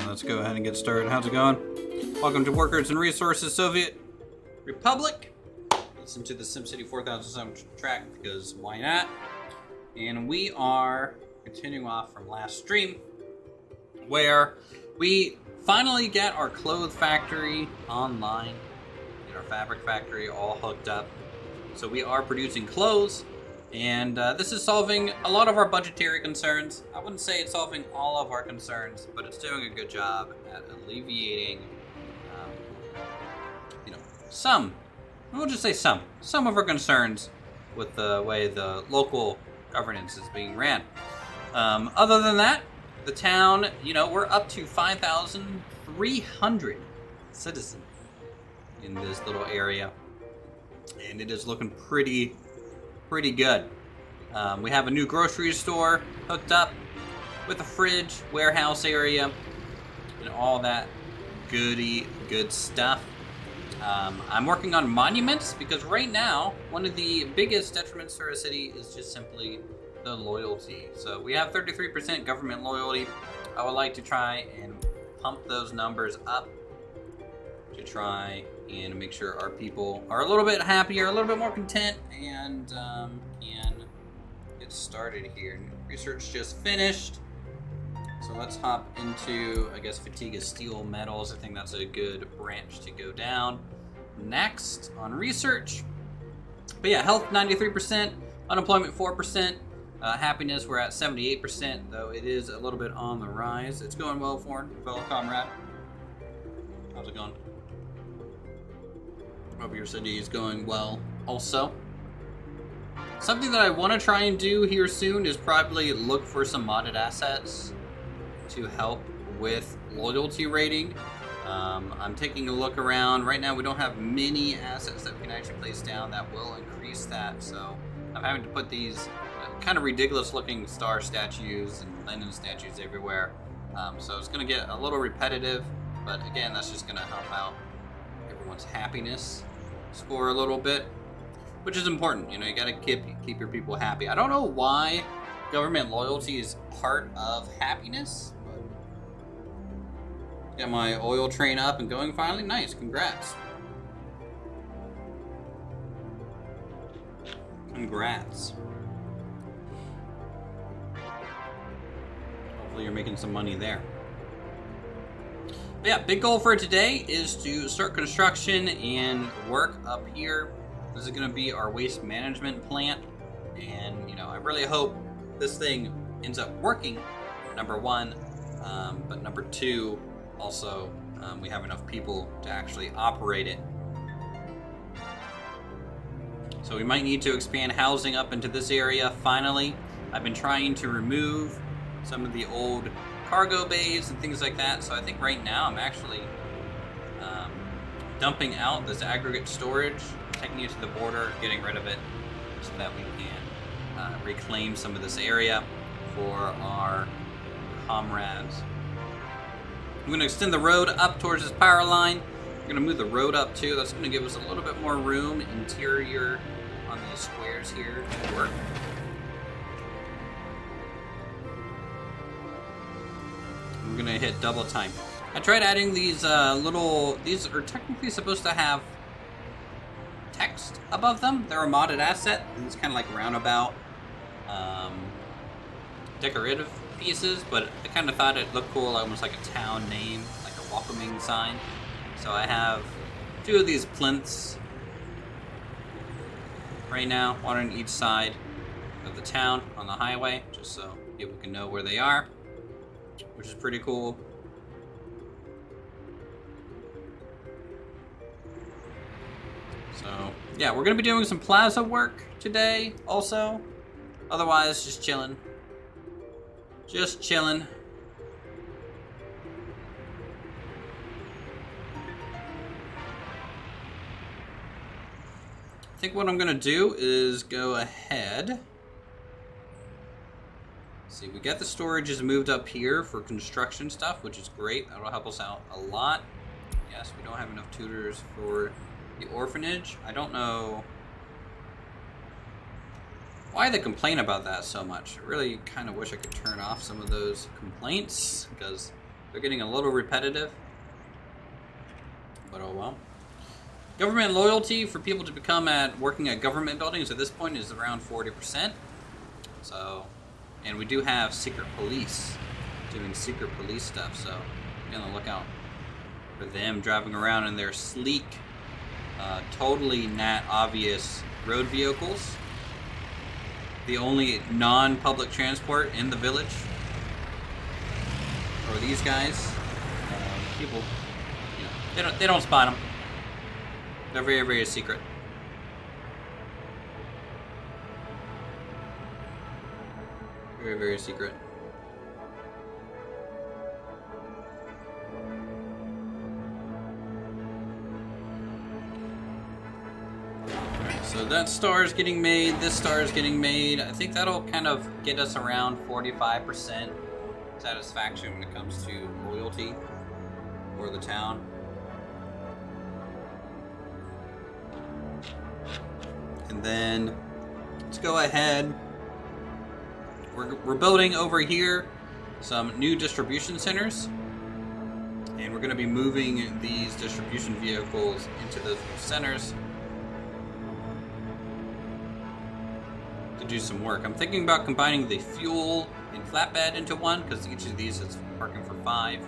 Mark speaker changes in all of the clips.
Speaker 1: Let's go ahead and get started. How's it going? Welcome to Workers and Resources Soviet Republic. Listen to the SimCity 4000 soundtrack because why not? And we are continuing off from last stream where we finally get our clothes factory online, get our fabric factory all hooked up. So we are producing clothes, and this is solving a lot of our budgetary concerns. I wouldn't say it's solving all of our concerns, but it's doing a good job at alleviating, we'll just say some of our concerns with the way the local governance is being ran. Other than that, the town, we're up to 5,300 citizens in this little area, and it is looking pretty good. We have a new grocery store hooked up with a fridge, warehouse area, and all that good stuff. I'm working on monuments because right now, one of the biggest detriments to our city is just simply the loyalty. So we have 33% government loyalty. I would like to try and pump those numbers up to try and make sure our people are a little bit happier, a little bit more content, and can get started here. Research just finished. So let's hop into, I guess, fatigue of steel metals. I think that's a good branch to go down. Next on research. But yeah, health 93%, unemployment 4%, happiness we're at 78%, though it is a little bit on the rise. It's going well, Foreign, fellow comrade. How's it going? Hope your city is going well also. Something that I want to try and do here soon is probably look for some modded assets to help with loyalty rating. I'm taking a look around. Right now we don't have many assets that we can actually place down that will increase that, so I'm having to put these kind of ridiculous looking star statues and Lenin statues everywhere. So it's going to get a little repetitive, but again, that's just going to help out everyone's happiness score a little bit, which is important. You got to keep your people happy. I don't know why government loyalty is part of happiness. Got my oil train up and going finally. Nice, congrats. Congrats. Hopefully you're making some money there. But yeah, big goal for today is to start construction and work up here. This is going to be our waste management plant, and I really hope this thing ends up working, number one, but number two, also we have enough people to actually operate it. So we might need to expand housing up into this area finally. I've been trying to remove some of the old cargo bays and things like that, so I think right now I'm actually dumping out this aggregate storage, taking it to the border, getting rid of it so that we can reclaim some of this area for our comrades. I'm going to extend the road up towards this power line. We're going to move the road up too. That's going to give us a little bit more room interior on these squares here to work. We're going to hit double time. I tried adding these these are technically supposed to have text above them. They're a modded asset. It's kind of like roundabout decorative pieces, but I kind of thought it looked cool, almost like a town name, like a welcoming sign. So I have two of these plinths right now, one on each side of the town on the highway, just so people can know where they are, which is pretty cool. So yeah, we're gonna be doing some plaza work today also. Otherwise, just chilling. Just chilling. I think what I'm gonna do is go ahead. See, we got the storages moved up here for construction stuff, which is great. That'll help us out a lot. Yes, we don't have enough tutors for the orphanage. I don't know why they complain about that so much. I really kind of wish I could turn off some of those complaints, because They're getting a little repetitive. But oh well. Government loyalty for people to become working at government buildings at this point is around 40%. So, and we do have secret police doing secret police stuff. So, be on the lookout for them driving around in their sleek, totally not obvious road vehicles. The only non-public transport in the village are these guys. People, you know, they don't spot them. They're very, very secret. Very, very secret. Alright, so that star is getting made, this star is getting made. I think that'll kind of get us around 45% satisfaction when it comes to loyalty for the town. And then let's go ahead. We're building over here some new distribution centers, and we're going to be moving these distribution vehicles into those new centers to do some work. I'm thinking about combining the fuel and flatbed into one, because each of these is parking for 5,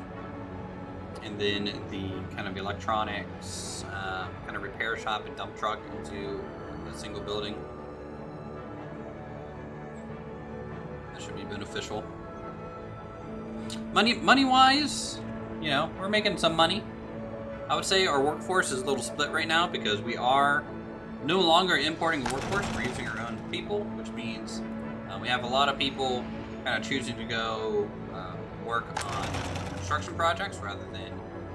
Speaker 1: and then the kind of electronics, kind of repair shop and dump truck into a single building. That should be beneficial. Money-wise, you know, we're making some money. I would say our workforce is a little split right now because we are no longer importing a workforce. We're using our own people, which means we have a lot of people kind of choosing to go work on construction projects rather than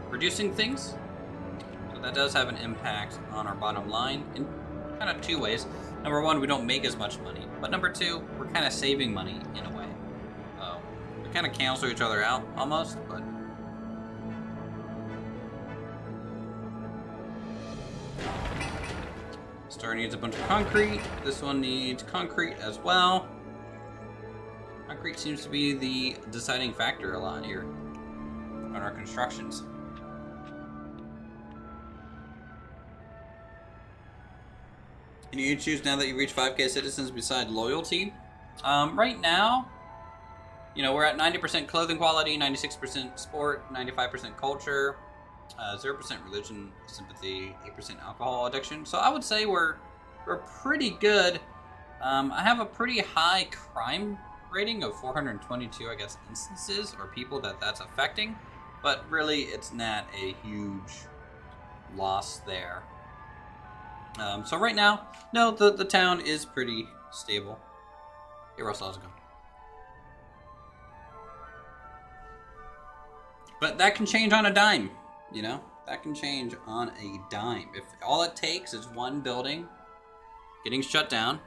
Speaker 1: producing things. So that does have an impact on our bottom line in kind of 2 ways. Number 1, we don't make as much money, but number 2, we're kind of saving money in a way. We kind of cancel each other out almost, but Star needs a bunch of concrete. This one needs concrete as well. Concrete seems to be the deciding factor a lot here on our constructions. Can you choose now that you reach 5K citizens beside loyalty? Right now, you know, we're at 90% clothing quality, 96% sport, 95% culture, 0% religion, sympathy, 8% alcohol addiction. So I would say we're pretty good. I have a pretty high crime rating of 422, I guess, instances or people that's affecting, but really it's not a huge loss there. So right now, no, the town is pretty stable. Hey Russell, how's it going? But that can change on a dime, you know? That can change on a dime. If all it takes is one building getting shut down,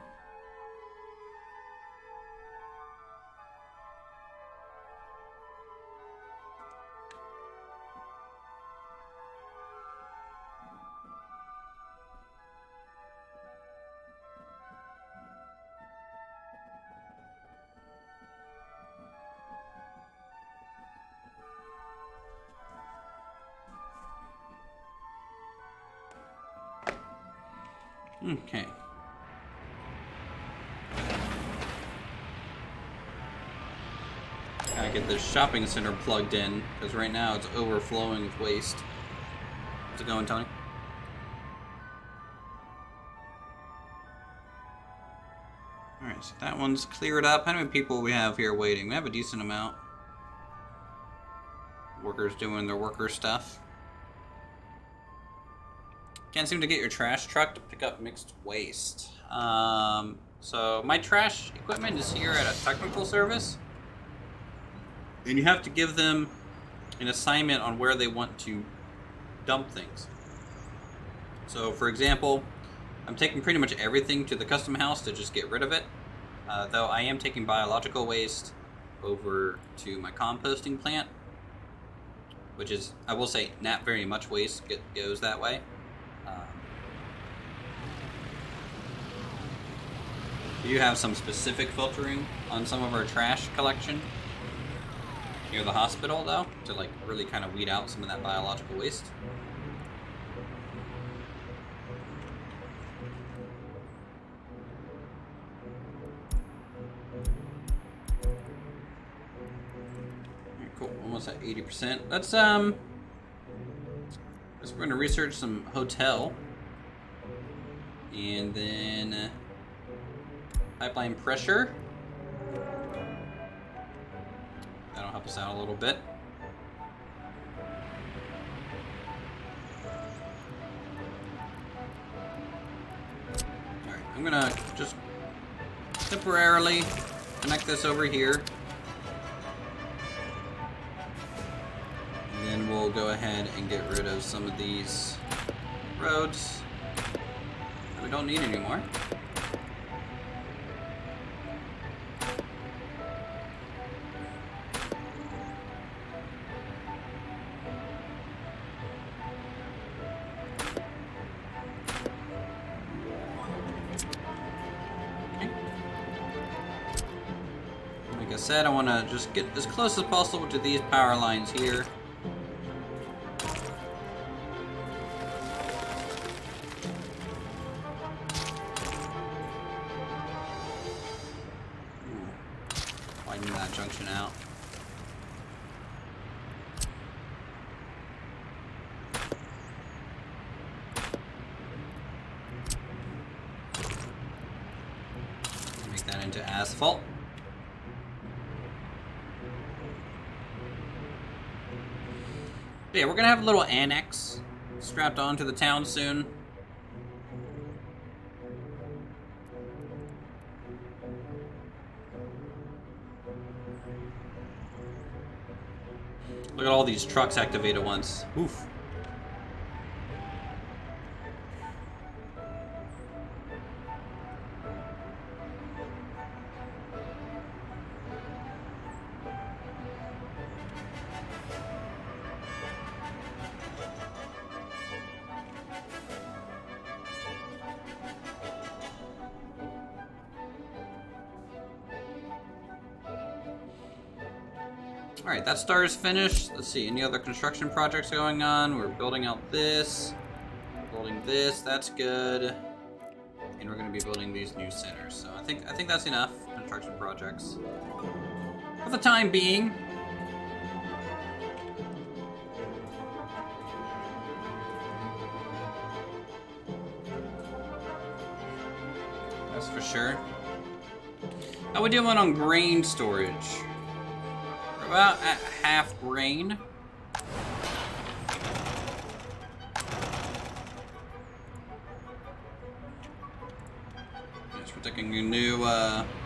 Speaker 1: okay. Gotta get this shopping center plugged in, because right now it's overflowing with waste. How's it going, Tony? Alright, so that one's cleared up. How many people we have here waiting? We have a decent amount. Workers doing their worker stuff. Can't seem to get your trash truck to pick up mixed waste. So my trash equipment is here at a technical service, and you have to give them an assignment on where they want to dump things. So for example, I'm taking pretty much everything to the custom house to just get rid of it, though I am taking biological waste over to my composting plant, which is, I will say, not very much waste goes that way. We do have some specific filtering on some of our trash collection. near the hospital, though, to like really kind of weed out some of that biological waste. Alright, cool. Almost at 80%. Let's we're gonna research some hotel, and then pipeline pressure. That'll help us out a little bit. Alright, I'm gonna just temporarily connect this over here. And then we'll go ahead and get rid of some of these roads that we don't need anymore. Like I said, I want to just get as close as possible to these power lines here. Widen that junction out. Make that into asphalt. Yeah, we're gonna have a little annex strapped onto the town soon. Look at all these trucks activate at once. Oof. Alright, that star is finished. Let's see, any other construction projects going on? We're building out this. Building this, that's good. And we're gonna be building these new centers. So I think that's enough construction projects. For the time being. That's for sure. How we doing on grain storage? About at half grain. Yes, we're taking a new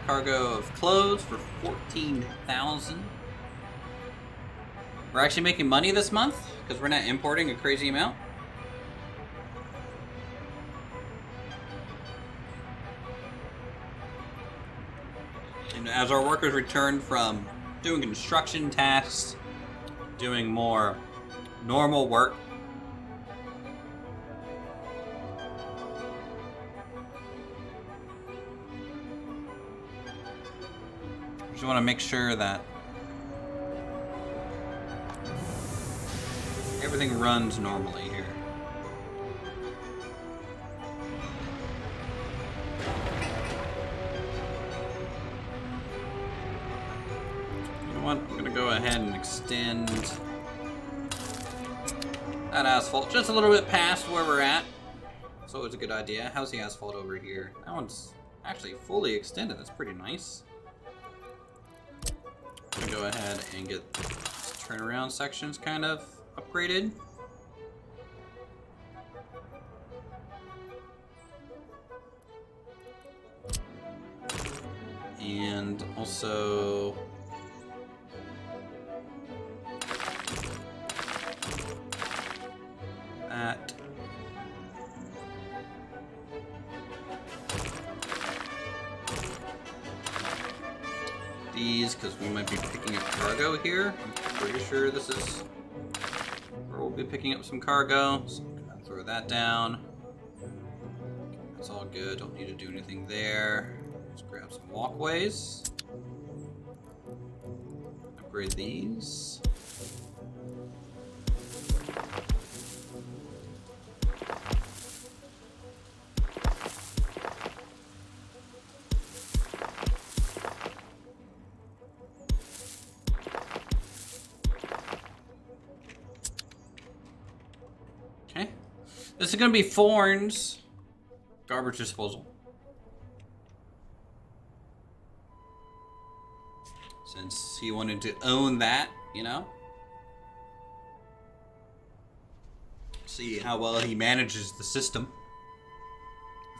Speaker 1: cargo of clothes for 14,000. We're actually making money this month because we're not importing a crazy amount. And as our workers return from doing construction tasks, doing more normal work, just want to make sure that everything runs normally here. I'm going to go ahead and extend that asphalt just a little bit past where we're at. It's always a good idea. How's the asphalt over here? That one's actually fully extended. That's pretty nice. I'm going to go ahead and get these turnaround sections kind of upgraded. And also that. These, because we might be picking up cargo here. I'm pretty sure this is where we'll be picking up some cargo. So I'm gonna throw that down. That's all good. Don't need to do anything there. Let's grab some walkways. Of upgrade these. Okay. This is going to be Thorn's garbage disposal. Since he wanted to own that, you know? See how well he manages the system.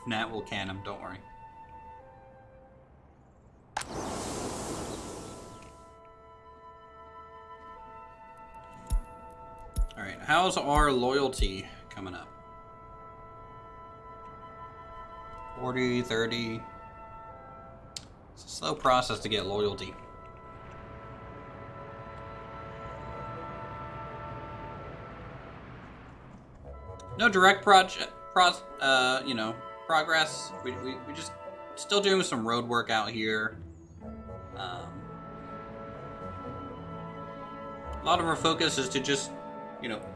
Speaker 1: If not, we'll can him, don't worry. Alright, how's our loyalty coming up? 40, 30. It's a slow process to get loyalty. No direct progress. We just still doing some road work out here. A lot of our focus is to just,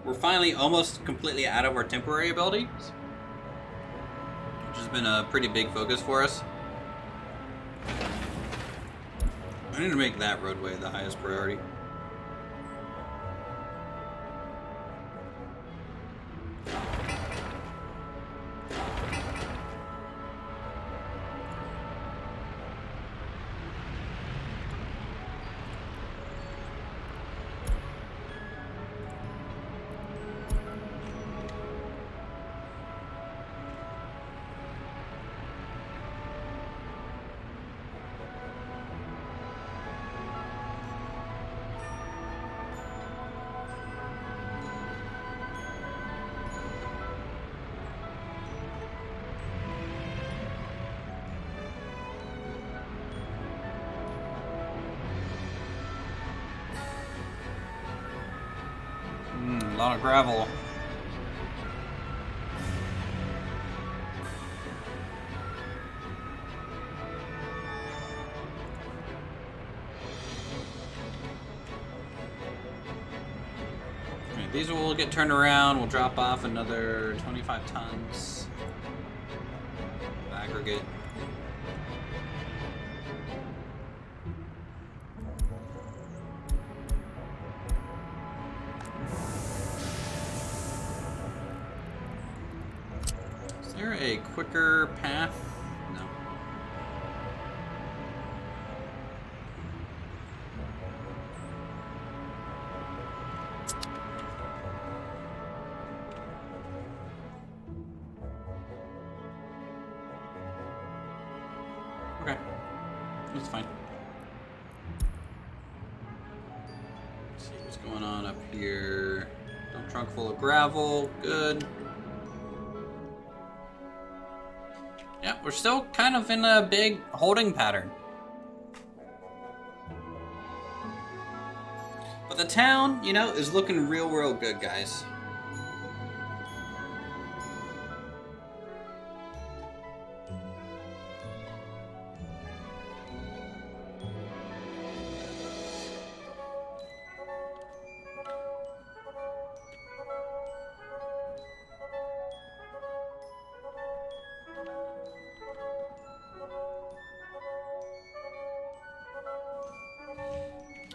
Speaker 1: we're finally almost completely out of our temporary abilities, which has been a pretty big focus for us. I need to make that roadway the highest priority. A lot of gravel. Okay, these will get turned around. We'll drop off another 25 tons of aggregate. Is there a quicker path? No. Okay. It's fine. Let's see what's going on up here. Dump trunk full of gravel. Good. Yeah, we're still kind of in a big holding pattern. But the town, is looking real good, guys.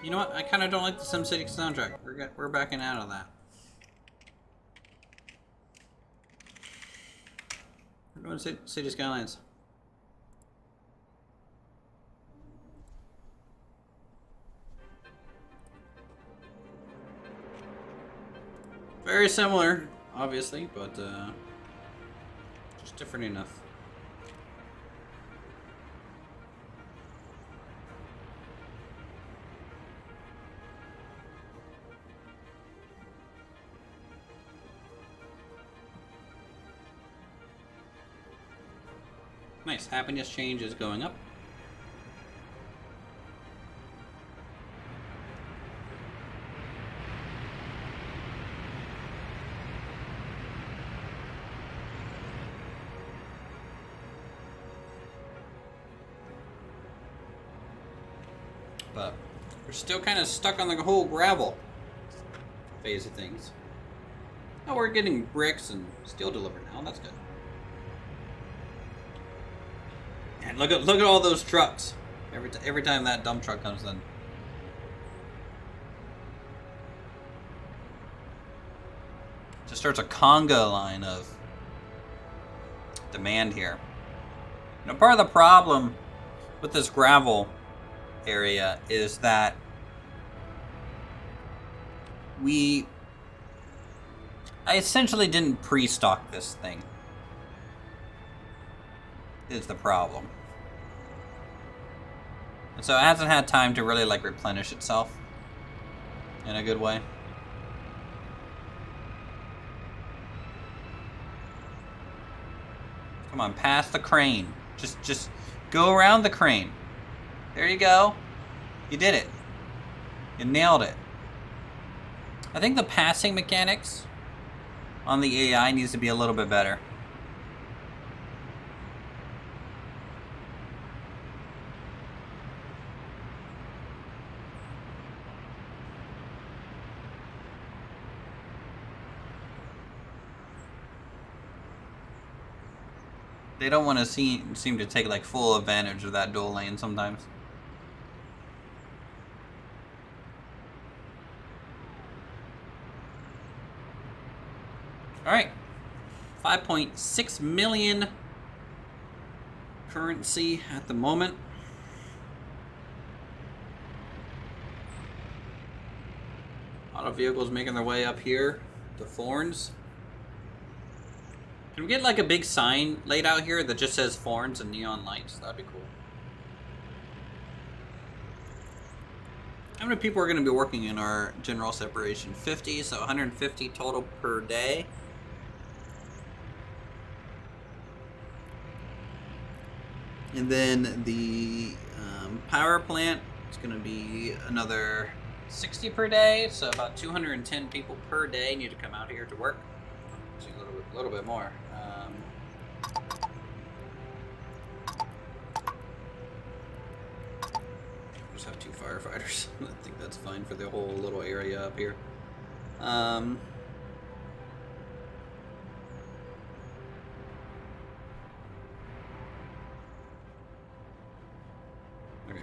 Speaker 1: You know what? I kind of don't like the SimCity soundtrack. We're backing out of that. We're going to City Skylines. Very similar, obviously, but just different enough. Nice. Happiness change is going up. But We're still kind of stuck on the whole gravel phase of things. Oh, we're getting bricks and steel delivered now. That's good. And look at all those trucks. Every time that dump truck comes in. Just starts a conga line of demand here. You know, part of the problem with this gravel area is that I essentially didn't pre-stock this thing. Is the problem. And so it hasn't had time to really like replenish itself in a good way. Come on, past the crane. Just go around the crane. There you go. You did it. You nailed it. I think the passing mechanics on the AI needs to be a little bit better. They don't want to seem to take like full advantage of that dual lane sometimes. All right, 5.6 million currency at the moment. A lot of vehicles making their way up here to Forns. Can we get like a big sign laid out here that just says Forns and neon lights? That'd be cool. How many people are going to be working in our general separation? 50, so 150 total per day. And then the power plant is going to be another 60 per day, so about 210 people per day need to come out here to work. Actually, a little bit more. Just have 2 firefighters. I think that's fine for the whole little area up here. Okay.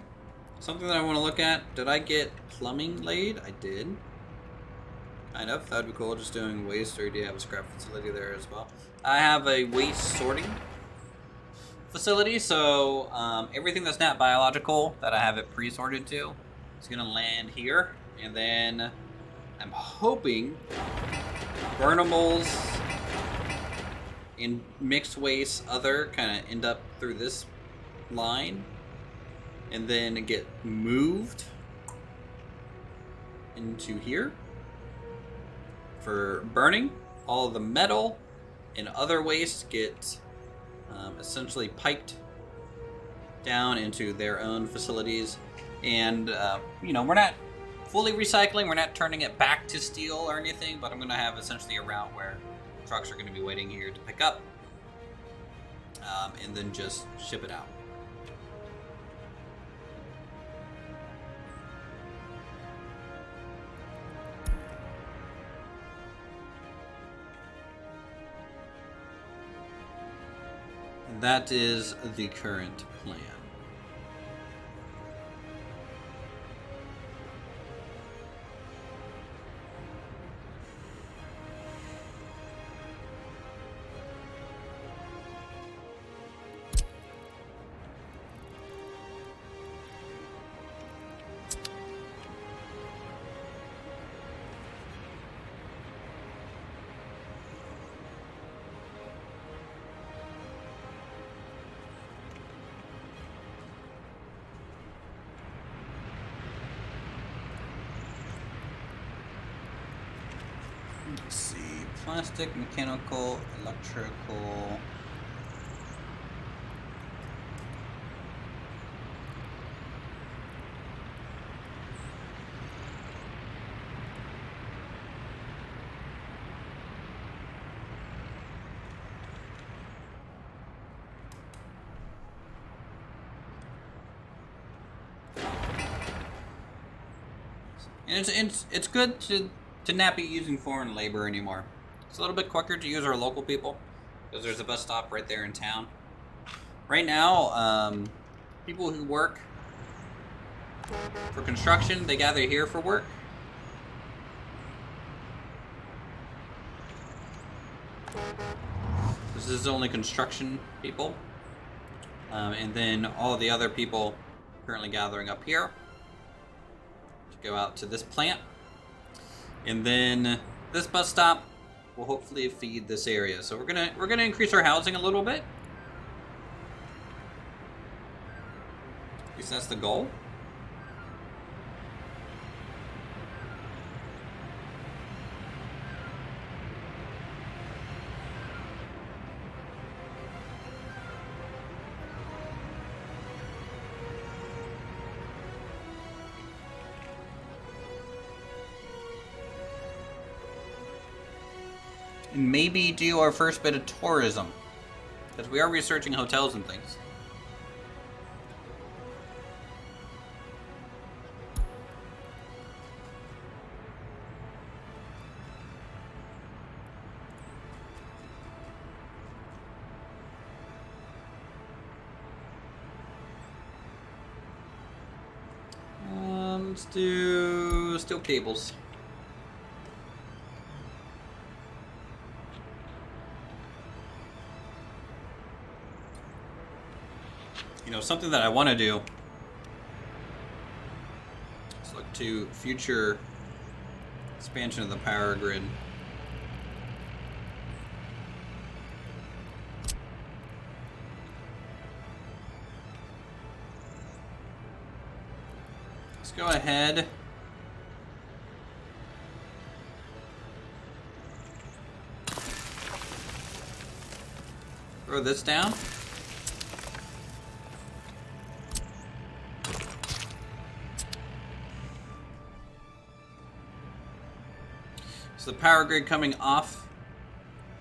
Speaker 1: Something that I want to look at. Did I get plumbing laid? I did. Kind of. That'd be cool. Just doing waste, or do you have a scrap facility there as well? I have a waste sorting facility, so everything that's not biological that I have it pre-sorted to is going to land here. And then I'm hoping burnables and mixed waste other kind of end up through this line and then get moved into here for burning. All of the metal and other waste get essentially piped down into their own facilities. And, you know, we're not fully recycling, we're not turning it back to steel or anything, but I'm going to have essentially a route where trucks are going to be waiting here to pick up and then just ship it out. That is the current plan. Let's see, plastic, mechanical, electrical. And it's good to not be using foreign labor anymore. It's a little bit quicker to use our local people because there's a bus stop right there in town. Right now, people who work for construction, they gather here for work. This is only construction people. And then all the other people currently gathering up here to go out to this plant. And then this bus stop will hopefully feed this area. So we're gonna increase our housing a little bit. At least that's the goal. And maybe do our first bit of tourism, because we are researching hotels and things. Let's do steel cables. You know, something that I want to do is look to future expansion of the power grid. Let's go ahead. Throw this down. So the power grid coming off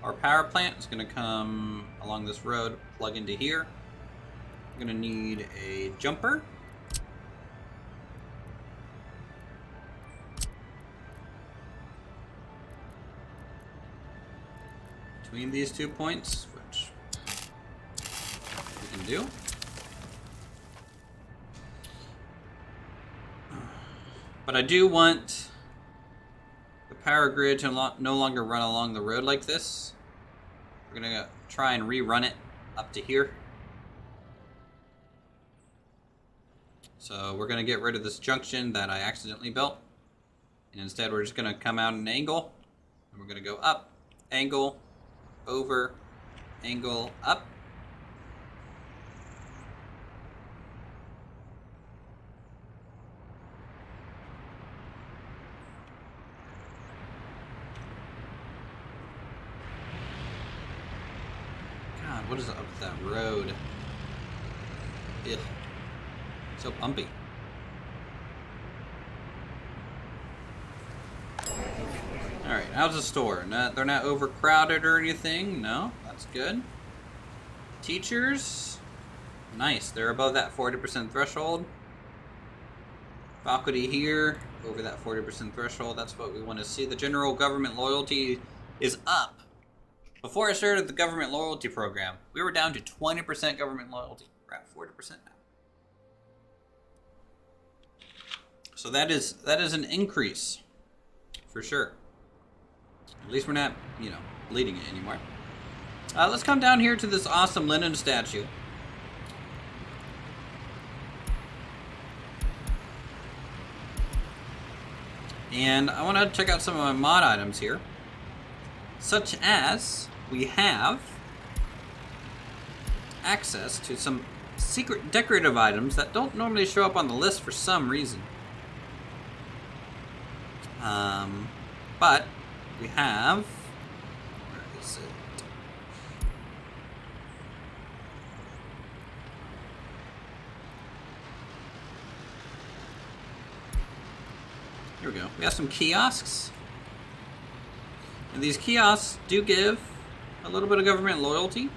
Speaker 1: our power plant is going to come along this road, plug into here. We're going to need a jumper. Between these 2 points, which we can do. But I do want the power grid to no longer run along the road like this. We're going to try and rerun it up to here. So we're going to get rid of this junction that I accidentally built. And instead we're just going to come out an angle. And we're going to go up, angle, over, angle, up. God, what is up that road? Ugh. So bumpy. Alright, how's the store? They're not overcrowded or anything? No, that's good. Teachers? Nice, they're above that 40% threshold. Faculty here, over that 40% threshold. That's what we want to see. The general government loyalty is up. Before I started the government loyalty program, we were down to 20% government loyalty. We're at 40% now. So that is an increase, for sure. At least we're not, you know, bleeding it anymore. Let's come down here to this awesome Lenin statue. And I want to check out some of my mod items here. Such as, we have access to some secret decorative items that don't normally show up on the list for some reason. But we have, where is it? Here we go. We have some kiosks. And these kiosks do give a little bit of government loyalty.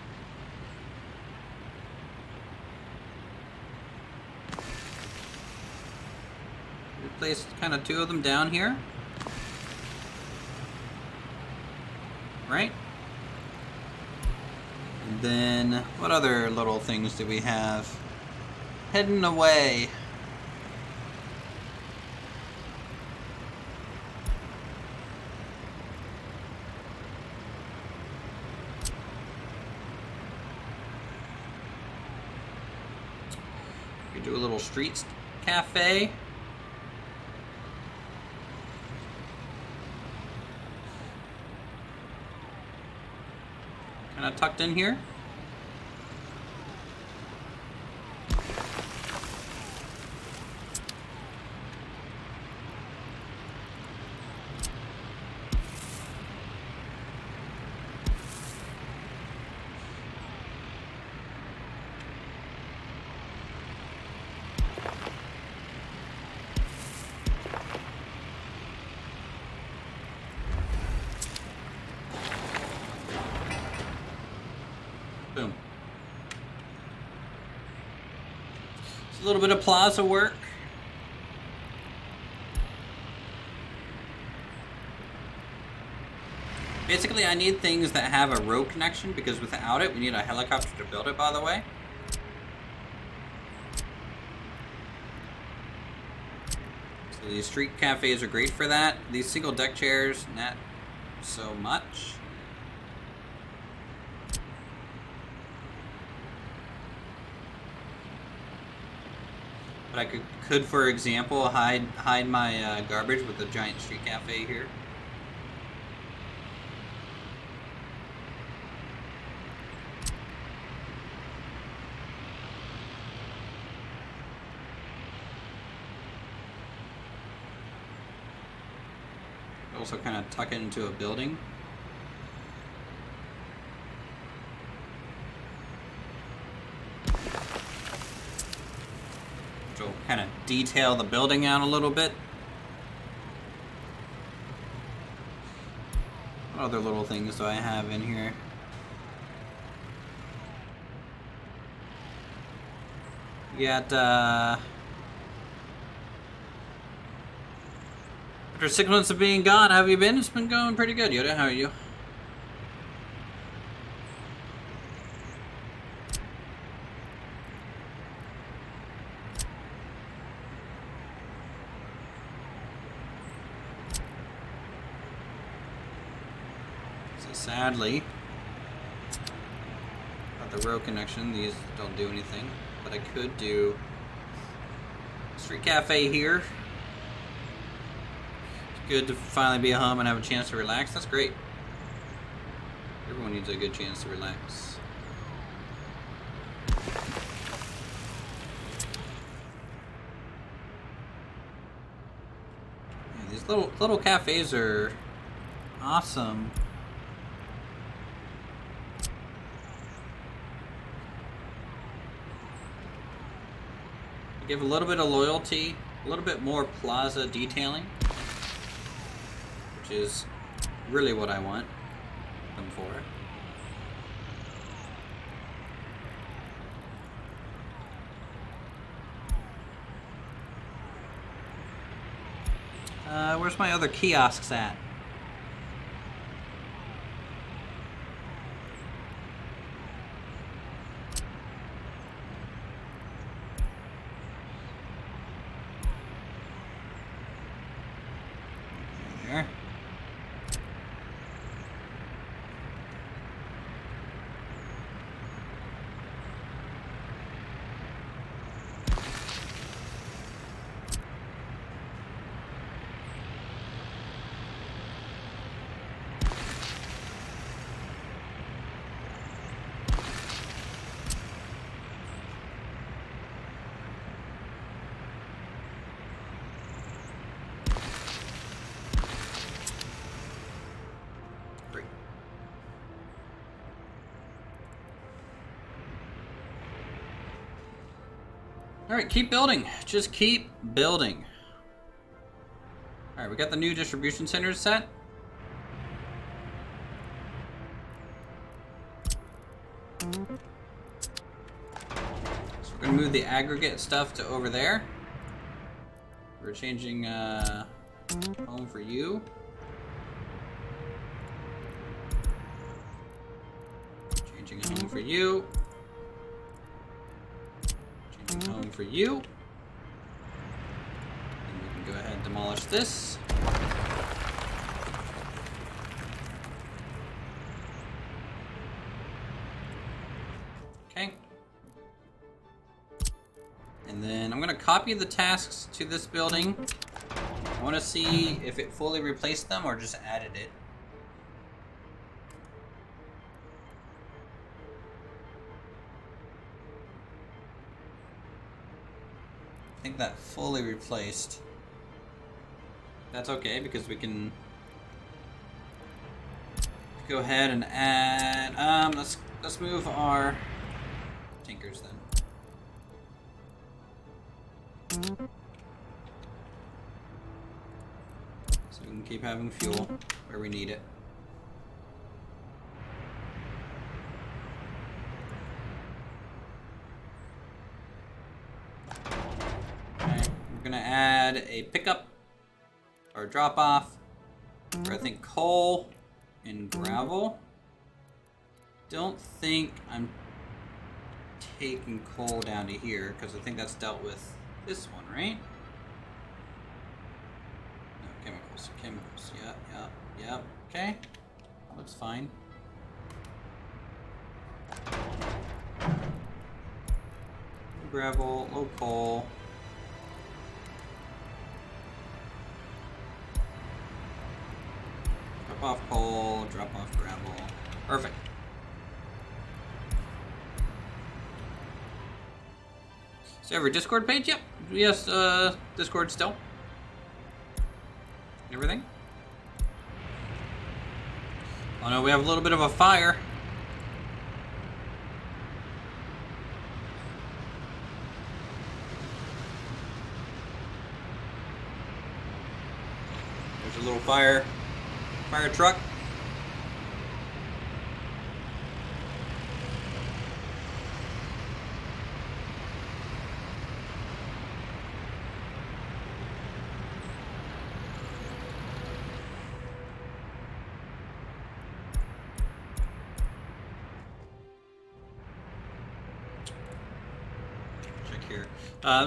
Speaker 1: place kind of 2 of them down here. Right? And then, what other little things do we have? Hidden away. We do a little street cafe. Kind of tucked in here. Boom. It's a little bit of plaza work. Basically, I need things that have a road connection because without it, we need a helicopter to build it, by the way. So these street cafes are great for that. These single deck chairs, not so much. But I could, for example, hide my garbage with a giant street cafe here. Also kind of tuck it into a building. Which will kind of detail the building out a little bit. What other little things do I have in here? We got after 6 months of being gone, how have you been? It's been going pretty good, Yoda. How are you? So sadly, without the road connection, these don't do anything. But I could do street cafe here. Good to finally be home and have a chance to relax. That's great. Everyone needs a good chance to relax. Yeah, these little cafes are awesome. Give a little bit of loyalty, a little bit more plaza detailing. Which is really what I want them for. Where's my other kiosks at? There. Alright, keep building. Just keep building. Alright, we got the new distribution centers set. So we're going to move the aggregate stuff to over there. We're changing home for you. Changing home for you. Changing home for you. And we can go ahead and demolish this. Okay. And then I'm going to copy the tasks to this building. I want to see if it fully replaced them or just added it. I think that fully replaced. That's okay because we can go ahead and add. Let's move our tinkers then. So we can keep having fuel where we need it. Okay, we're gonna add a pickup or drop off for I think coal and gravel. Don't think I'm taking coal down to here because I think that's dealt with this one, right? No, chemicals, yeah, okay. That looks fine. Gravel, low coal. Drop off coal, drop off gravel. Perfect. So every Discord page? Yep. Yes, Discord still. Everything. Oh no, we have a little bit of a fire. There's a little fire truck.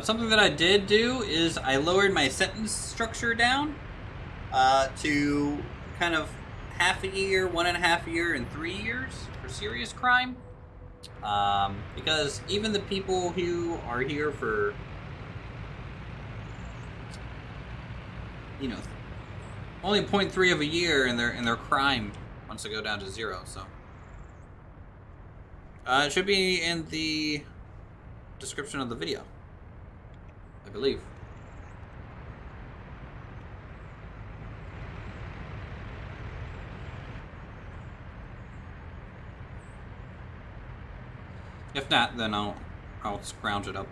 Speaker 1: Something that I did do is I lowered my sentence structure down to kind of half a year, 1.5 years, and 3 years for serious crime. Because even the people who are here for, you know, only 0.3 of a year in their crime wants to go down to 0. So it should be in the description of the video, I believe. If not, then I'll scrounge it up.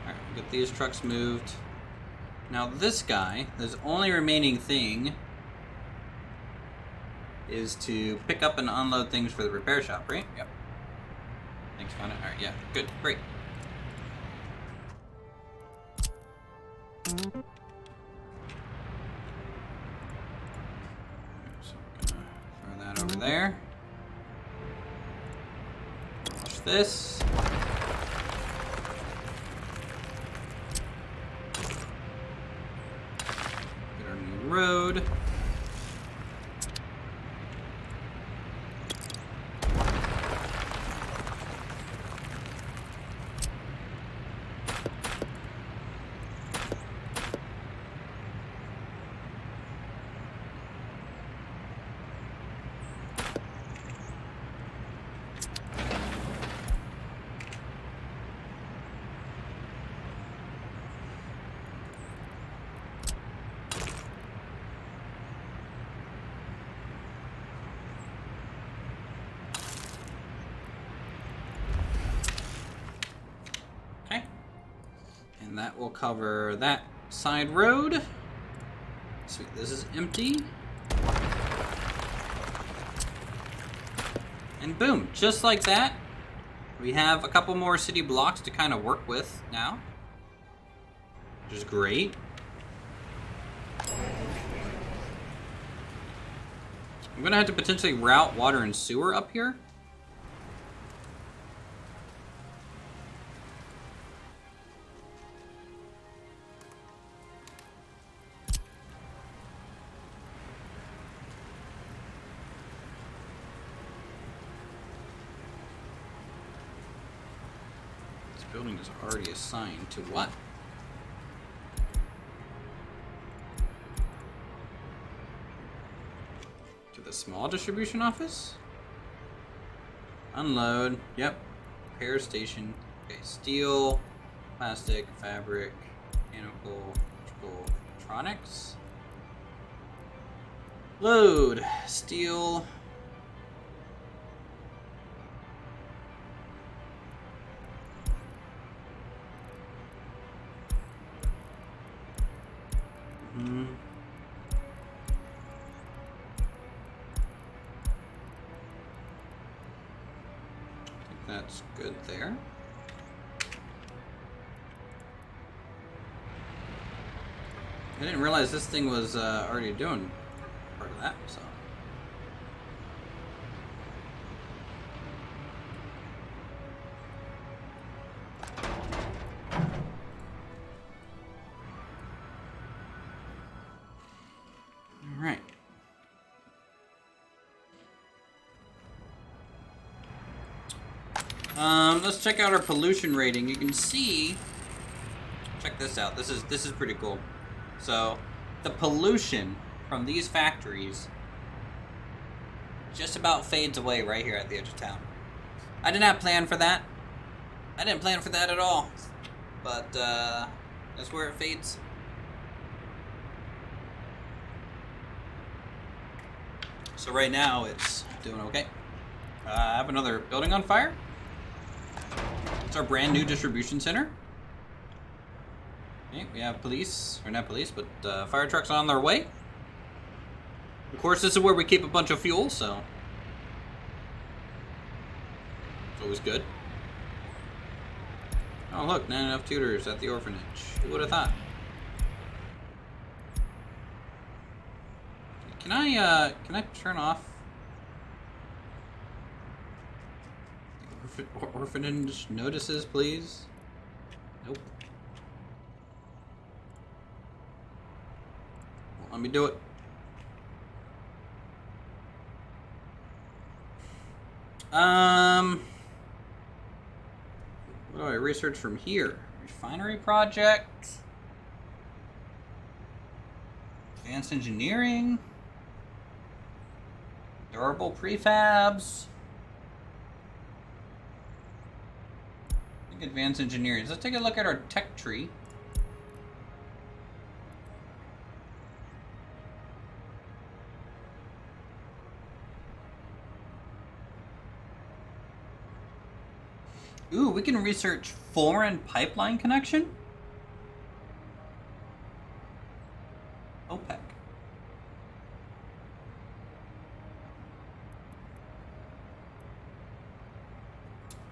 Speaker 1: Alright, we'll get these trucks moved. Now this guy, his only remaining thing is to pick up and unload things for the repair shop, right? Yep. Thanks, found it. Alright, yeah, good, great. So I'm gonna throw that over there. Watch this. Get our new road. that will cover that side road. Sweet, this is empty. And boom, just like that, we have a couple more city blocks to kind of work with now, which is great. I'm gonna have to potentially route water and sewer up here. This building is already assigned to what? The small distribution office? Unload. Yep. Repair station. Okay, steel, plastic, fabric, mechanical, electrical, electronics. Load. Steel. That's good there. I didn't realize this thing was already doing part of that, so. All right. Let's check out our pollution rating. You can see, check this out. This is pretty cool. So, the pollution from these factories just about fades away right here at the edge of town. I did not plan for that. I didn't plan for that at all. But, that's where it fades. So right now, it's doing okay. I have another building on fire. It's our brand new distribution center. Okay, we have police, or not police, but fire trucks on their way. Of course, this is where we keep a bunch of fuel, so it's always good. Oh look, not enough tutors at the orphanage. Who would have thought? Can I turn off orphanage notices, please? Nope. Well, let me do it. What do I research from here? Refinery project. Advanced engineering. Durable prefabs. Advanced engineering. Let's take a look at our tech tree. Ooh, we can research foreign pipeline connection. OPEC.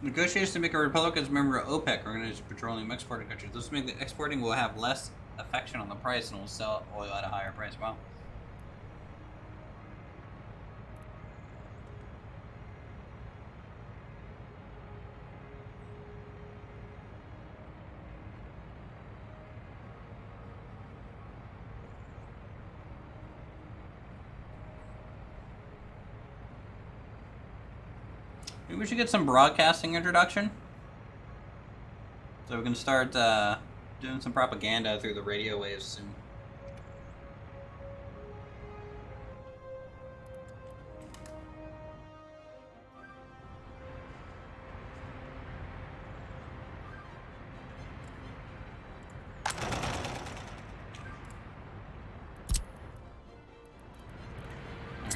Speaker 1: Negotiations to make a Republicans member of OPEC, Organized Petroleum Exporting Countries. This will make the exporting will have less affection on the price and will sell oil at a higher price. Wow. Maybe we should get some broadcasting introduction. So we can start doing some propaganda through the radio waves soon.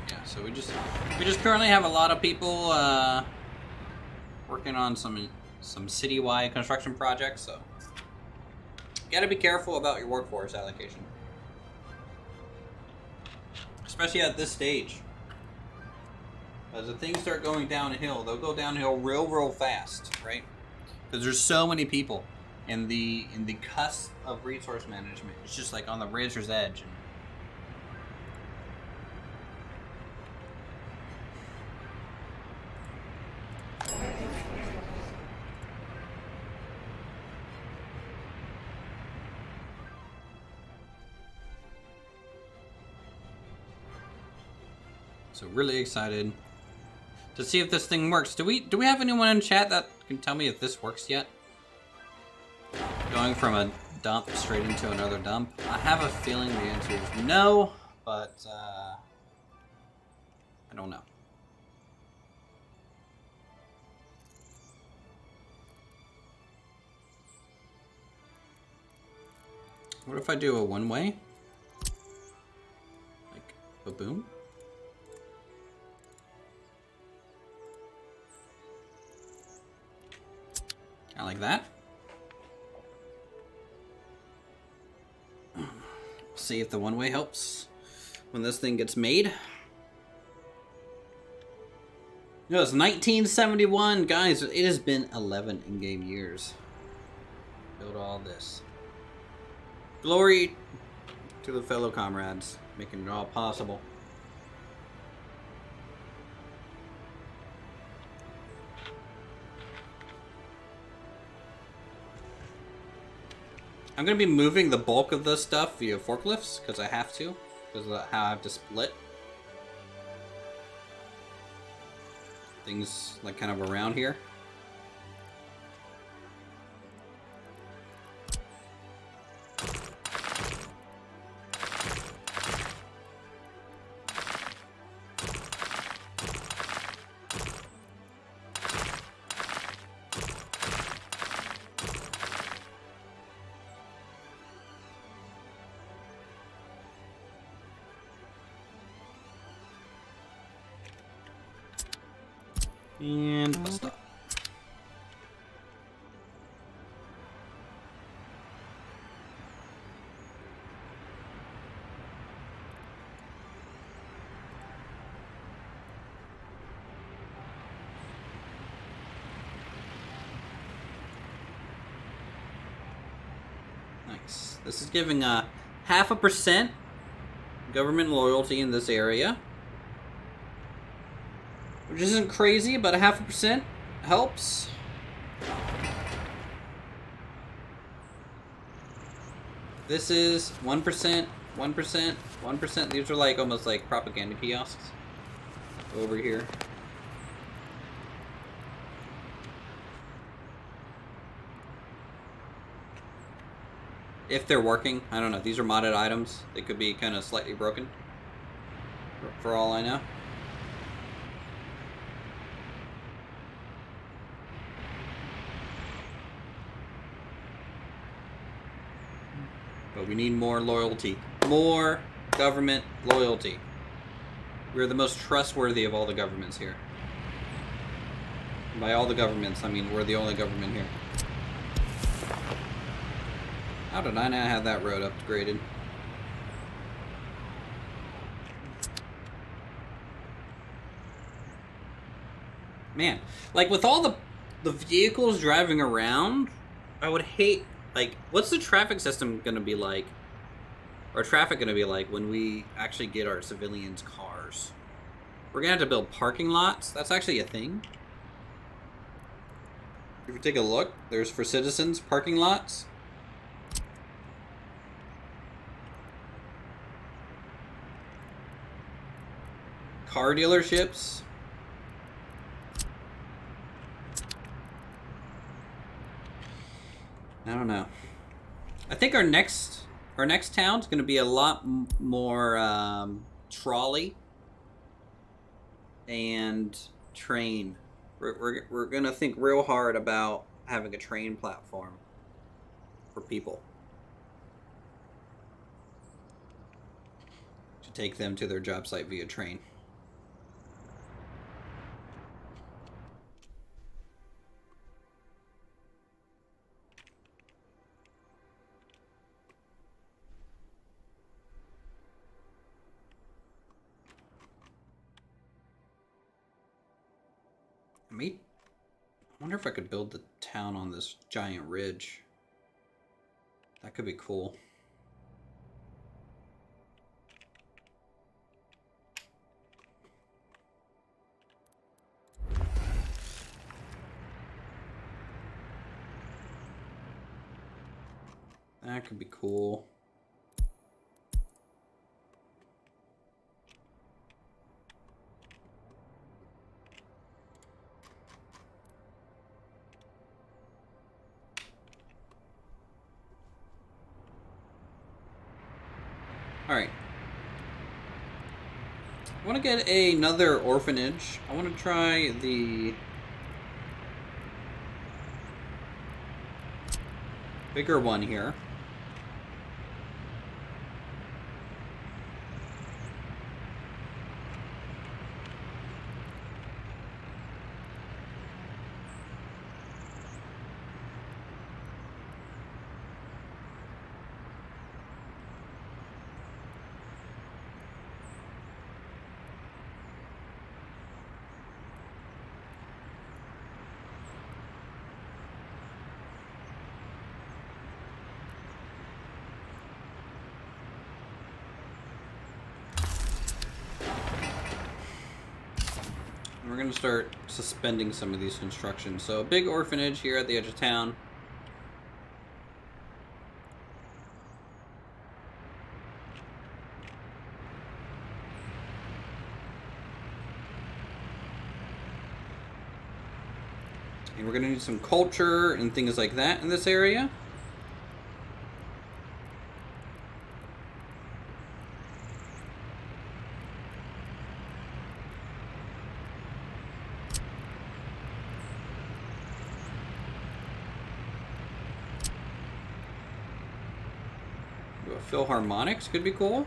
Speaker 1: Yeah, so we just currently have a lot of people working on some citywide construction projects, so gotta be careful about your workforce allocation. Especially at this stage. As the things start going downhill, they'll go downhill real fast, right? Because there's so many people in the cusp of resource management. It's just like on the razor's edge. So really excited to see if this thing works. Do we have anyone in chat that can tell me if this works yet? Going from a dump straight into another dump? I have a feeling the answer is no, but I don't know. What if I do a one-way? Like, ba-boom? I like that. See if the one-way helps when this thing gets made. No, it's 1971, guys. It has been 11 in-game years. Build all this. Glory to the fellow comrades, making it all possible. I'm going to be moving the bulk of this stuff via forklifts, because I have to, because of how I have to split things, like, kind of around here. And bus stop. Nice. This is giving a 0.5% government loyalty in this area. Which isn't crazy, but a 0.5% helps. This is 1%, 1%, 1%. These are like almost like propaganda kiosks over here. If they're working, I don't know. These are modded items. They could be kind of slightly broken, for all I know. But we need more loyalty. More government loyalty. We're the most trustworthy of all the governments here. And by all the governments, I mean we're the only government here. How did I not have that road upgraded? Man, like with all the vehicles driving around, I would hate, like, what's the traffic system gonna be like, or traffic gonna be like when we actually get our civilians' cars? We're gonna have to build parking lots. That's actually a thing. If you take a look, there's for citizens parking lots. Car dealerships. I don't know. I think our next town's gonna be a lot more trolley and train. We're gonna think real hard about having a train platform for people to take them to their job site via train. I wonder if I could build the town on this giant ridge. That could be cool. That could be cool. Alright. I want to get another orphanage. I want to try the bigger one here. We're going to start suspending some of these constructions. So a big orphanage here at the edge of town. And we're going to need some culture and things like that in this area. Philharmonics could be cool.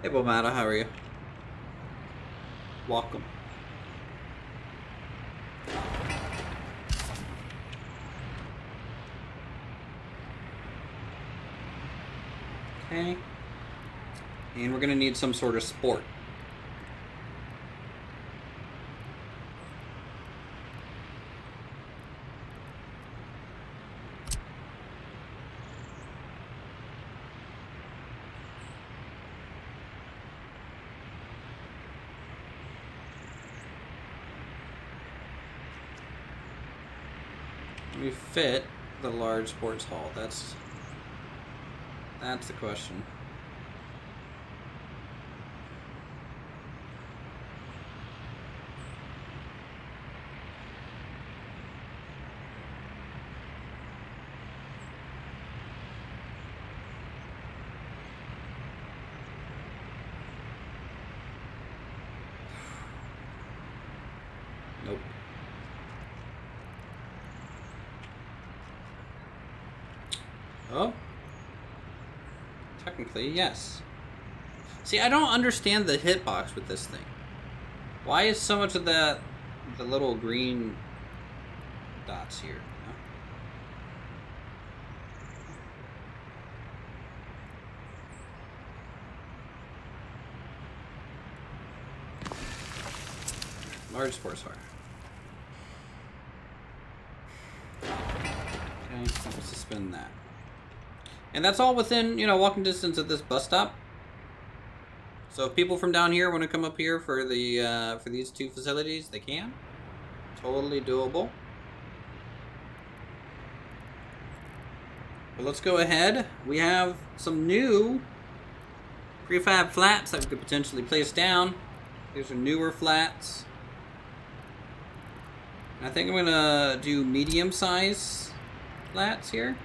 Speaker 1: Hey, Bomata, how are you? Welcome. Okay. And we're gonna need some sort of sport. We fit the large sports hall. That's the question. Nope. Oh. Technically, yes. See, I don't understand the hitbox with this thing. Why is so much of that the little green dots here? Large sports bar. Okay, let's suspend that. And that's all within, walking distance of this bus stop. So if people from down here want to come up here for the for these two facilities, they can. Totally doable. But let's go ahead. We have some new prefab flats that we could potentially place down. These are newer flats. And I think I'm gonna do medium size flats here.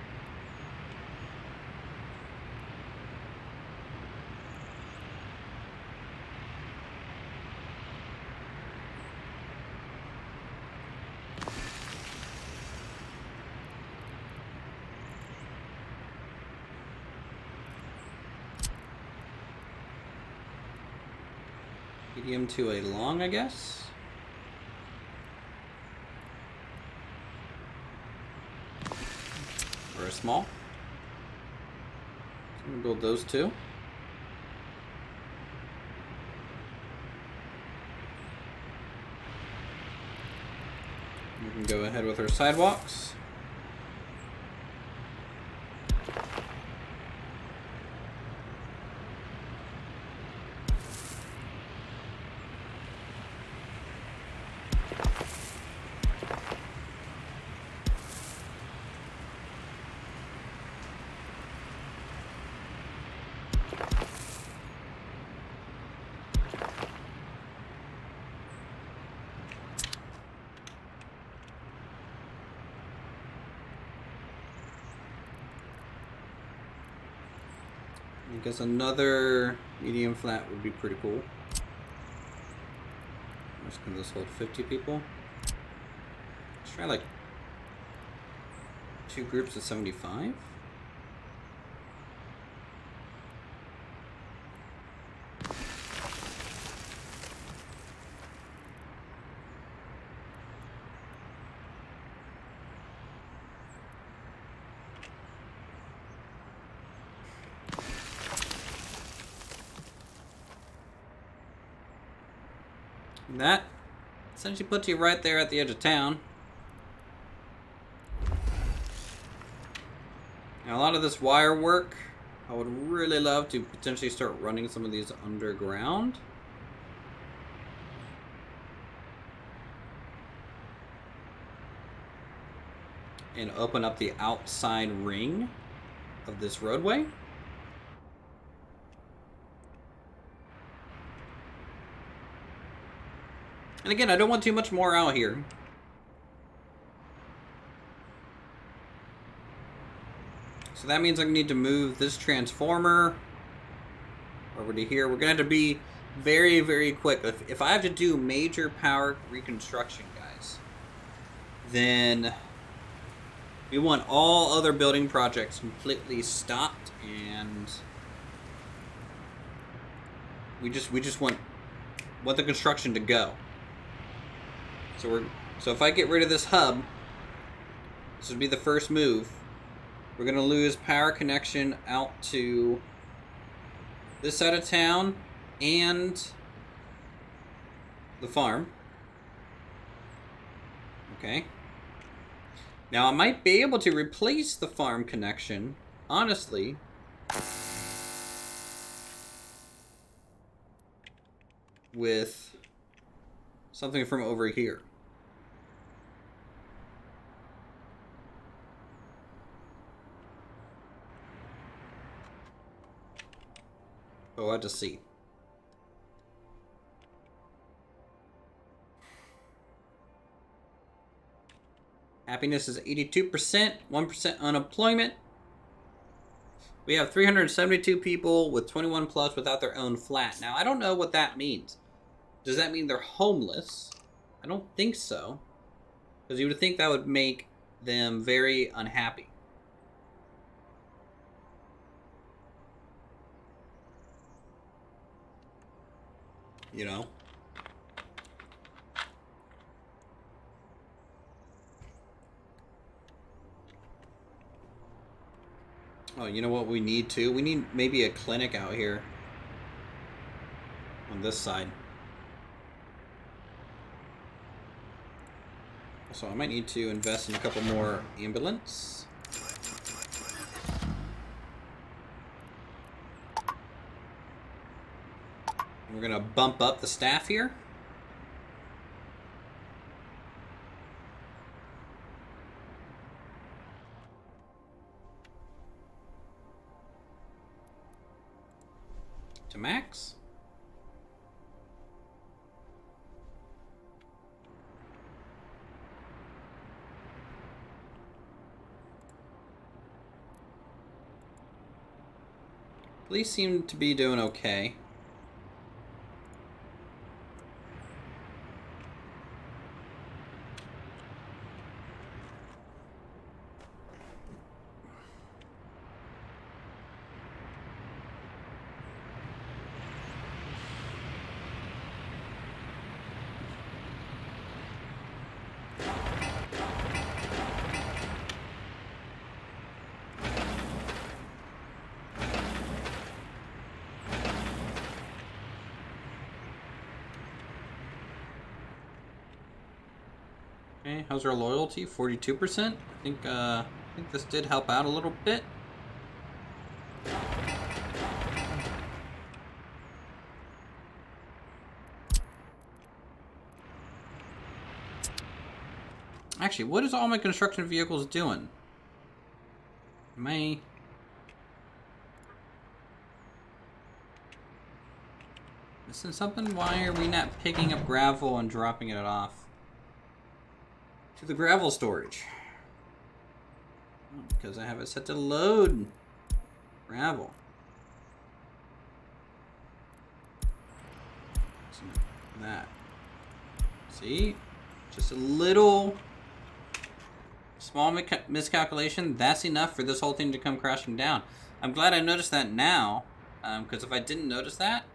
Speaker 1: Medium to a long, I guess. are small. So I'm gonna build those two. We can go ahead with our sidewalks. I guess another medium flat would be pretty cool. Just can this hold 50 people? Let's try like 2 groups of 75. And that essentially puts you right there at the edge of town. Now, a lot of this wire work, I would really love to potentially start running some of these underground. And open up the outside ring of this roadway. And again, I don't want too much more out here. So that means I need to move this transformer over to here. We're going to have to be very, very quick. If I have to do major power reconstruction, guys, then we want all other building projects completely stopped, and we just want the construction to go. So if I get rid of this hub, this would be the first move. We're gonna lose power connection out to this side of town and the farm. Okay. Now I might be able to replace the farm connection, honestly, with something from over here. Oh, I have to see. Happiness is 82%, 1% unemployment. We have 372 people with 21 plus without their own flat. Now, I don't know what that means. Does that mean they're homeless? I don't think so. Because you would think that would make them very unhappy. You know? Oh, you know what we need too? We need maybe a clinic out here. On this side. So I might need to invest in a couple more ambulance. We're gonna bump up the staff here. To max. Police seem to be doing okay. Okay, how's our loyalty? 42%. I think this did help out a little bit. Actually, what is all my construction vehicles doing? Am I... missing something? Why are we not picking up gravel and dropping it off to the gravel storage? Oh, because I have it set to load gravel. So that. See? Just a little small miscalculation. That's enough for this whole thing to come crashing down. I'm glad I noticed that now, because if I didn't notice that,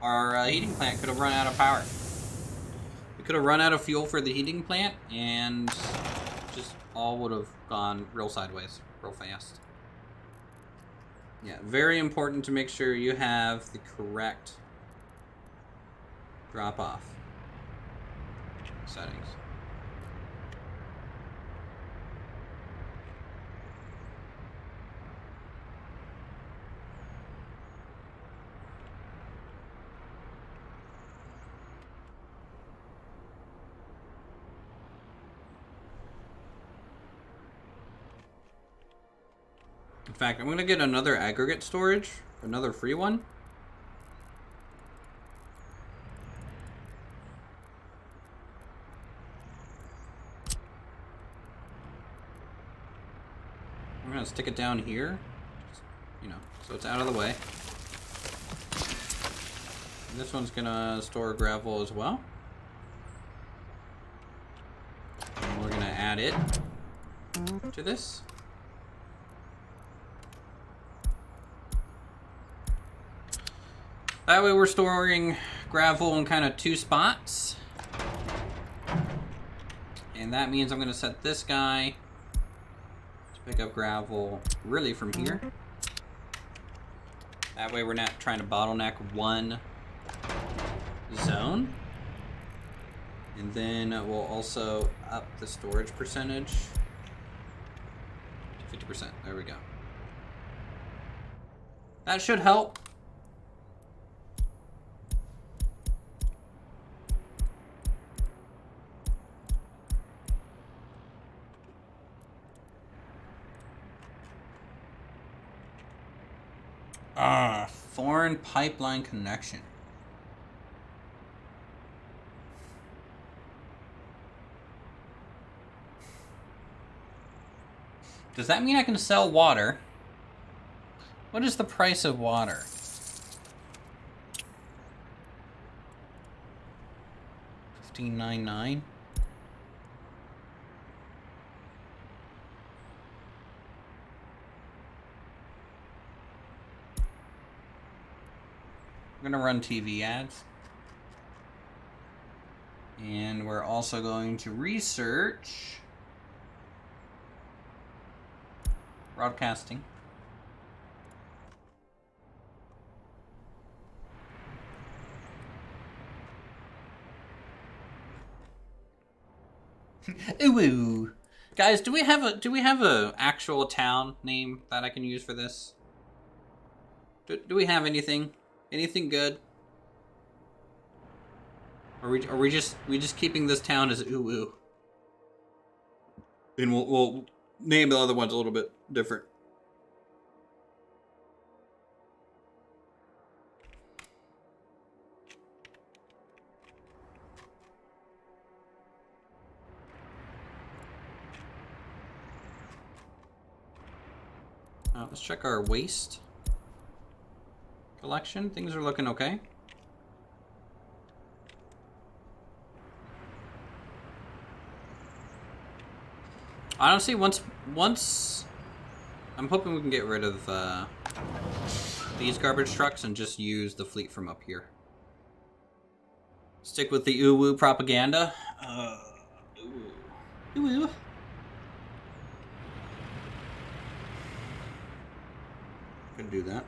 Speaker 1: our heating plant could have run out of power. We could have run out of fuel for the heating plant, and just all would have gone real sideways, real fast. Yeah, very important to make sure you have the correct drop-off settings. In fact, I'm going to get another aggregate storage, another free one. I'm going to stick it down here, you know, so it's out of the way. And this one's going to store gravel as well. And we're going to add it to this. That way we're storing gravel in kind of two spots. And that means I'm going to set this guy to pick up gravel really from here. That way we're not trying to bottleneck one zone. And then we'll also up the storage percentage to 50%. There we go. That should help. Foreign pipeline connection. Does that mean I can sell water? What is the price of water? $15.99. We're going to run TV ads. And we're also going to research broadcasting. Ooh. Guys, do we have a actual town name that I can use for this? Do we have anything? Anything good? Or are we just keeping this town as Uwu? And we'll name the other ones a little bit different. Let's check our waste collection. Things are looking okay. Honestly, once I'm hoping we can get rid of these garbage trucks and just use the fleet from up here. Stick with the Uwu propaganda. Uwu. Could do that.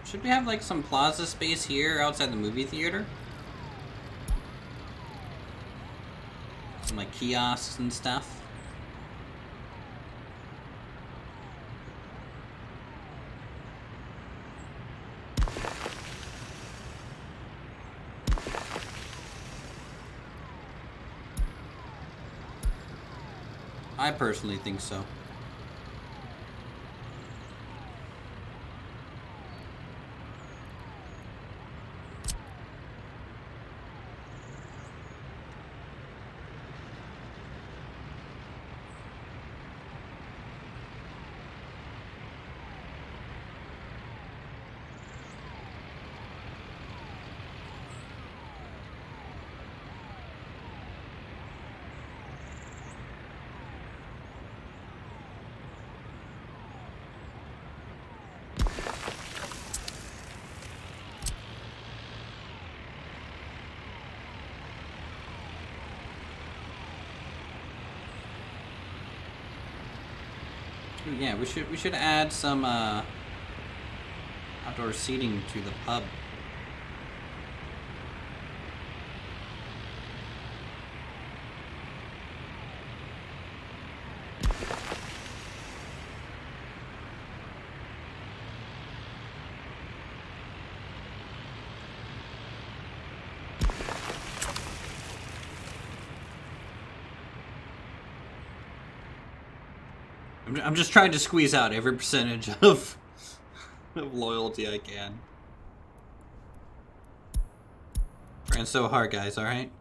Speaker 1: Should we have like some plaza space here outside the movie theater? Some like kiosks and stuff. I personally think so. Yeah, we should add some outdoor seating to the pub. I'm just trying to squeeze out every percentage of loyalty I can. Trying so hard, guys, alright?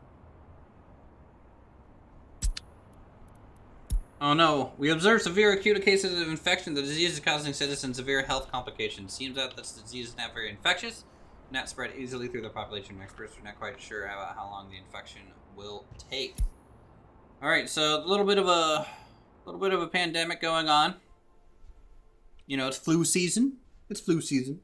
Speaker 1: Oh no, we observed severe acute cases of infection. The disease is causing citizens severe health complications. Seems that this disease is not very infectious, not spread easily through the population. Experts are not quite sure about how long the infection will take. Alright, so a little bit of a pandemic going on. You know, it's flu season. It's flu season.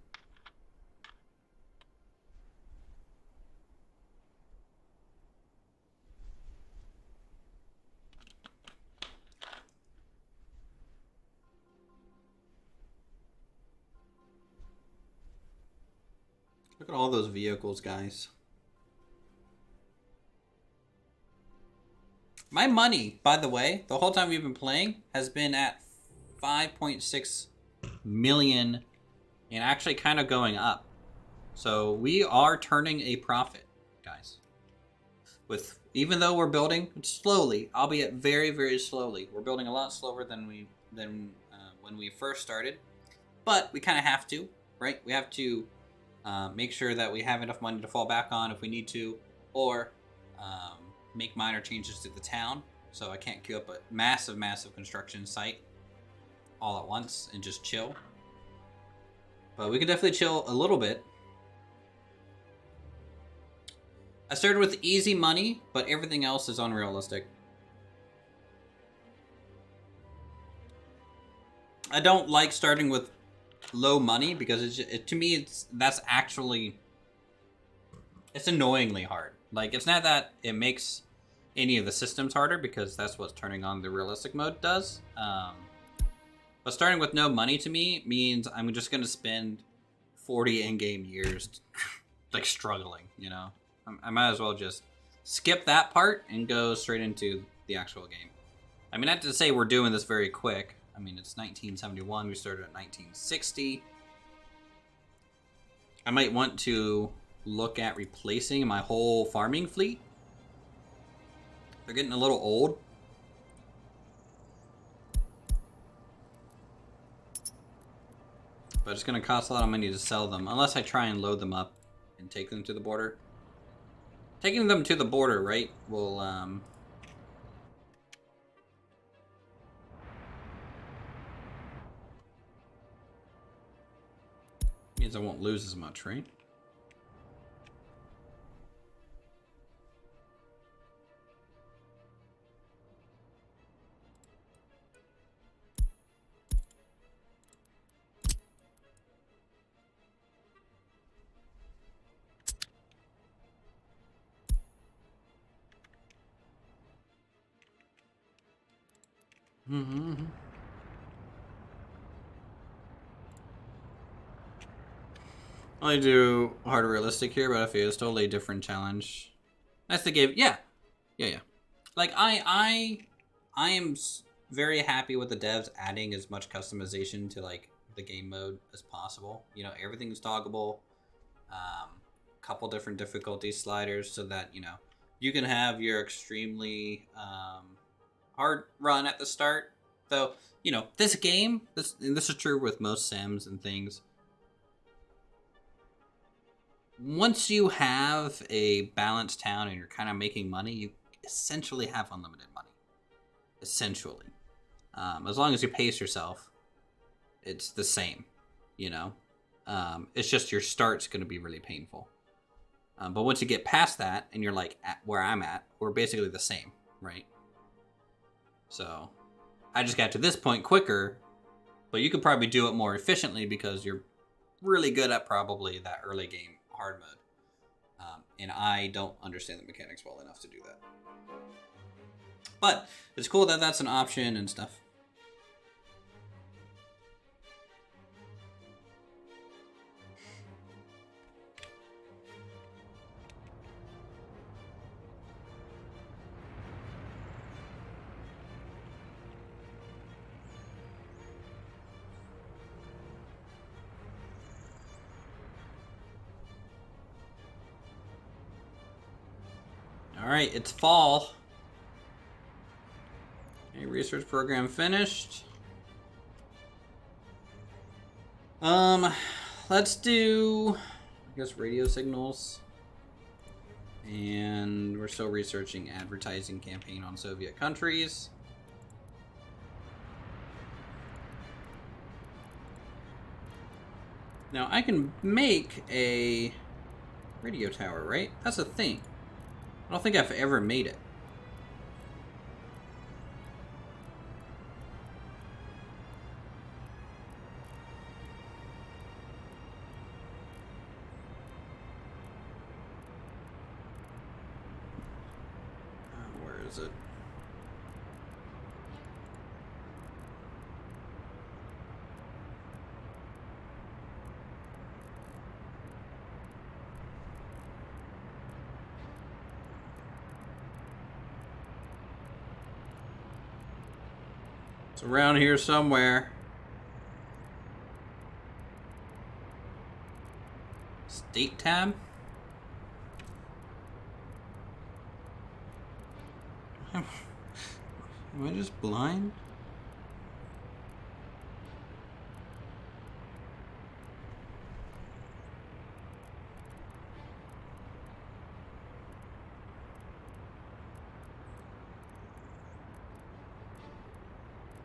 Speaker 1: Look at all those vehicles, guys. My money, by the way, the whole time we've been playing, has been at 5.6 million and actually kind of going up. So we are turning a profit, guys. Even though we're building slowly, albeit very, very slowly. We're building a lot slower than when we first started. But we kind of have to, right? We have to make sure that we have enough money to fall back on if we need to, or make minor changes to the town. So I can't queue up a massive, massive construction site all at once and just chill. But we can definitely chill a little bit. I started with easy money, but everything else is unrealistic. I don't like starting with low money because to me that's actually annoyingly hard. Like, it's not that it makes any of the systems harder, because that's what turning on the realistic mode does. But starting with no money to me means I'm just gonna spend 40 in-game years like struggling, you know? I might as well just skip that part and go straight into the actual game. I mean, not to say we're doing this very quick. I mean, it's 1971, we started at 1960. I might want to look at replacing my whole farming fleet. They're getting a little old. But it's going to cost a lot of money to sell them, unless I try and load them up and take them to the border. Taking them to the border, right, will means I won't lose as much, right? Mm-hmm. only do hard realistic here, but I feel it's totally a different challenge. That's the game. Yeah. Like I am very happy with the devs adding as much customization to like the game mode as possible. You know, everything's toggleable. Couple different difficulty sliders so that, you know, you can have your extremely hard run at the start. Though, you know, this game, and this is true with most Sims and things. Once you have a balanced town and you're kind of making money, you essentially have unlimited money. Essentially. As long as you pace yourself, it's the same, you know? It's just your start's going to be really painful. But once you get past that and you're like at where I'm at, we're basically the same, right? So I just got to this point quicker, but you could probably do it more efficiently because you're really good at probably that early game hard mode. And I don't understand the mechanics well enough to do that. But it's cool that that's an option and stuff. All right, it's fall. Okay, research program finished. Let's do, I guess, radio signals. And we're still researching advertising campaign on Soviet countries. Now I can make a radio tower, right? That's a thing. I don't think I've ever made it. Where is it? It's around here somewhere. State tab? Am I just blind?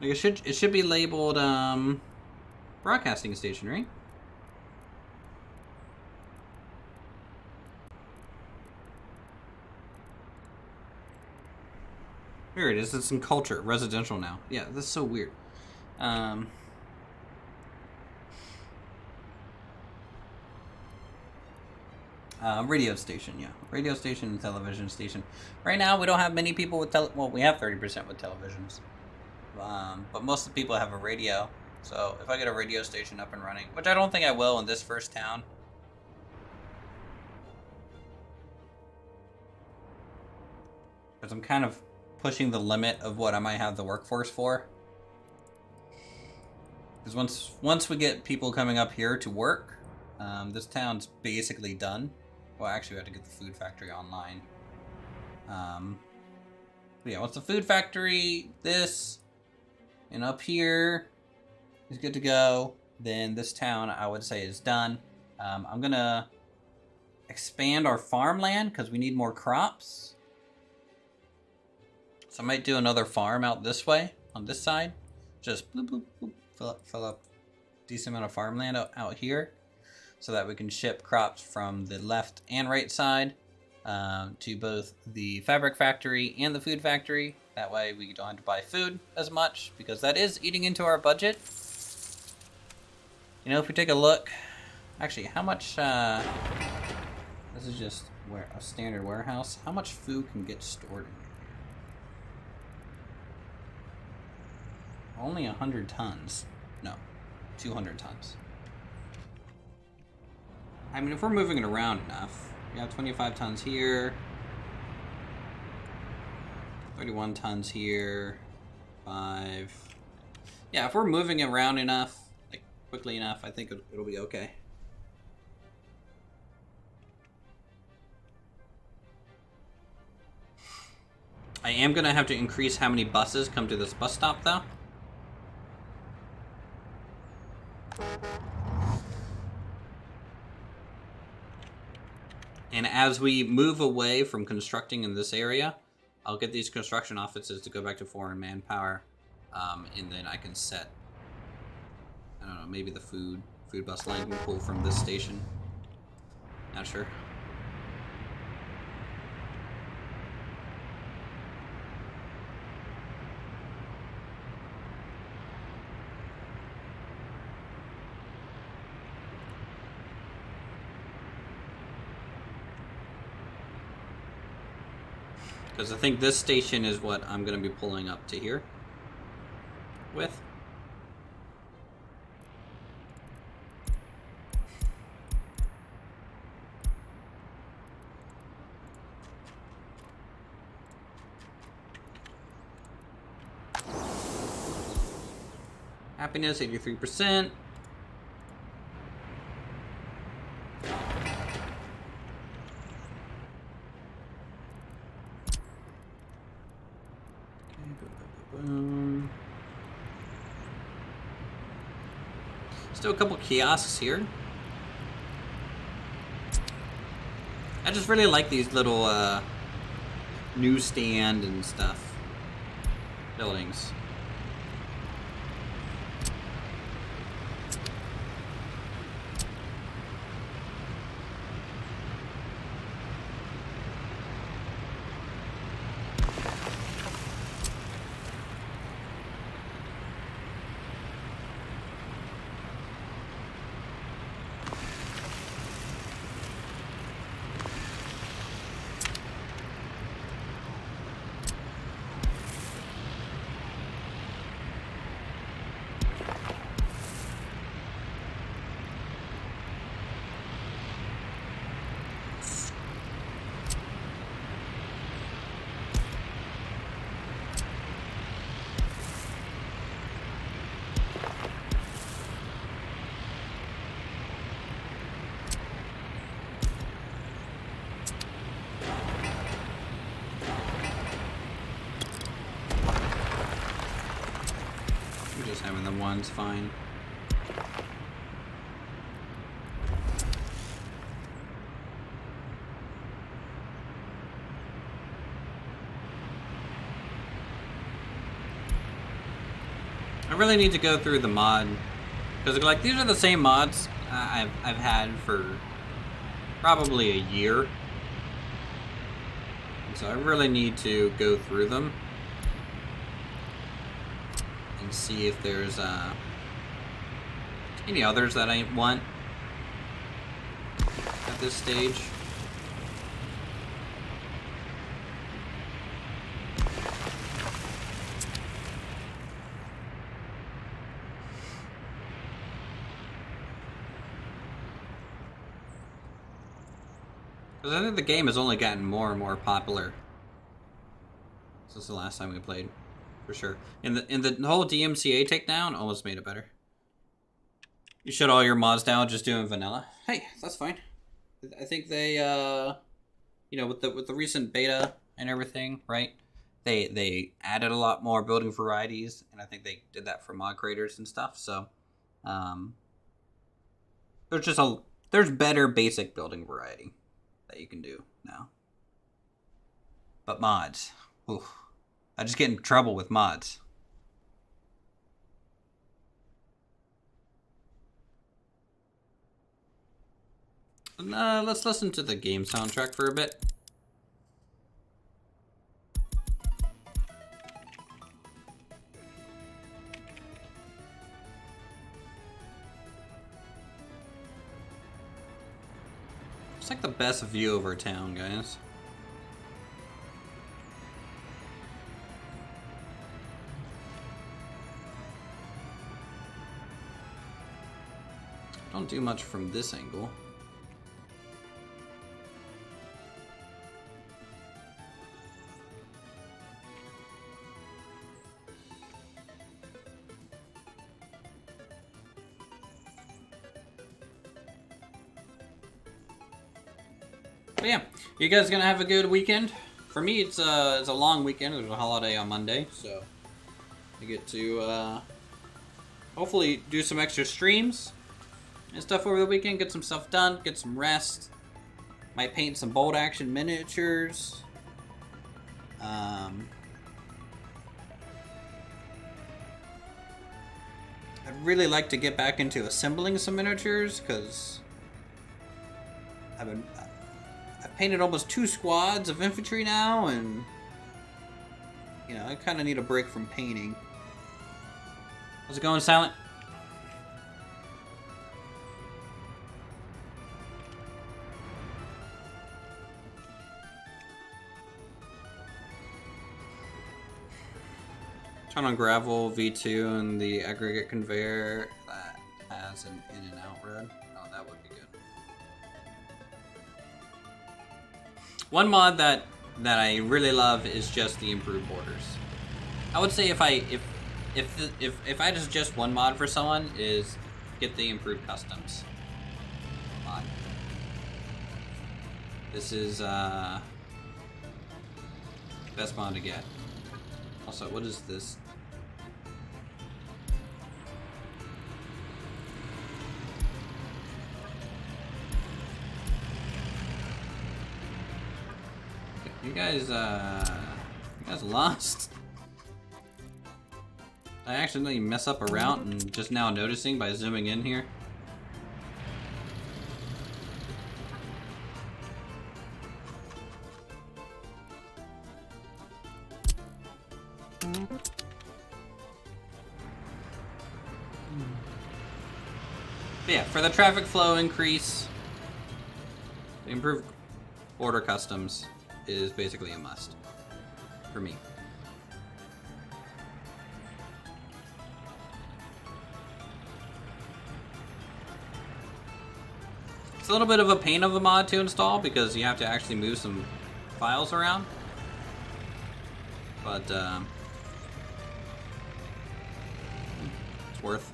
Speaker 1: Like it should be labeled broadcasting station, right? Here it is. It's in culture, residential now. Yeah, that's so weird. Radio station, yeah. Radio station and television station. Right now, we don't have many people with well, we have 30% with televisions. But most of the people have a radio. So if I get a radio station up and running, which I don't think I will in this first town. Because I'm kind of pushing the limit of what I might have the workforce for. Because once we get people coming up here to work, this town's basically done. Well, actually, we have to get the food factory online. But yeah, once the food factory, and up here is good to go, then this town, I would say, is done. I'm going to expand our farmland because we need more crops. So I might do another farm out this way, on this side. Just bloop, bloop, bloop, fill up a decent amount of farmland out here so that we can ship crops from the left and right side to both the fabric factory and the food factory. That way we don't have to buy food as much because that is eating into our budget. You know, if we take a look, actually, how much, this is just a standard warehouse. How much food can get stored in here? Only 100 tons. No, 200 tons. I mean, if we're moving it around enough, we have 25 tons here, 31 tons here, 5. Yeah, if we're moving it around enough, like quickly enough, I think it'll be okay. I am gonna have to increase how many buses come to this bus stop, though. And as we move away from constructing in this area, I'll get these construction offices to go back to foreign manpower, and then I can set, I don't know, maybe the food bus line can pull from this station. Not sure. Because I think this station is what I'm going to be pulling up to here with. Happiness, 83%. Still a couple kiosks here. I just really like these little newsstand and stuff buildings. Just having the ones fine. I really need to go through the mod because like these are the same mods I've had for probably a year, and so I really need to go through them and see if there's any others that I want at this stage. Because I think the game has only gotten more and more popular since the last time we played. For sure. And the whole DMCA takedown almost made it better. You shut all your mods down, just doing vanilla. Hey, that's fine. I think they, you know, with the recent beta and everything, right? They added a lot more building varieties, and I think they did that for mod creators and stuff. So, there's better basic building variety that you can do now. But mods, oof. I just get in trouble with mods. Let's listen to the game soundtrack for a bit. It's like the best view of our town, guys. Don't do much from this angle. But yeah, you guys gonna have a good weekend? For me, it's a long weekend. There's a holiday on Monday, so I get to hopefully do some extra streams and stuff over the weekend. Get some stuff done. Get some rest. Might paint some bolt action miniatures. I'd really like to get back into assembling some miniatures because I've painted almost 2 squads of infantry now, and you know, I kind of need a break from painting. How's it going, Silent? Turn on gravel V2 and the aggregate conveyor that has an in and out road. Oh, that would be good. One mod that I really love is just the improved borders. I would say if I had just one mod for someone is get the improved customs mod. This is best mod to get. Also, what is this? You guys lost. I accidentally mess up a route and just now noticing by zooming in here. But yeah, for the traffic flow increase, the improved border customs is basically a must for me. It's a little bit of a pain of a mod to install because you have to actually move some files around, but it's worth.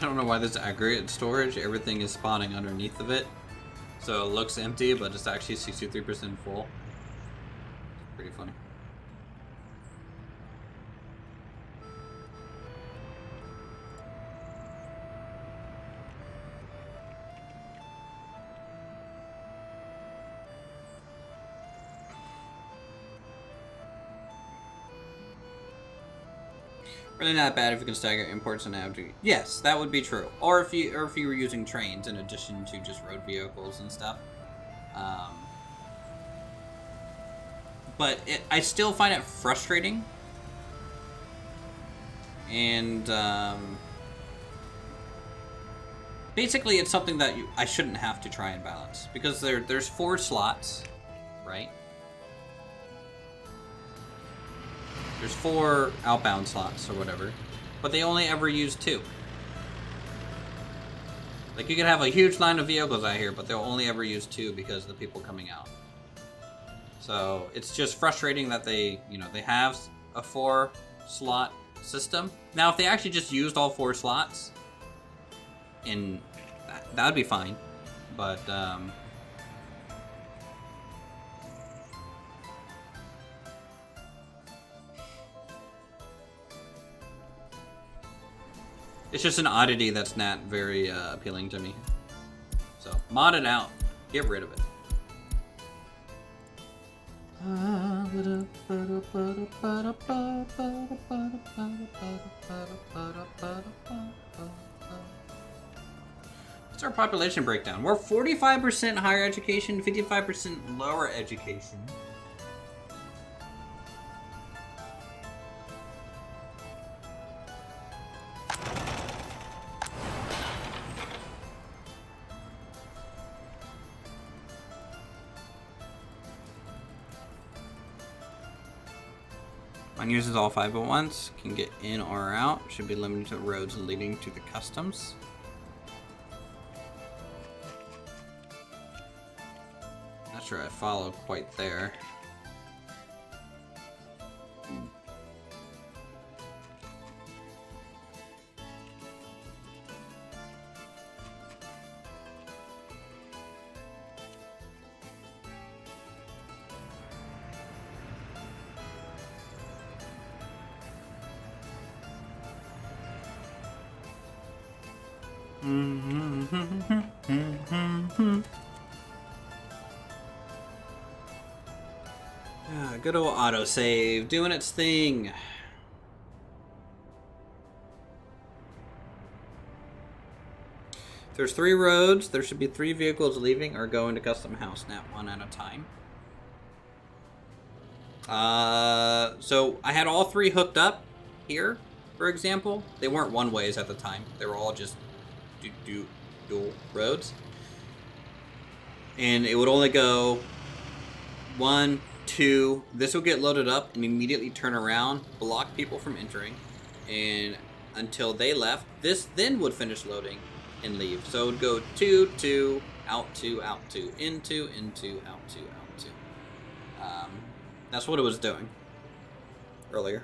Speaker 1: I don't know why this aggregate storage, everything is spawning underneath of it. So it looks empty, but it's actually 63% full. Pretty funny. Really not bad if you can stagger imports and abject. Yes, that would be true. Or if you were using trains in addition to just road vehicles and stuff. But I still find it frustrating. And basically, it's something that I shouldn't have to try and balance because there's 4 slots, right? There's 4 outbound slots or whatever, but they only ever use 2. Like, you could have a huge line of vehicles out here, but they'll only ever use 2 because of the people coming out. So it's just frustrating that they have a 4 slot system. Now, if they actually just used all 4 slots, and that would be fine, but it's just an oddity that's not very appealing to me. So, mod it out. Get rid of it. What's our population breakdown? We're 45% higher education, 55% lower education. One uses all 5 at once, can get in or out, should be limited to the roads leading to the customs. Not sure I follow quite there. Good old autosave, doing its thing. There's 3 roads. There should be 3 vehicles leaving or going to custom house now, one at a time. So I had all 3 hooked up here, for example. They weren't one-ways at the time. They were all just dual roads. And it would only go 1, 2. This would get loaded up and immediately turn around, block people from entering, and until they left, this then would finish loading and leave. So it would go 2, 2, out 2, out 2, into, out 2, out 2. That's what it was doing earlier.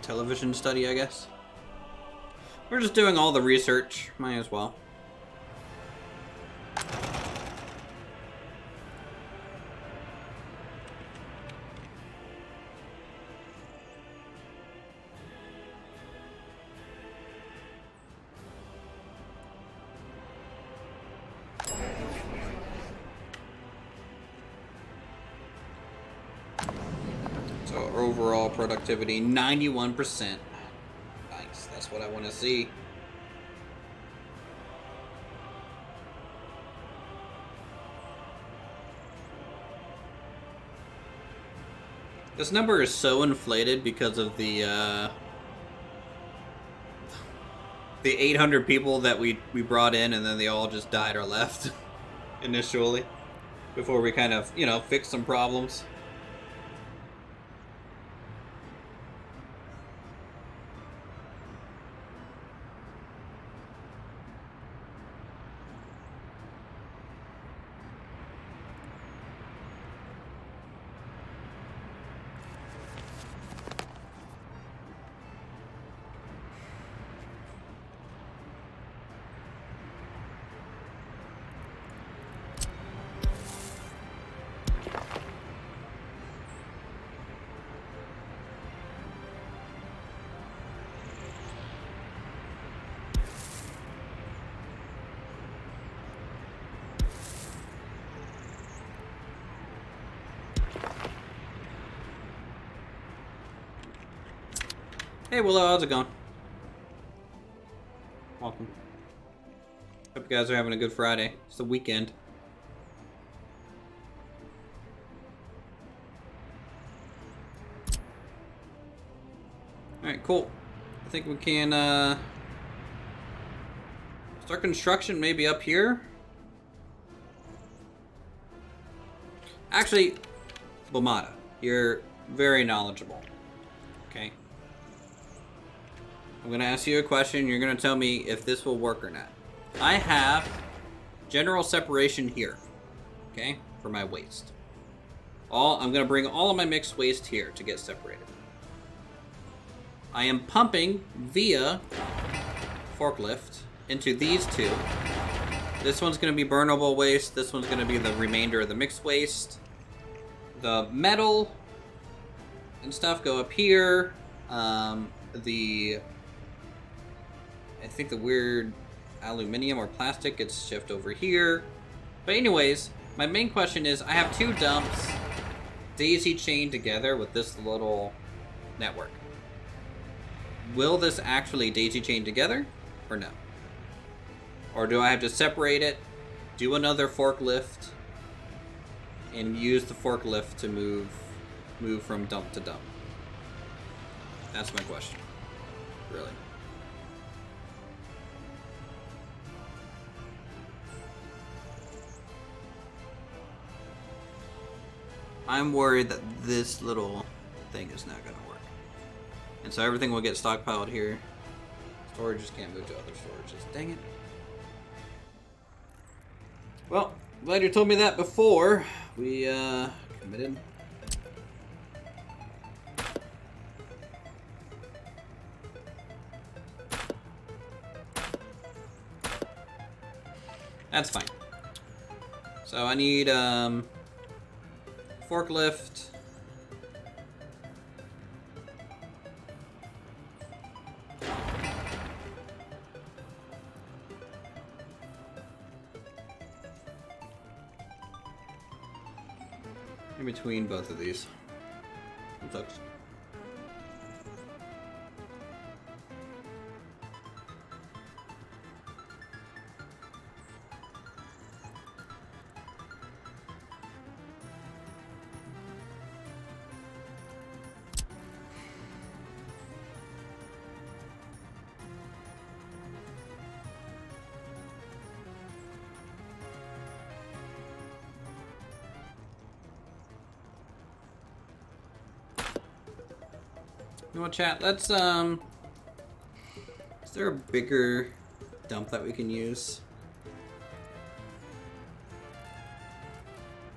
Speaker 1: Television study, I guess. We're just doing all the research. Might as well. So overall productivity, 91%. Nice, that's what I want to see. This number is so inflated because of the 800 people that we brought in, and then they all just died or left initially before we kind of, you know, fixed some problems. Hey Willow, how's it going? Welcome. Hope you guys are having a good Friday. It's the weekend. Alright, cool. I think we can start construction maybe up here. Actually, Bomada, you're very knowledgeable. Okay. I'm going to ask you a question. You're going to tell me if this will work or not. I have general separation here, okay, for my waste. I'm going to bring all of my mixed waste here to get separated. I am pumping via forklift into these 2. This one's going to be burnable waste. This one's going to be the remainder of the mixed waste. The metal and stuff go up here. I think the weird aluminium or plastic gets shipped over here. But anyways, my main question is, I have 2 dumps daisy chained together with this little network. Will this actually daisy chain together, or no? Or do I have to separate it, do another forklift, and use the forklift to move from dump to dump? That's my question, really. I'm worried that this little thing is not going to work. And so everything will get stockpiled here. Storage just can't move to other storages. Dang it. Well, glad you told me that before we committed. That's fine. So I need forklift. In between both of these. Sucks. You know what, chat? Let's, is there a bigger dump that we can use?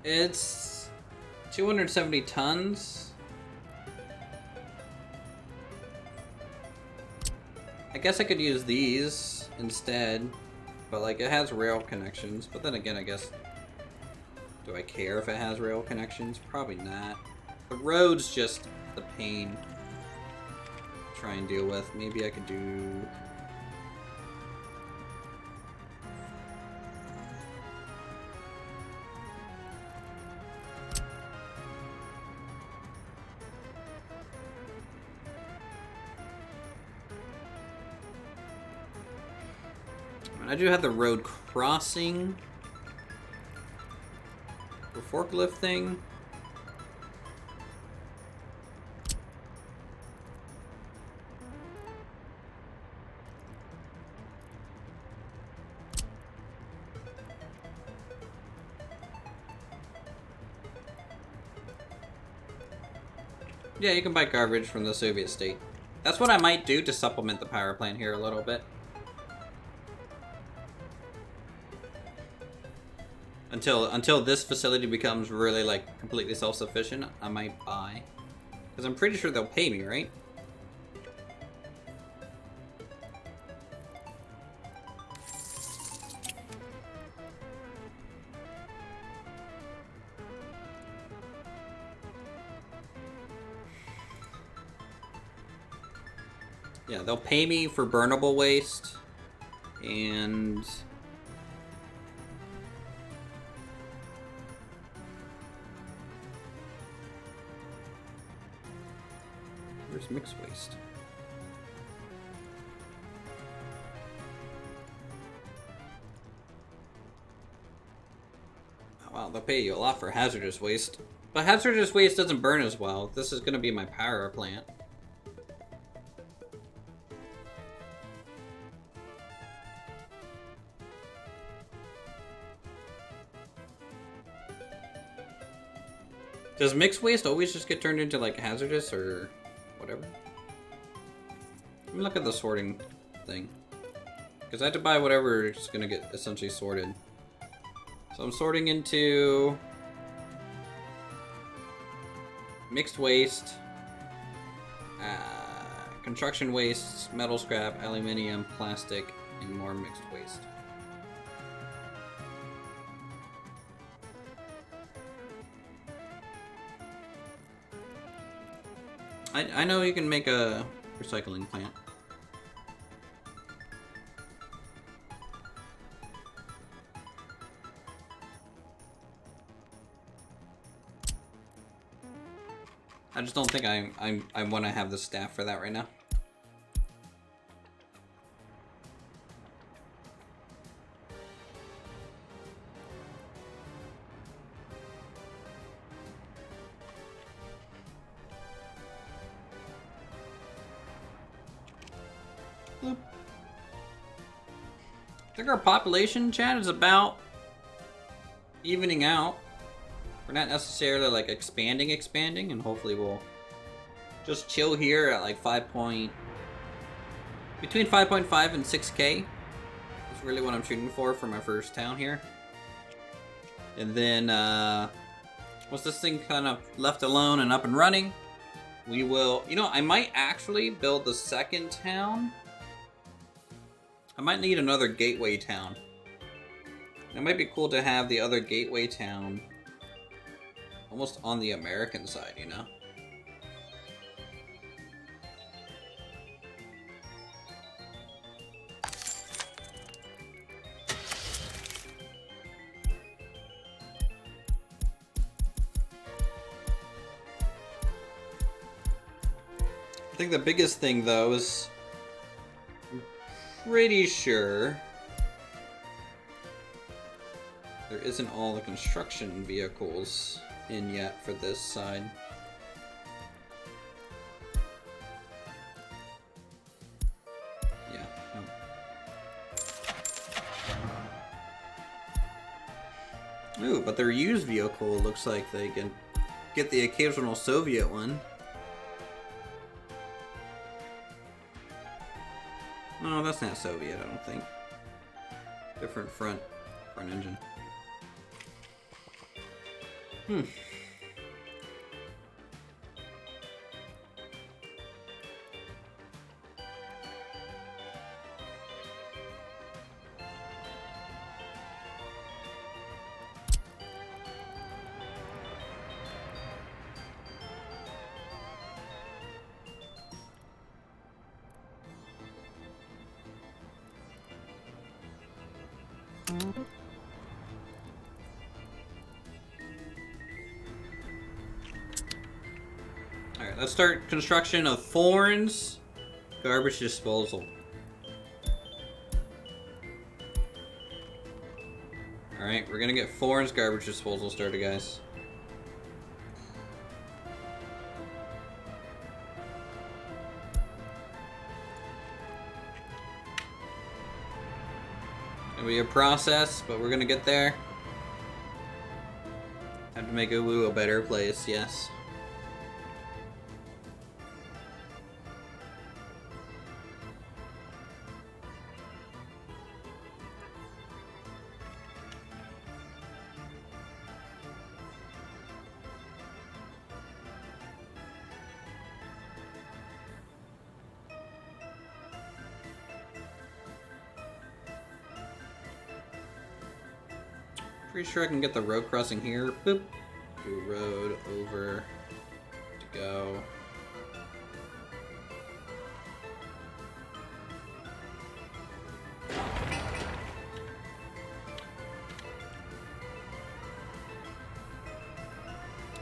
Speaker 1: It's 270 tons. I guess I could use these instead, but like it has rail connections. But then again, I guess, do I care if it has rail connections? Probably not. The road's just the pain. Try and deal with. Maybe I could do... I do have the road crossing. The forklift thing. Yeah, you can buy garbage from the Soviet state. That's what I might do to supplement the power plant here a little bit. Until this facility becomes really, like, completely self-sufficient, I might buy. Because I'm pretty sure they'll pay me, right? Yeah, they'll pay me for burnable waste, and... Where's mixed waste? Oh, wow, they'll pay you a lot for hazardous waste. But hazardous waste doesn't burn as well. This is going to be my power plant. Does mixed waste always just get turned into, like, hazardous or whatever? Let me look at the sorting thing. Because I have to buy whatever is going to get essentially sorted. So I'm sorting into mixed waste, construction waste, metal scrap, aluminium, plastic, and more mixed waste. I know you can make a recycling plant. I just don't think I want to have the staff for that right now. Boop. I think our population, chat, is about evening out. We're not necessarily like expanding, and hopefully we'll just chill here at like between 5.5 and 6K. That's really what I'm shooting for my first town here. And then once this thing kind of left alone and up and running, we will, you know, I might actually build the second town. I might need another gateway town. It might be cool to have the other gateway town almost on the American side, you know? I think the biggest thing, though, is I'm pretty sure there isn't all the construction vehicles in yet for this side. Yeah. No. Ooh, but their used vehicle looks like they can get the occasional Soviet one. No, that's not Soviet, I don't think. Different front engine. Alright, let's start construction of Thorns garbage disposal. Alright, we're gonna get Thorns garbage disposal started, guys. It'll be a process, but we're gonna get there. Have to make Uwu a better place, yes. Pretty sure I can get the road crossing here. Boop. Do road over to go.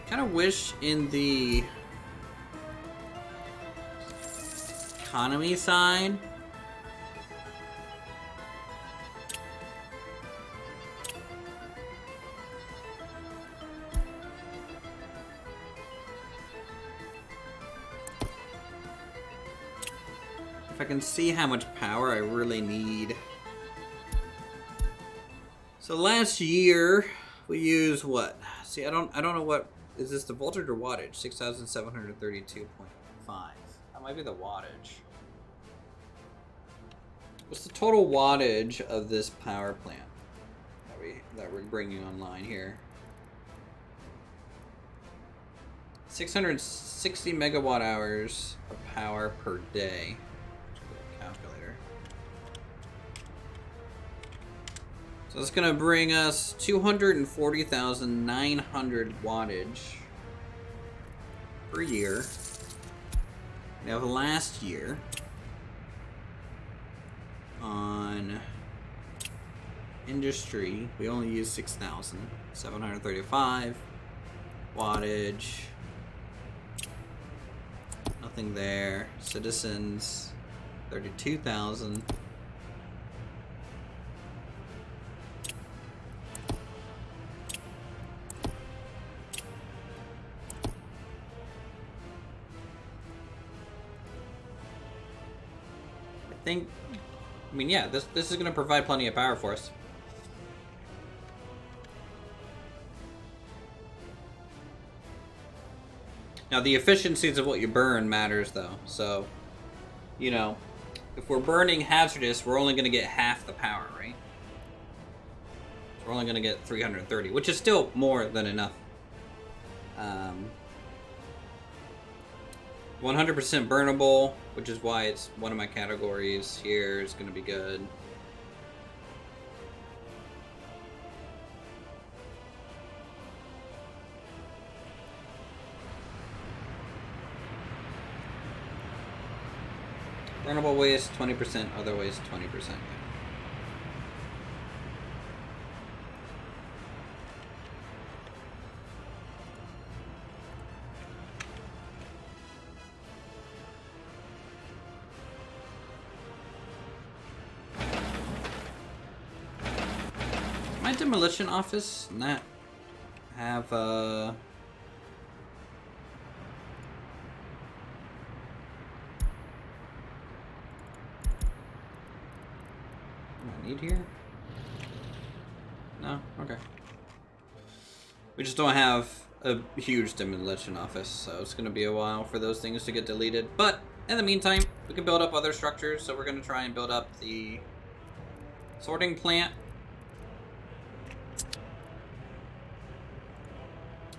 Speaker 1: Kind of wish in the economy side if I can see how much power I really need. So last year we used what? See, I don't know what is this, the voltage or wattage? 6,732.5. That might be the wattage. What's the total wattage of this power plant that we're bringing online here? 660 megawatt hours of power per day. Calculator. So it's gonna bring us 240,900 wattage per year. Now last year on industry we only used 6,735 wattage. Nothing there. Citizens, 32,000. I mean, yeah, this is going to provide plenty of power for us. Now, the efficiencies of what you burn matters, though. So, you know, if we're burning hazardous, we're only going to get half the power, right? So we're only going to get 330, which is still more than enough. 100% burnable, which is why it's one of my categories here, is going to be good. Burnable waste 20%, other waste 20%. My demolition office not have I need here? No? Okay. We just don't have a huge demolition office, so it's going to be a while for those things to get deleted. But in the meantime, we can build up other structures, so we're going to try and build up the sorting plant.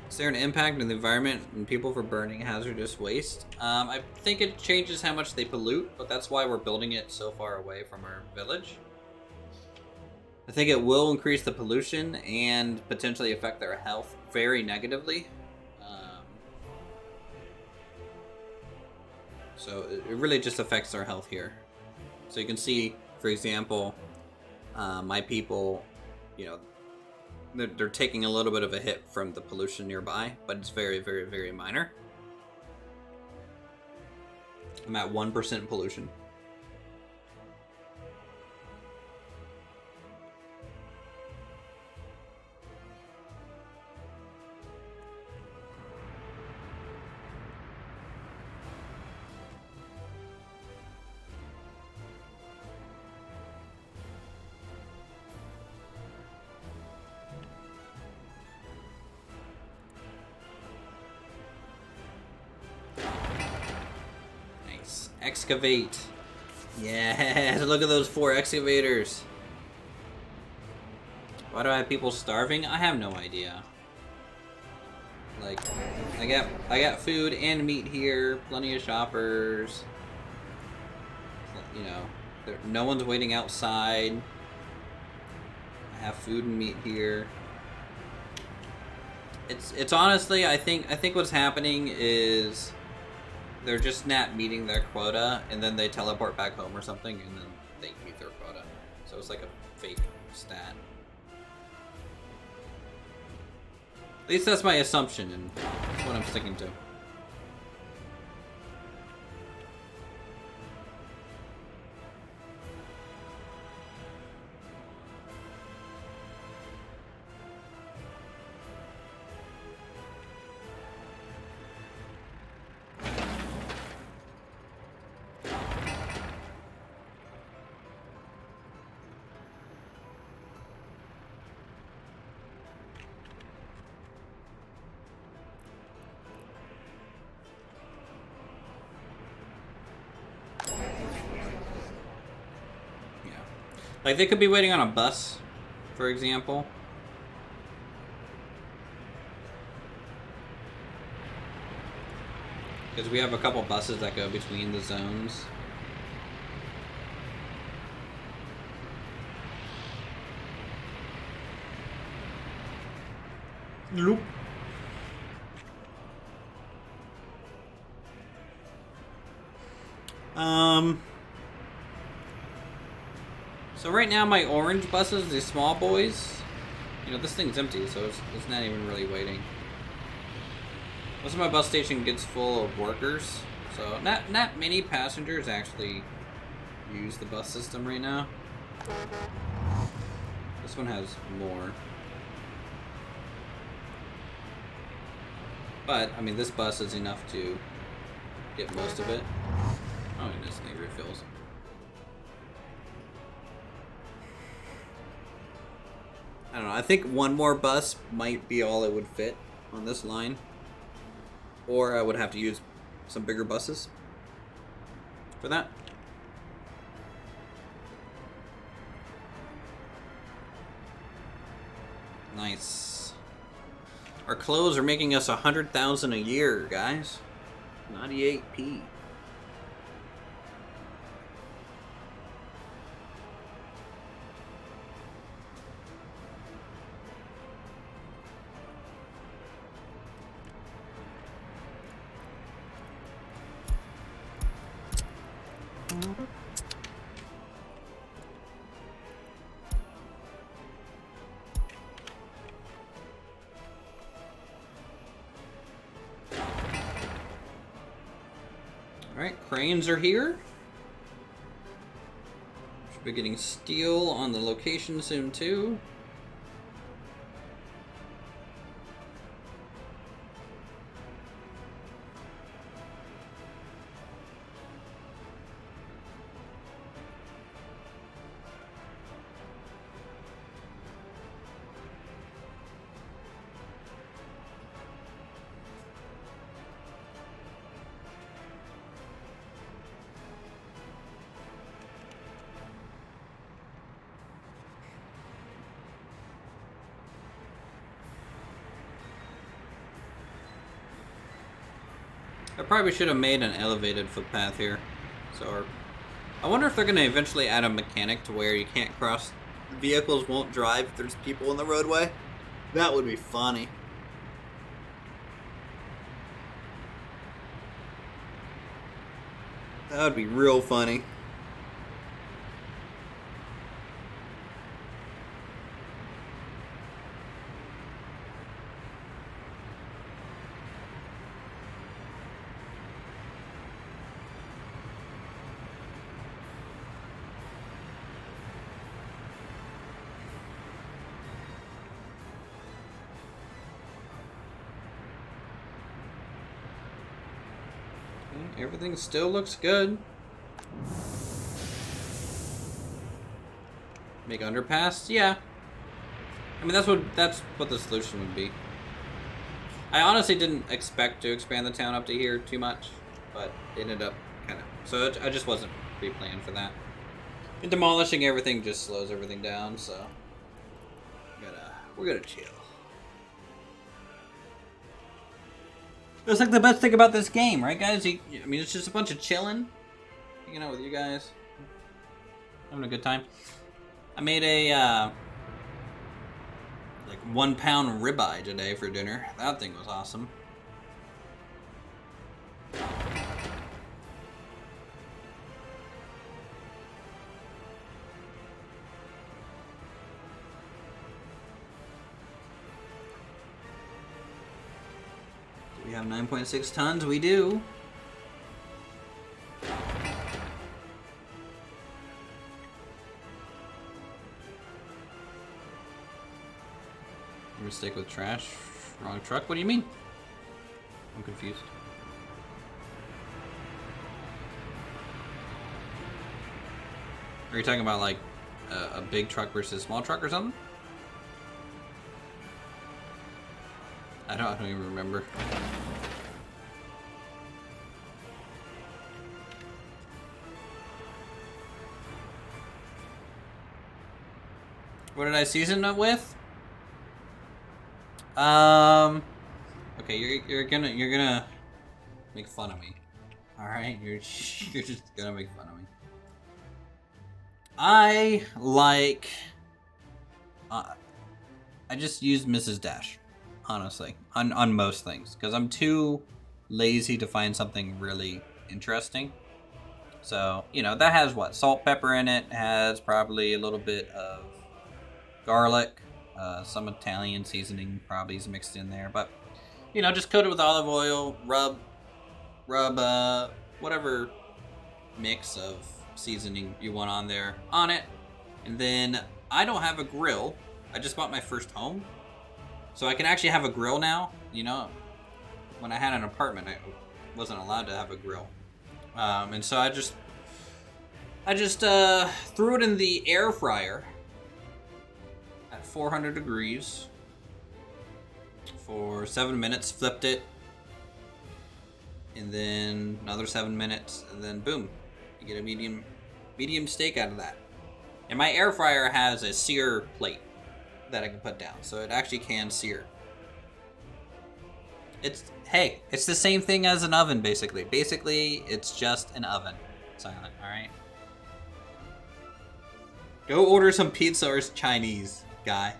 Speaker 1: Is there an impact on the environment and people for burning hazardous waste? I think it changes how much they pollute, but that's why we're building it so far away from our village. I think it will increase the pollution and potentially affect their health very negatively. So it really just affects their health here. So you can see, for example, my people, you know, they're taking a little bit of a hit from the pollution nearby, but it's very, very, very minor. I'm at 1% pollution. Excavate. Yeah, look at those 4 excavators. Why do I have people starving? I have no idea. Like, I got food and meat here, plenty of shoppers. You know, no one's waiting outside. I have food and meat here. It's honestly, I think what's happening is they're just not meeting their quota, and then they teleport back home or something, and then they meet their quota. So it's like a fake stat. At least that's my assumption, and that's what I'm sticking to. Like, they could be waiting on a bus, for example. Because we have a couple buses that go between the zones. Nope. So right now my orange buses, these small boys, you know, this thing's empty, so it's not even really waiting. Most of my bus station gets full of workers, So not many passengers actually use the bus system right now. This one has more. But, I mean, this bus is enough to get most of it. Oh, it just need refills. I don't know, I think one more bus might be all it would fit on this line. Or I would have to use some bigger buses for that. Nice. Our clothes are making us 100,000 a year, guys. 98p. Alright, cranes are here. Should be getting steel on the location soon too. I probably should have made an elevated footpath here. So, I wonder if they're going to eventually add a mechanic to where you can't cross. Vehicles won't drive if there's people in the roadway. That would be funny. That would be real funny. Everything still looks good. Make underpass? Yeah. I mean, that's what the solution would be. I honestly didn't expect to expand the town up to here too much, but it ended up kind of. So I just wasn't pre-planned for that. And demolishing everything just slows everything down, so we're gonna chill. That's like the best thing about this game, right, guys? I mean, it's just a bunch of chilling, hanging out with you guys, having a good time. I made a like 1 pound ribeye today for dinner. That thing was awesome. We have 9.6 tons, we do. Mistake with trash. Wrong truck? What do you mean? I'm confused. Are you talking about like a big truck versus a small truck or something? I don't even remember. What did I season it with? Okay, you're gonna make fun of me. All right, you're just gonna make fun of me. I just use Mrs. Dash, honestly, on most things, because I'm too lazy to find something really interesting. So, you know, that has what? Salt, pepper in it, has probably a little bit of garlic, some Italian seasoning probably is mixed in there, but, you know, just coat it with olive oil, rub whatever mix of seasoning you want on there on it. And then I don't have a grill. I just bought my first home, so I can actually have a grill now. You know, when I had an apartment, I wasn't allowed to have a grill, and so I just threw it in the air fryer at 400 degrees for 7 minutes, flipped it, and then another 7 minutes, and then boom, you get a medium steak out of that. And my air fryer has a sear plate that I can put down, so it actually can sear. It's the same thing as an oven, basically. Basically, it's just an oven. Silent, alright? Go order some pizza or Chinese, guy.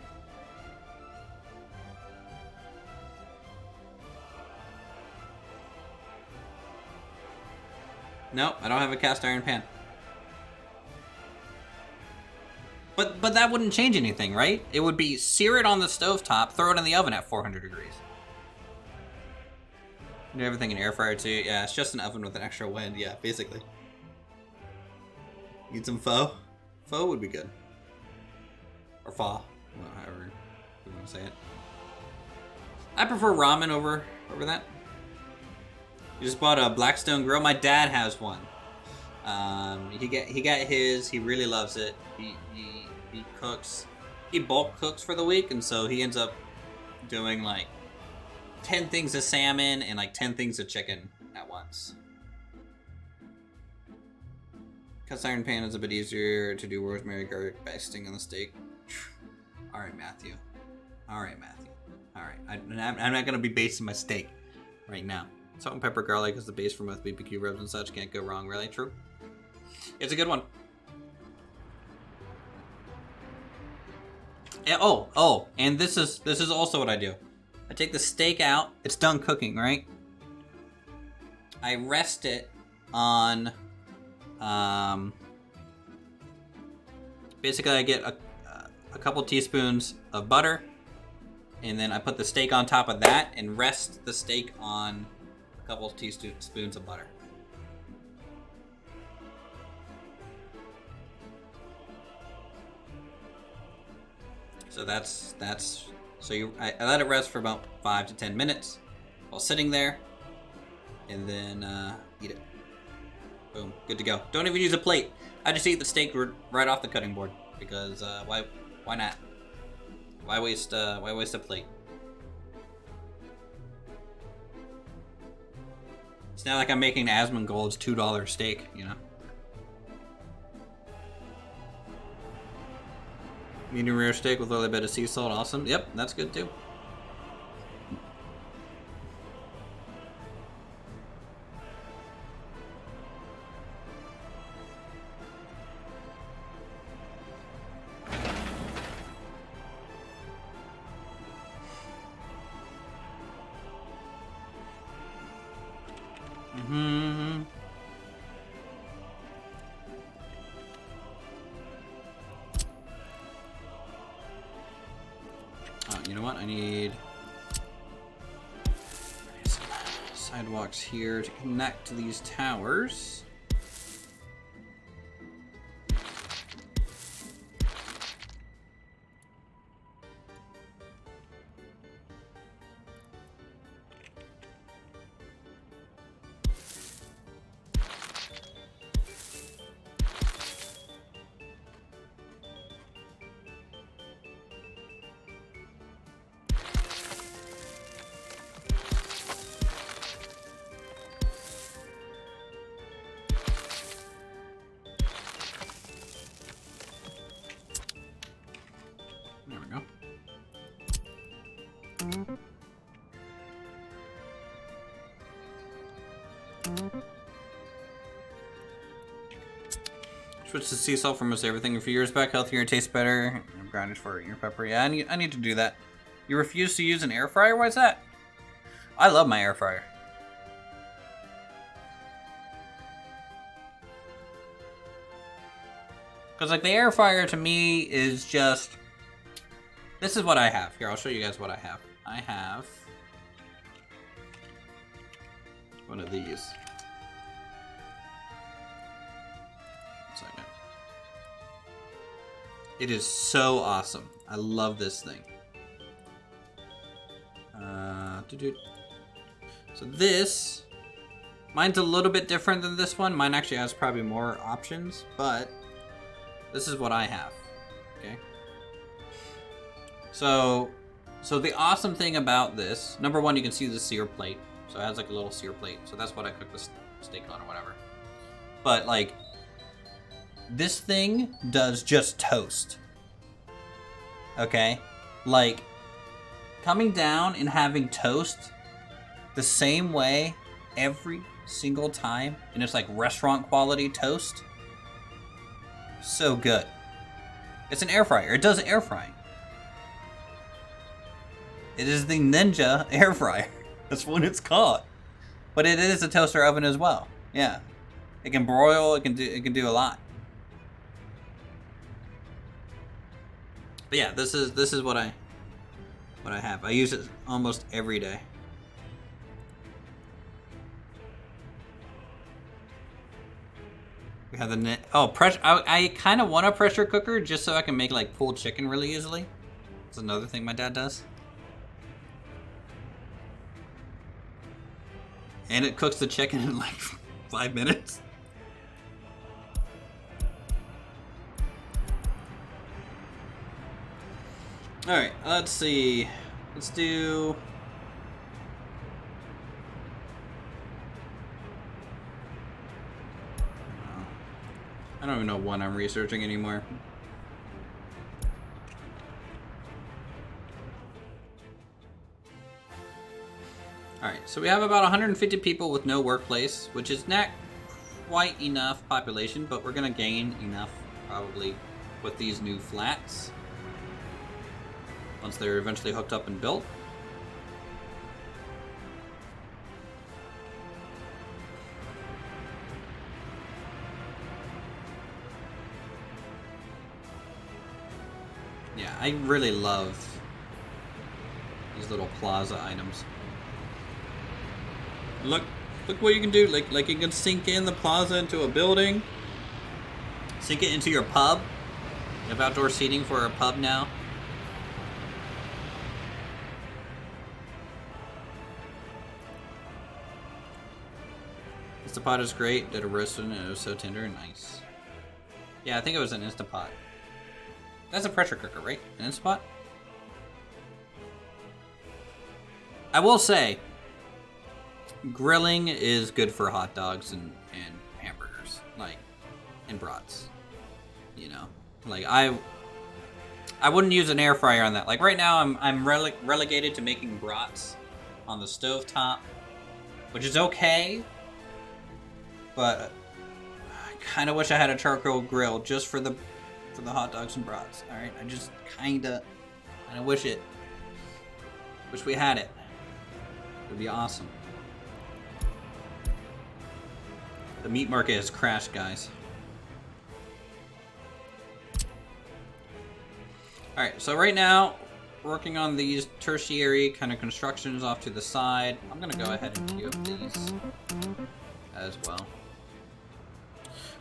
Speaker 1: Nope, I don't have a cast iron pan. But that wouldn't change anything, right? It would be sear it on the stovetop, throw it in the oven at 400 degrees. Do everything in air fryer too. Yeah, it's just an oven with an extra wind. Yeah, basically. Need some pho? Pho would be good. Or pho. Well, however you want to say it. I prefer ramen over that. You just bought a Blackstone grill. My dad has one. He got his. He really loves it. He cooks. He bulk cooks for the week, and so he ends up doing like 10 things of salmon and like 10 things of chicken at once. Cast iron pan is a bit easier to do rosemary garlic basting on the steak. All right, Matthew. All right. I'm not gonna be basting my steak right now. Salt and pepper garlic is the base for most BBQ ribs and such. Can't go wrong. Really true. It's a good one. Yeah, oh, and this is also what I do. I take the steak out. It's done cooking, right? I rest it on. Basically, I get a couple teaspoons of butter, and then I put the steak on top of that and rest the steak on a couple teaspoons of butter. So I let it rest for about 5 to 10 minutes while sitting there, and then eat it. Boom, good to go. Don't even use a plate. I just eat the steak right off the cutting board because why not? Why waste a plate? It's not like I'm making Asmongold's $2 steak, you know. Medium rare steak with a little bit of sea salt, awesome. Yep, that's good too. You know what? I need some sidewalks here to connect to these towers. There we go. Switch to sea salt for almost everything a few years back. Healthier and tastes better. Grinders for your pepper. Yeah, I need to do that. You refuse to use an air fryer? Why is that? I love my air fryer. Because like the air fryer to me is just... This is what I have. Here, I'll show you guys what I have. I have one of these. It is so awesome. I love this thing. So this, mine's a little bit different than this one. Mine actually has probably more options, but this is what I have. Okay. So the awesome thing about this, number one, you can see the sear plate. So it has like a little sear plate. So that's what I cook the steak on or whatever. But like, this thing does just toast. Okay? Like, coming down and having toast the same way every single time, and it's like restaurant quality toast. So good. It's an air fryer. It does air frying. It is the Ninja air fryer. That's what it's called. But it is a toaster oven as well. Yeah. It can broil, it can do a lot. But yeah, this is what I have. I use it almost every day. We have the pressure. I kind of want a pressure cooker just so I can make like pulled chicken really easily. That's another thing my dad does. And it cooks the chicken in like 5 minutes. Alright, let's see. Let's do... I don't even know what I'm researching anymore. Alright, so we have about 150 people with no workplace, which is not quite enough population, but we're going to gain enough probably with these new flats once they're eventually hooked up and built. Yeah, I really love these little plaza items. Look what you can do. Like you can sink in the plaza into a building. Sink it into your pub. You have outdoor seating for a pub now. Instapot is great. Did a roast and it was so tender and nice. Yeah, I think it was an Instapot. That's a pressure cooker, right? An Instapot? I will say, grilling is good for hot dogs and hamburgers, like, and brats. You know, like I wouldn't use an air fryer on that. Like right now, I'm relegated to making brats on the stovetop, which is okay, but I kind of wish I had a charcoal grill just for the hot dogs and brats. All right, I just kind of wish we had it. It would be awesome. The meat market has crashed, guys. Alright, so right now, working on these tertiary kind of constructions off to the side. I'm going to go ahead and queue up these as well.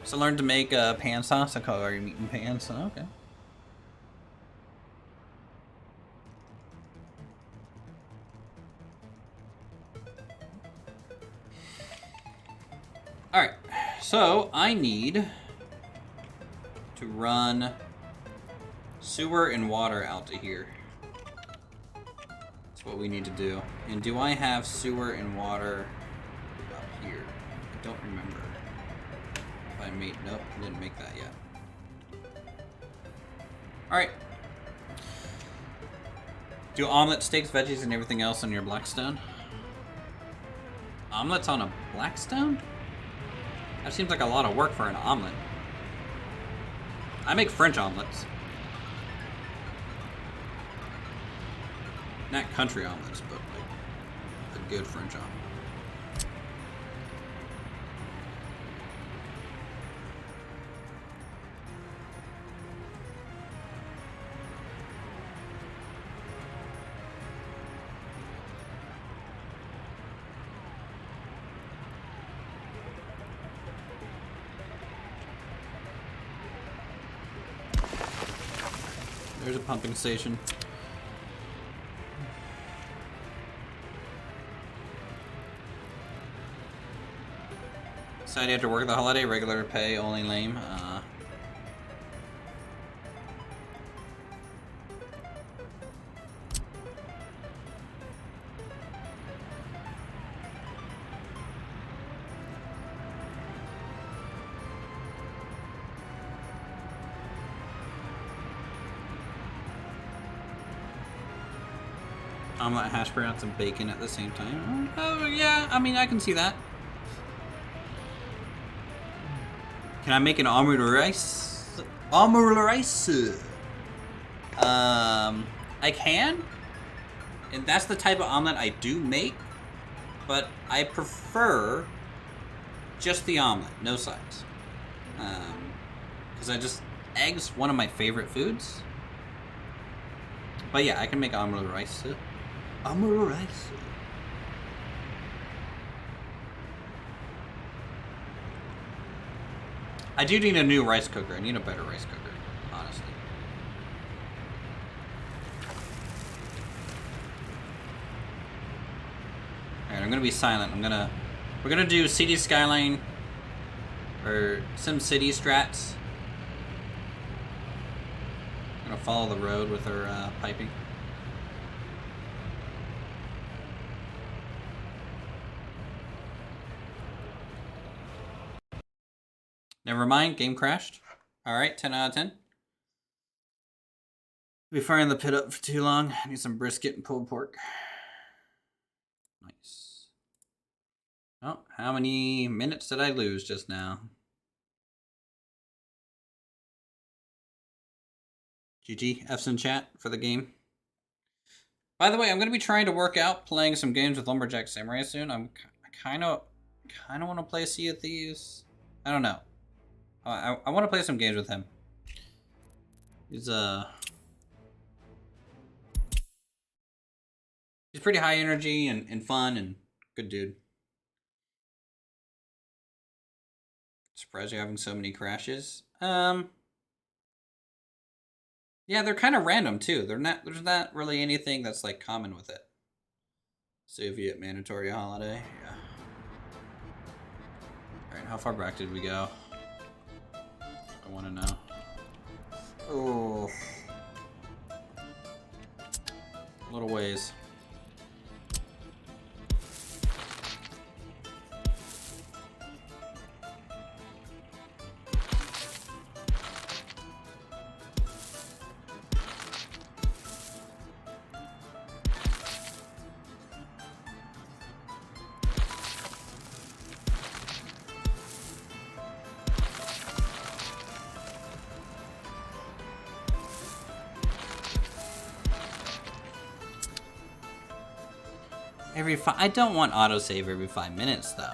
Speaker 1: So learn to make pan sauce. I call it meat and pan sauce. Okay. Alright, so I need to run sewer and water out to here. That's what we need to do. And do I have sewer and water up here? I don't remember. If I made, nope, didn't make that yet. Alright. Do omelet, steaks, veggies, and everything else on your Blackstone? Omelets on a Blackstone? That seems like a lot of work for an omelet. I make French omelets. Not country omelets, but like a good French omelet. There's a pumping station. Decided you have to work the holiday, regular pay, only lame. Omelet, hash browns, and bacon at the same time. Oh, yeah, I mean, I can see that. Can I make an omelet rice? Omelet rice? I can. And that's the type of omelet I do make. But I prefer just the omelet, no sides. Because eggs, one of my favorite foods. But yeah, I can make omelet rice. Omelet rice. I do need a new rice cooker. I need a better rice cooker, honestly. Alright, I'm gonna be silent. We're gonna do City Skyline or Sim City strats. I'm gonna follow the road with our piping. Never mind, game crashed. Alright, 10 out of 10. Be firing the pit up for too long. I need some brisket and pulled pork. Nice. Oh, how many minutes did I lose just now? GG, F's in chat for the game. By the way, I'm going to be trying to work out playing some games with Lumberjack Samurai soon. I kind of want to play Sea of Thieves. I don't know. I want to play some games with him. He's pretty high energy and fun and good dude. Surprised you're having so many crashes. Yeah, they're kind of random too. There's not really anything that's like common with it. Soviet mandatory holiday. Yeah. All right, how far back did we go? I want to know. Oh, a little ways. I don't want autosave every 5 minutes, though.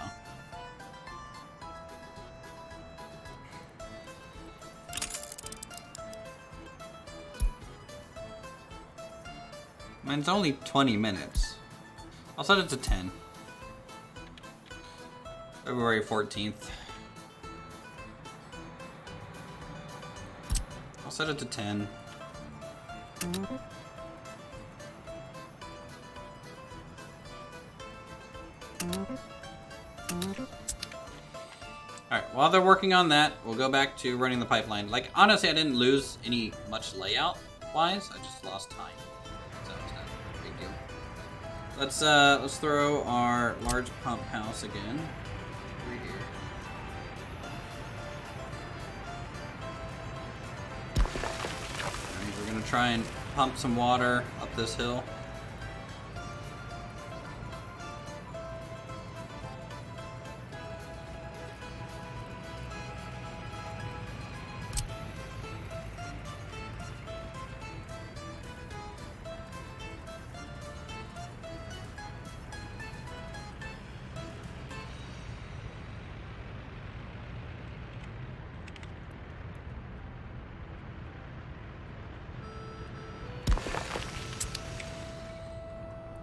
Speaker 1: I mean, it's only 20 minutes. I'll set it to 10. February 14th. I'll set it to 10. Alright, while they're working on that, we'll go back to running the pipeline. Like, honestly, I didn't lose any much layout-wise. I just lost time. So it's not a big deal. Let's throw our large pump house again. Right here. Alright, we're gonna try and pump some water up this hill.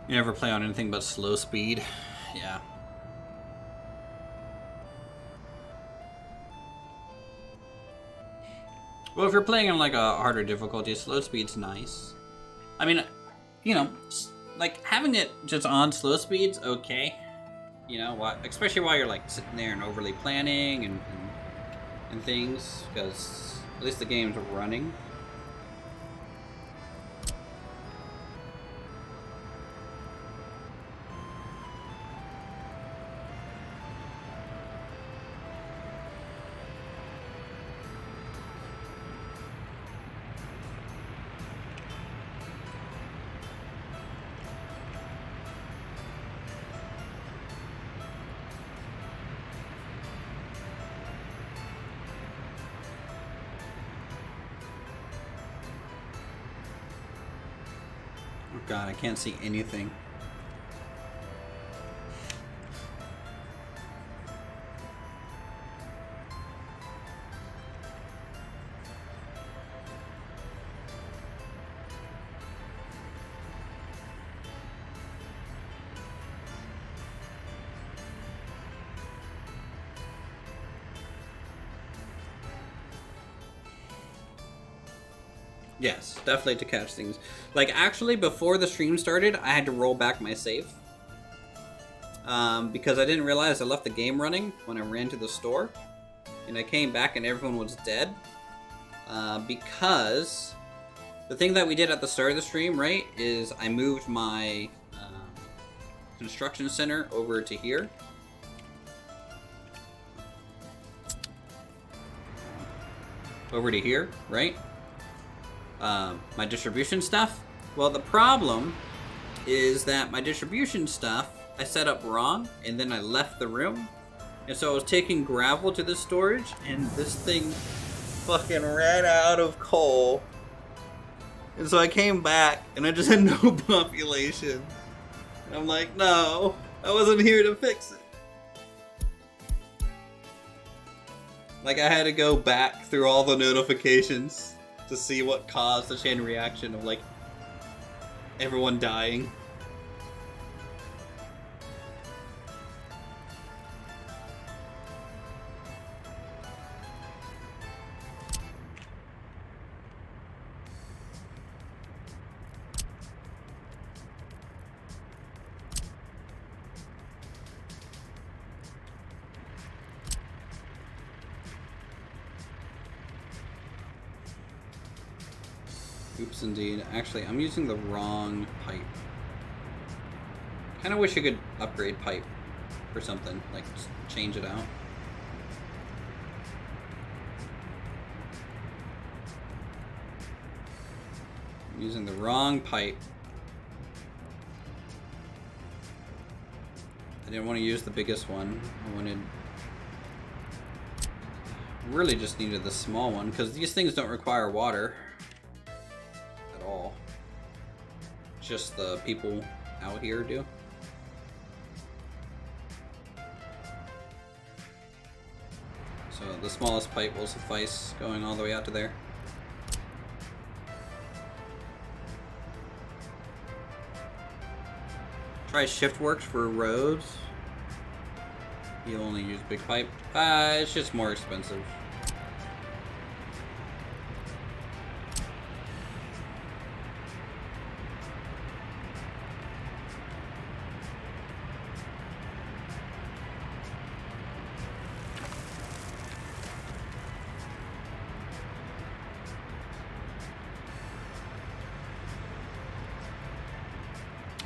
Speaker 1: You never play on anything but slow speed? Yeah. Well, if you're playing on like a harder difficulty, slow speed's nice. I mean, you know, like having it just on slow speed's okay. You know, especially while you're like sitting there and overly planning and things, because at least the game's running. God, I can't see anything. Yes, definitely to catch things. Like, actually, before the stream started, I had to roll back my save. Because I didn't realize I left the game running when I ran to the store. And I came back and everyone was dead. Because the thing that we did at the start of the stream, right, is I moved my construction center over to here. Over to here, right? My distribution stuff. Well, the problem is that my distribution stuff I set up wrong, and then I left the room, and so I was taking gravel to the storage, and this thing fucking ran out of coal, and so I came back, and I just had no population, and I'm like, no, I wasn't here to fix it. Like, I had to go back through all the notifications to see what caused the chain reaction of, like, everyone dying. Oops, indeed. Actually, I'm using the wrong pipe. Kind of wish I could upgrade pipe or something, like just change it out. I'm using the wrong pipe. I didn't want to use the biggest one. I wanted... really just needed the small one, because these things don't require water. All. Just the people out here do. So the smallest pipe will suffice going all the way out to there. Try Shiftworks for roads. You only use big pipe. It's just more expensive.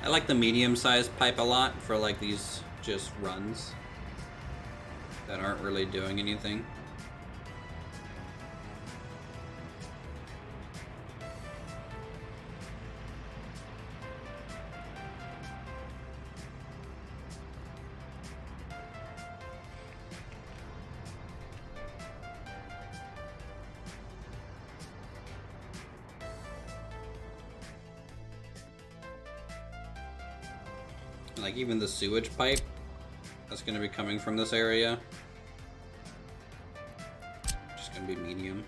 Speaker 1: I like the medium-sized pipe a lot for like these just runs that aren't really doing anything. Like even the sewage pipe that's going to be coming from this area, just going to be medium.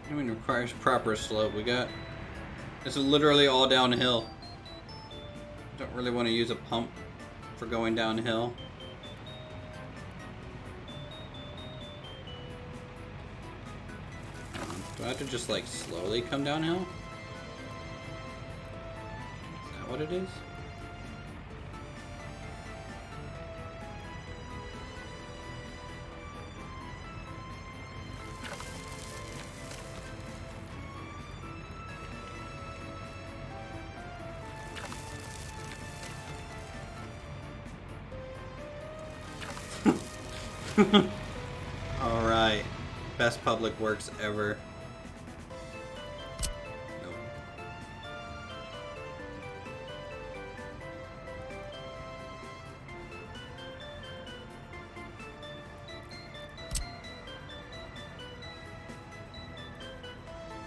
Speaker 1: I mean, requires proper slope. We got... This is literally all downhill. Don't really want to use a pump for going downhill. Do I have to just, like, slowly come downhill? Is that what it is? Alright. Best public works ever.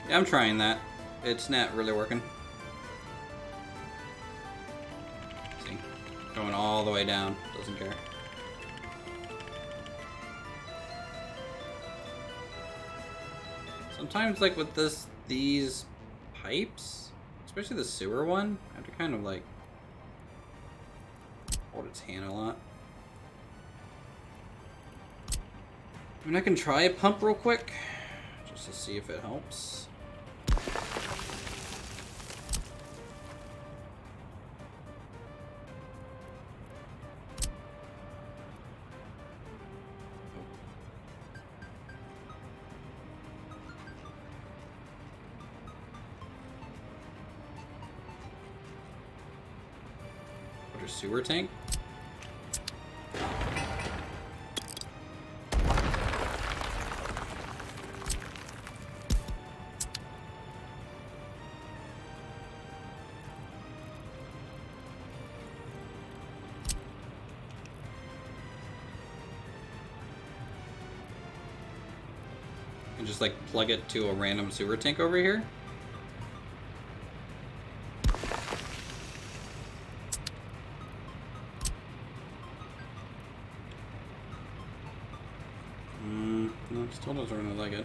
Speaker 1: Yeah, I'm trying that. It's not really working. See? Going all the way down. Doesn't care. Sometimes, like, with these pipes, especially the sewer one, I have to kind of, like, hold its hand a lot. I mean, I can try a pump real quick, just to see if it helps. Sewer tank. And just like plug it to a random sewer tank over here. Still doesn't really like it.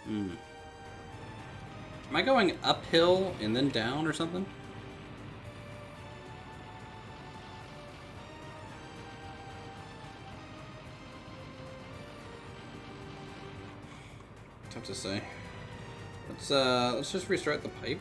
Speaker 1: Am I going uphill and then down or something? Tough to say. Let's just restart the pipe.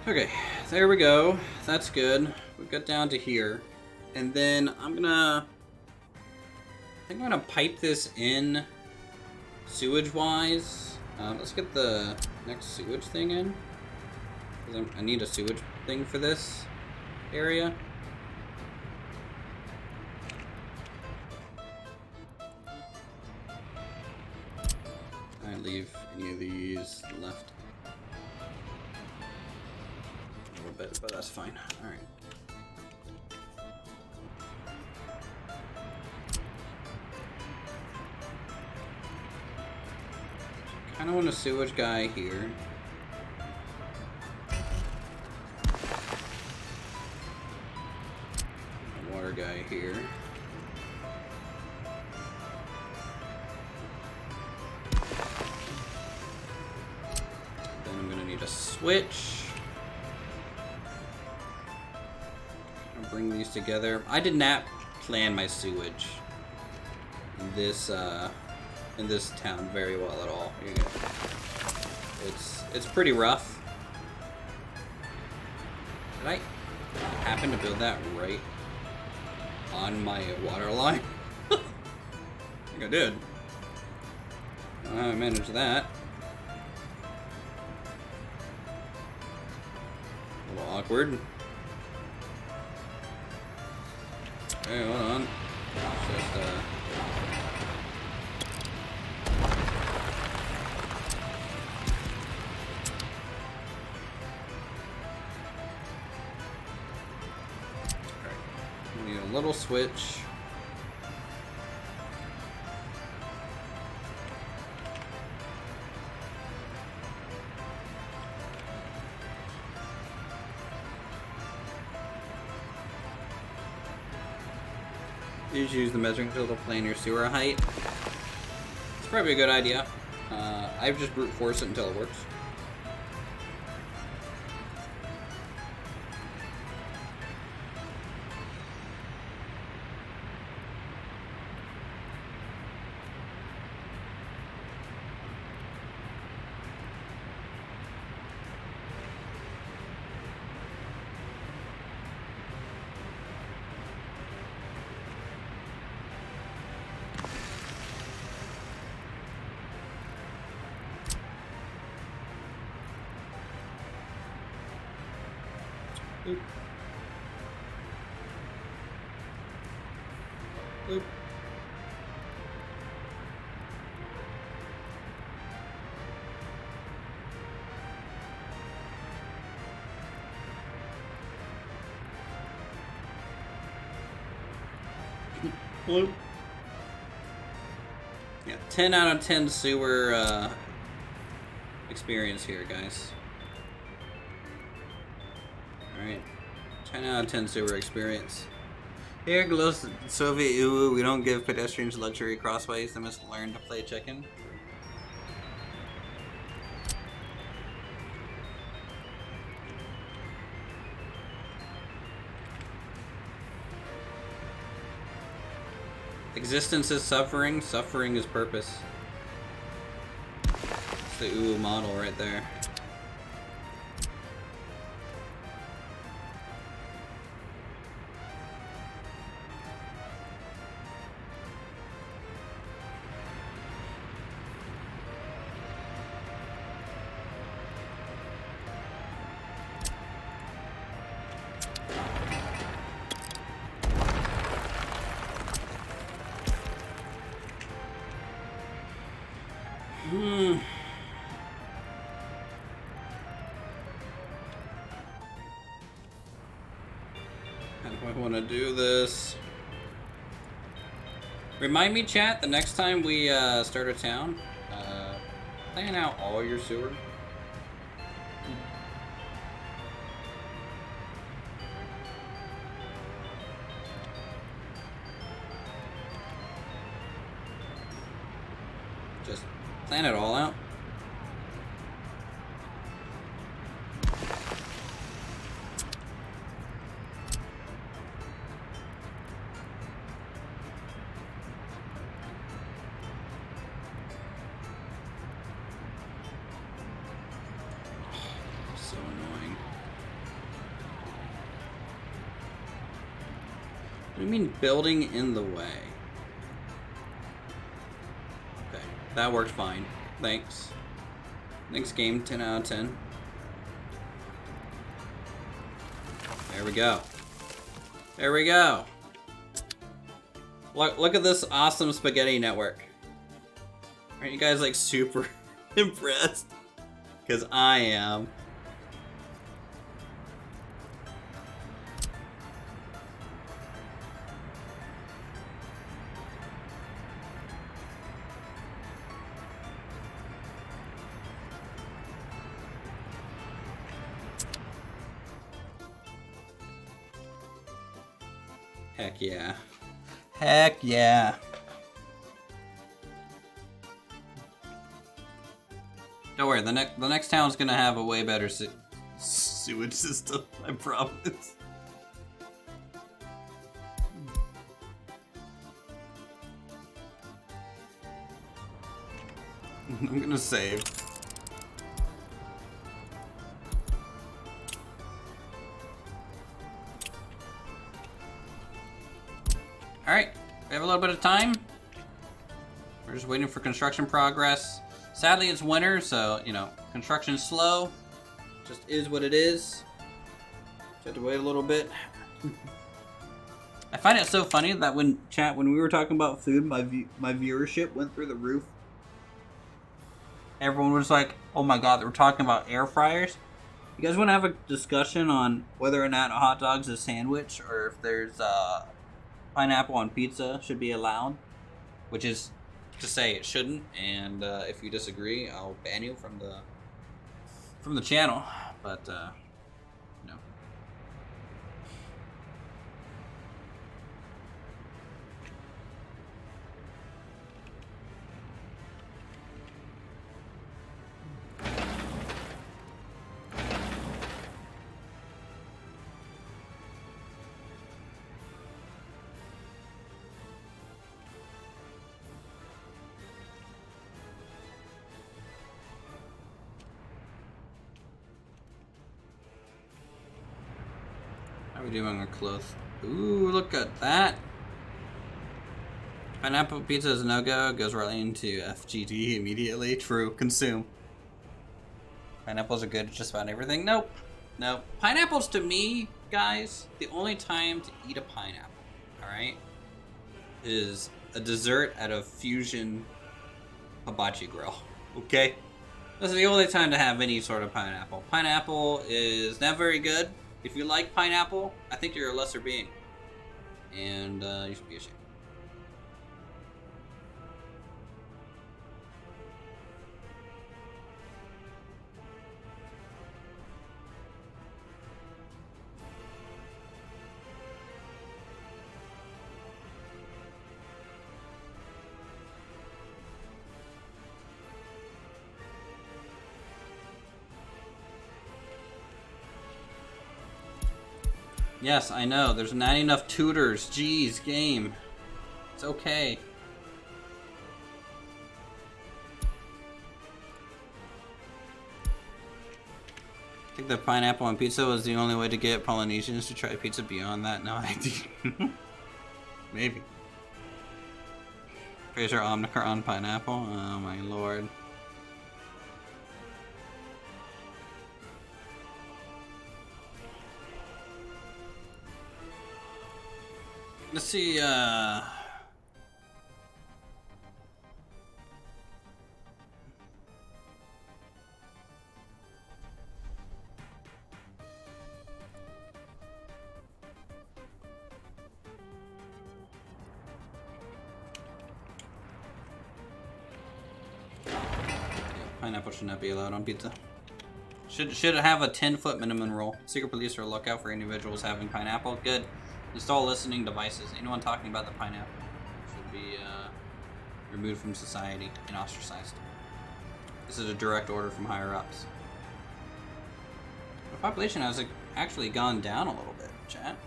Speaker 1: Okay, there we go. That's good. We've got down to here. And then I think I'm gonna pipe this in sewage-wise. Let's get the next sewage thing in. 'Cause I need a sewage thing for this area. I leave any of these left. Bit, but that's fine. All right. Kind of want a sewage guy here. A water guy here. Then I'm gonna need a switch. Bring these together. I did not plan my sewage in this town very well at all. Here you go. It's pretty rough. Did I happen to build that right on my water line? I think I did. I managed that. A little awkward. Okay, hold on. It's just, need a little switch. You just use the measuring tool to plan your sewer height. It's probably a good idea. I've just brute force it until it works. Oop. Oop. Bloop. Yeah, 10 out of 10 sewer experience here, guys. Alright. 10 out of 10 sewer experience. Here, Glow Soviet Uwu, we don't give pedestrians luxury crossways. They must learn to play chicken. Existence is suffering. Suffering is purpose. It's the Uwu model right there. How do I want to do this? Remind me, chat, the next time we start a town, plan out all your sewer. Just plan it all out. So annoying. What do you mean building in the way? Okay, that worked fine. Thanks. Next game, 10 out of 10. There we go. There we go. Look at this awesome spaghetti network. Aren't you guys like super impressed? Because I am. Heck yeah. Heck yeah. Don't worry, the next town's gonna have a way better sewage system, I promise. I'm gonna save. Alright, we have a little bit of time. We're just waiting for construction progress. Sadly, it's winter, so, you know, construction's slow. Just is what it is. Just have to wait a little bit. I find it so funny that when we were talking about food, my viewership went through the roof. Everyone was like, oh my god, they were talking about air fryers. You guys want to have a discussion on whether or not a hot dog's a sandwich, or if there's pineapple on pizza should be allowed? Which is to say it shouldn't, and if you disagree, I'll ban you from the channel. But no. How are we doing on clothes? Ooh, look at that. Pineapple pizza is a no-go. Goes right into FGD immediately. True. Consume. Pineapples are good at just about everything. Nope. Nope. Pineapples, to me, guys, the only time to eat a pineapple, alright, is a dessert at a fusion hibachi grill. Okay? This is the only time to have any sort of pineapple. Pineapple is not very good. If you like pineapple, I think you're a lesser being. And you should be ashamed. Yes, I know. There's not enough tutors. Jeez, game. It's okay. I think the pineapple on pizza was the only way to get Polynesians to try pizza. Beyond that, no idea. Maybe. Fraser Omnicar on pineapple? Oh my lord. Let's see, pineapple should not be allowed on pizza. Should it have a 10-foot minimum rule? Secret police are a lookout for individuals having pineapple. Good. Install listening devices. Anyone talking about the pineapple should be removed from society and ostracized. This is a direct order from higher ups. The population has actually gone down a little bit, chat.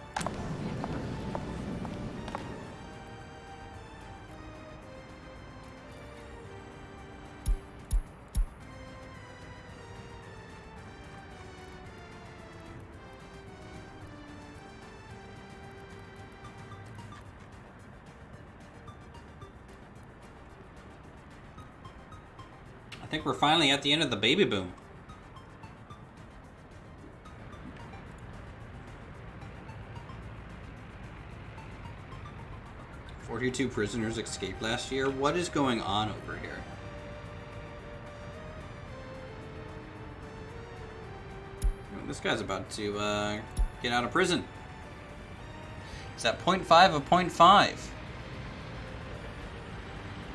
Speaker 1: I think we're finally at the end of the baby boom. "42 prisoners escaped last year." What is going on over here? This guy's about to get out of prison. He's at 0.5 of 0.5.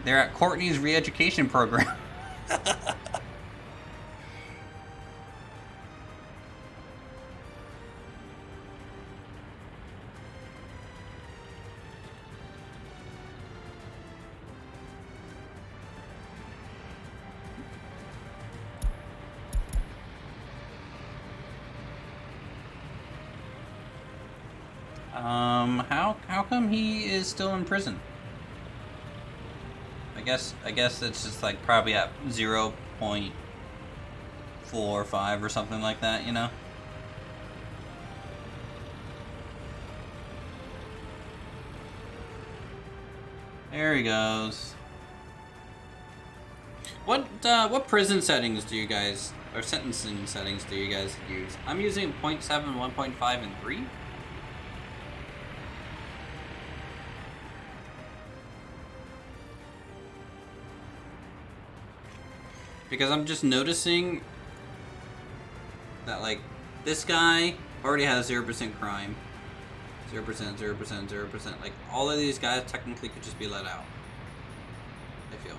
Speaker 1: They're at Courtney's re-education program. How come he is still in prison? I guess it's just like probably at 0.45 or something like that, you know? There he goes. What prison settings do you guys, or sentencing settings do you guys use? I'm using 0.7, 1.5, and 3. Because I'm just noticing that, like, this guy already has 0% crime. 0%, 0%, 0%. Like, all of these guys technically could just be let out, I feel.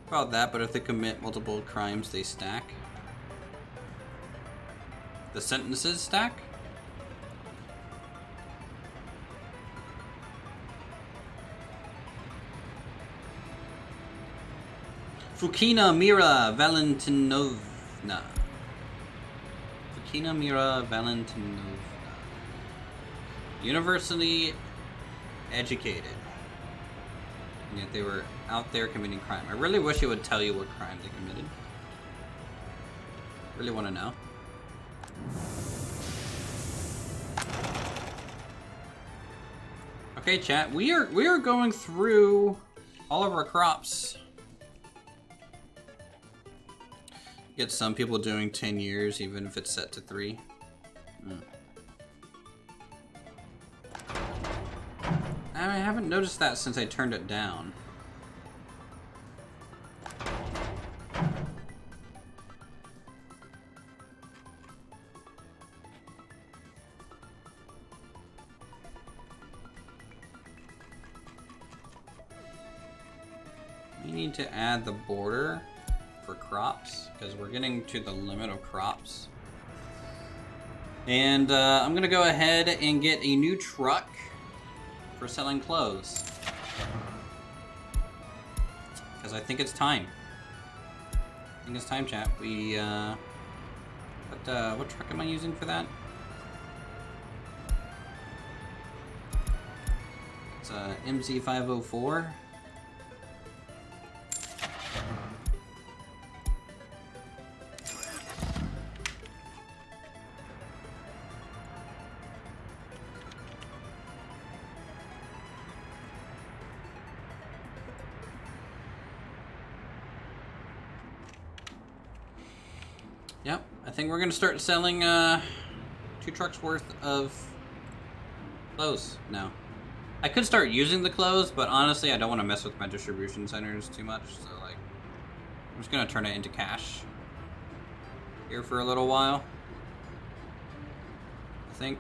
Speaker 1: About that, but if they commit multiple crimes, they stack. The sentences stack? Fukina Mira Valentinovna. Fukina Mira Valentinovna. University educated. And yet they were out there committing crime. I really wish it would tell you what crime they committed. Really want to know. Okay, chat. We are going through all of our crops. Get some people doing 10 years, even if it's set to 3. I haven't noticed that since I turned it down. We need to add the border for crops, because we're getting to the limit of crops. And I'm gonna go ahead and get a new truck for selling clothes, because I think it's time. I think it's time, chat. We what truck am I using for that? It's a MZ504. Yep, I think we're gonna start selling 2 trucks worth of clothes now. I could start using the clothes, but honestly, I don't want to mess with my distribution centers too much. So, like, I'm just gonna turn it into cash here for a little while, I think.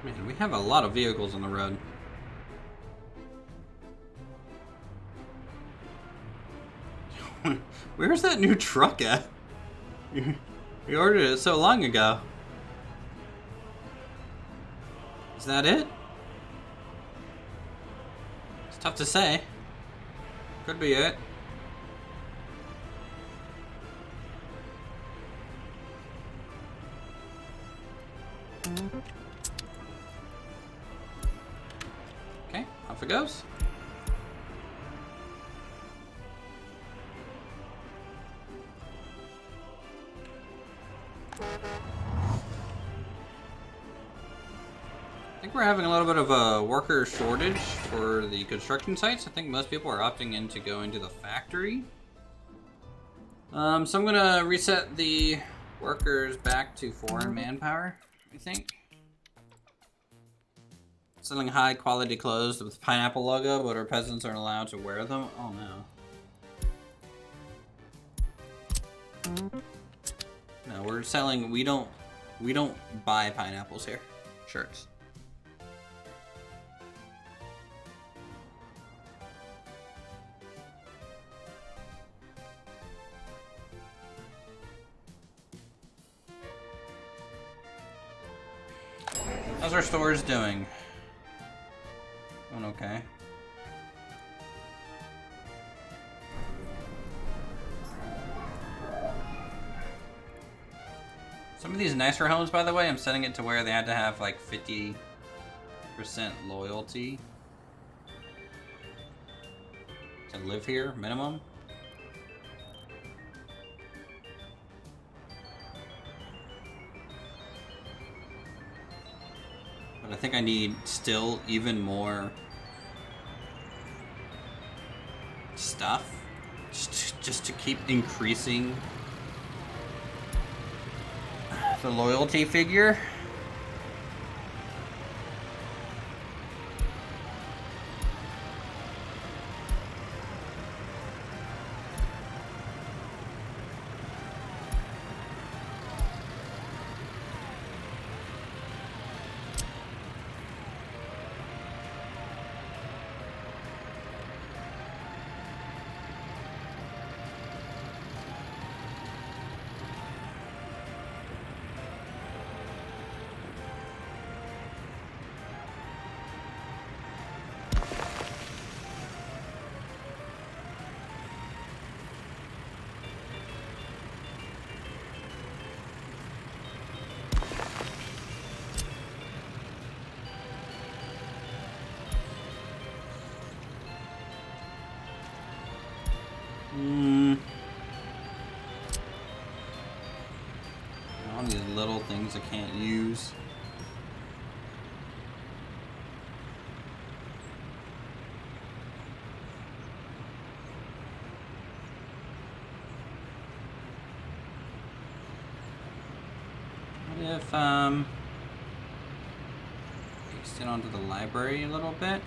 Speaker 1: Man, we have a lot of vehicles on the road. Where's that new truck at? We ordered it so long ago. Is that it? It's tough to say. Could be it. Okay, off it goes. I think we're having a little bit of a worker shortage for the construction sites. I think most people are opting in to go into the factory. So I'm gonna reset the workers back to foreign manpower, I think. Selling high quality clothes with pineapple logo, but our peasants aren't allowed to wear them. Oh no. No, we're selling. We don't buy pineapples here. Shirts. How's our stores doing? Doing okay. Some of these nicer homes, by the way, I'm setting it to where they had to have like 50% loyalty to live here, minimum. But I think I need still even more stuff just to keep increasing the loyalty figure. All these little things I can't use. What if extend onto the library a little bit?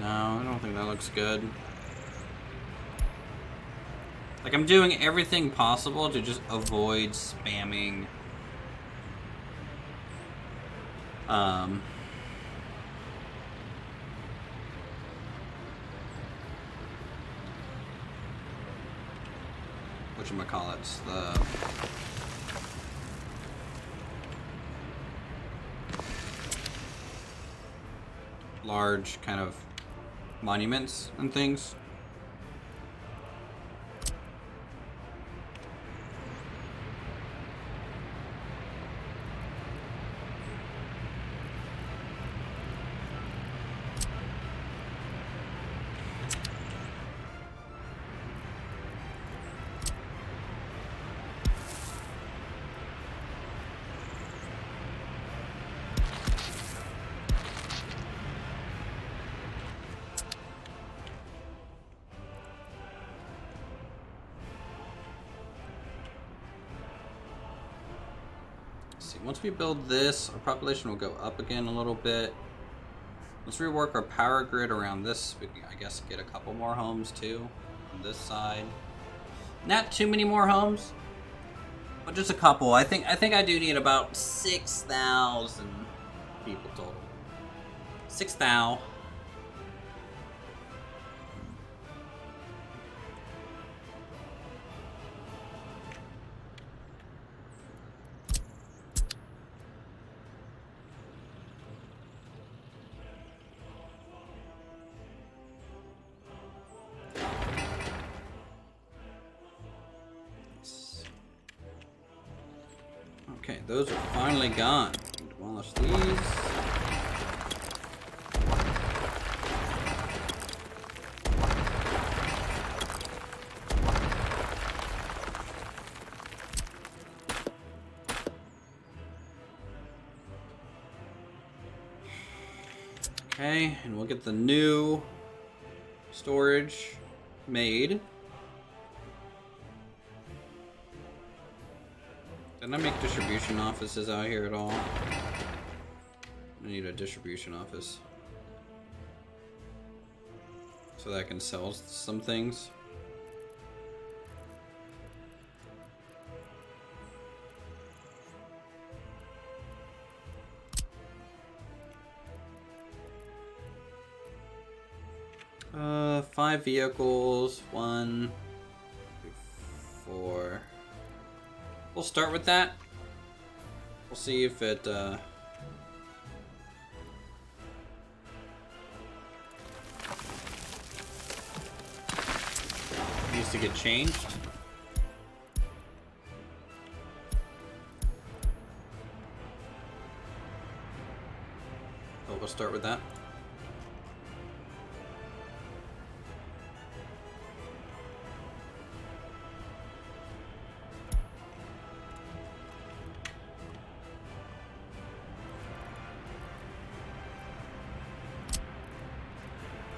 Speaker 1: No, I don't think that looks good. Like, I'm doing everything possible to just avoid spamming whatchamacallits, the large kind of monuments and things. Once we build this, our population will go up again a little bit. Let's rework our power grid around this. We can, I guess, get a couple more homes too on this side. Not too many more homes, but just a couple. I think I do need about 6,000 people total. 6,000. Okay, those are finally gone. Demolish these. Okay, and we'll get the new storage made. Didn't I make distribution offices out here at all? I need a distribution office so that I can sell some things. Five vehicles, 1, 2, 4. We'll start with that. We'll see if it, needs to get changed. Oh, we'll start with that.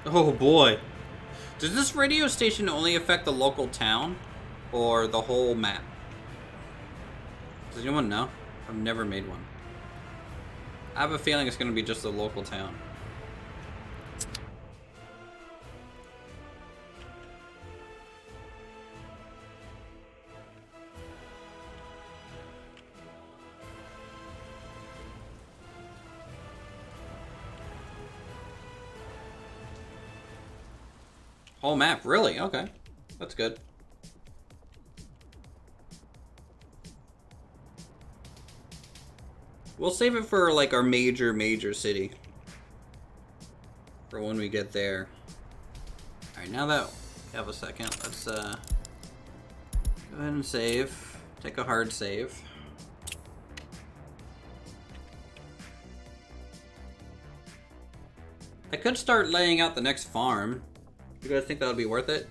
Speaker 1: Oh boy. Does this radio station only affect the local town or the whole map? Does anyone know? I've never made one. I have a feeling it's going to be just the local town. Whole map, really? Okay. That's good. We'll save it for like our major city. For when we get there. Alright, now that we have a second, let's go ahead and save. Take a hard save. I could start laying out the next farm. You guys think that would be worth it?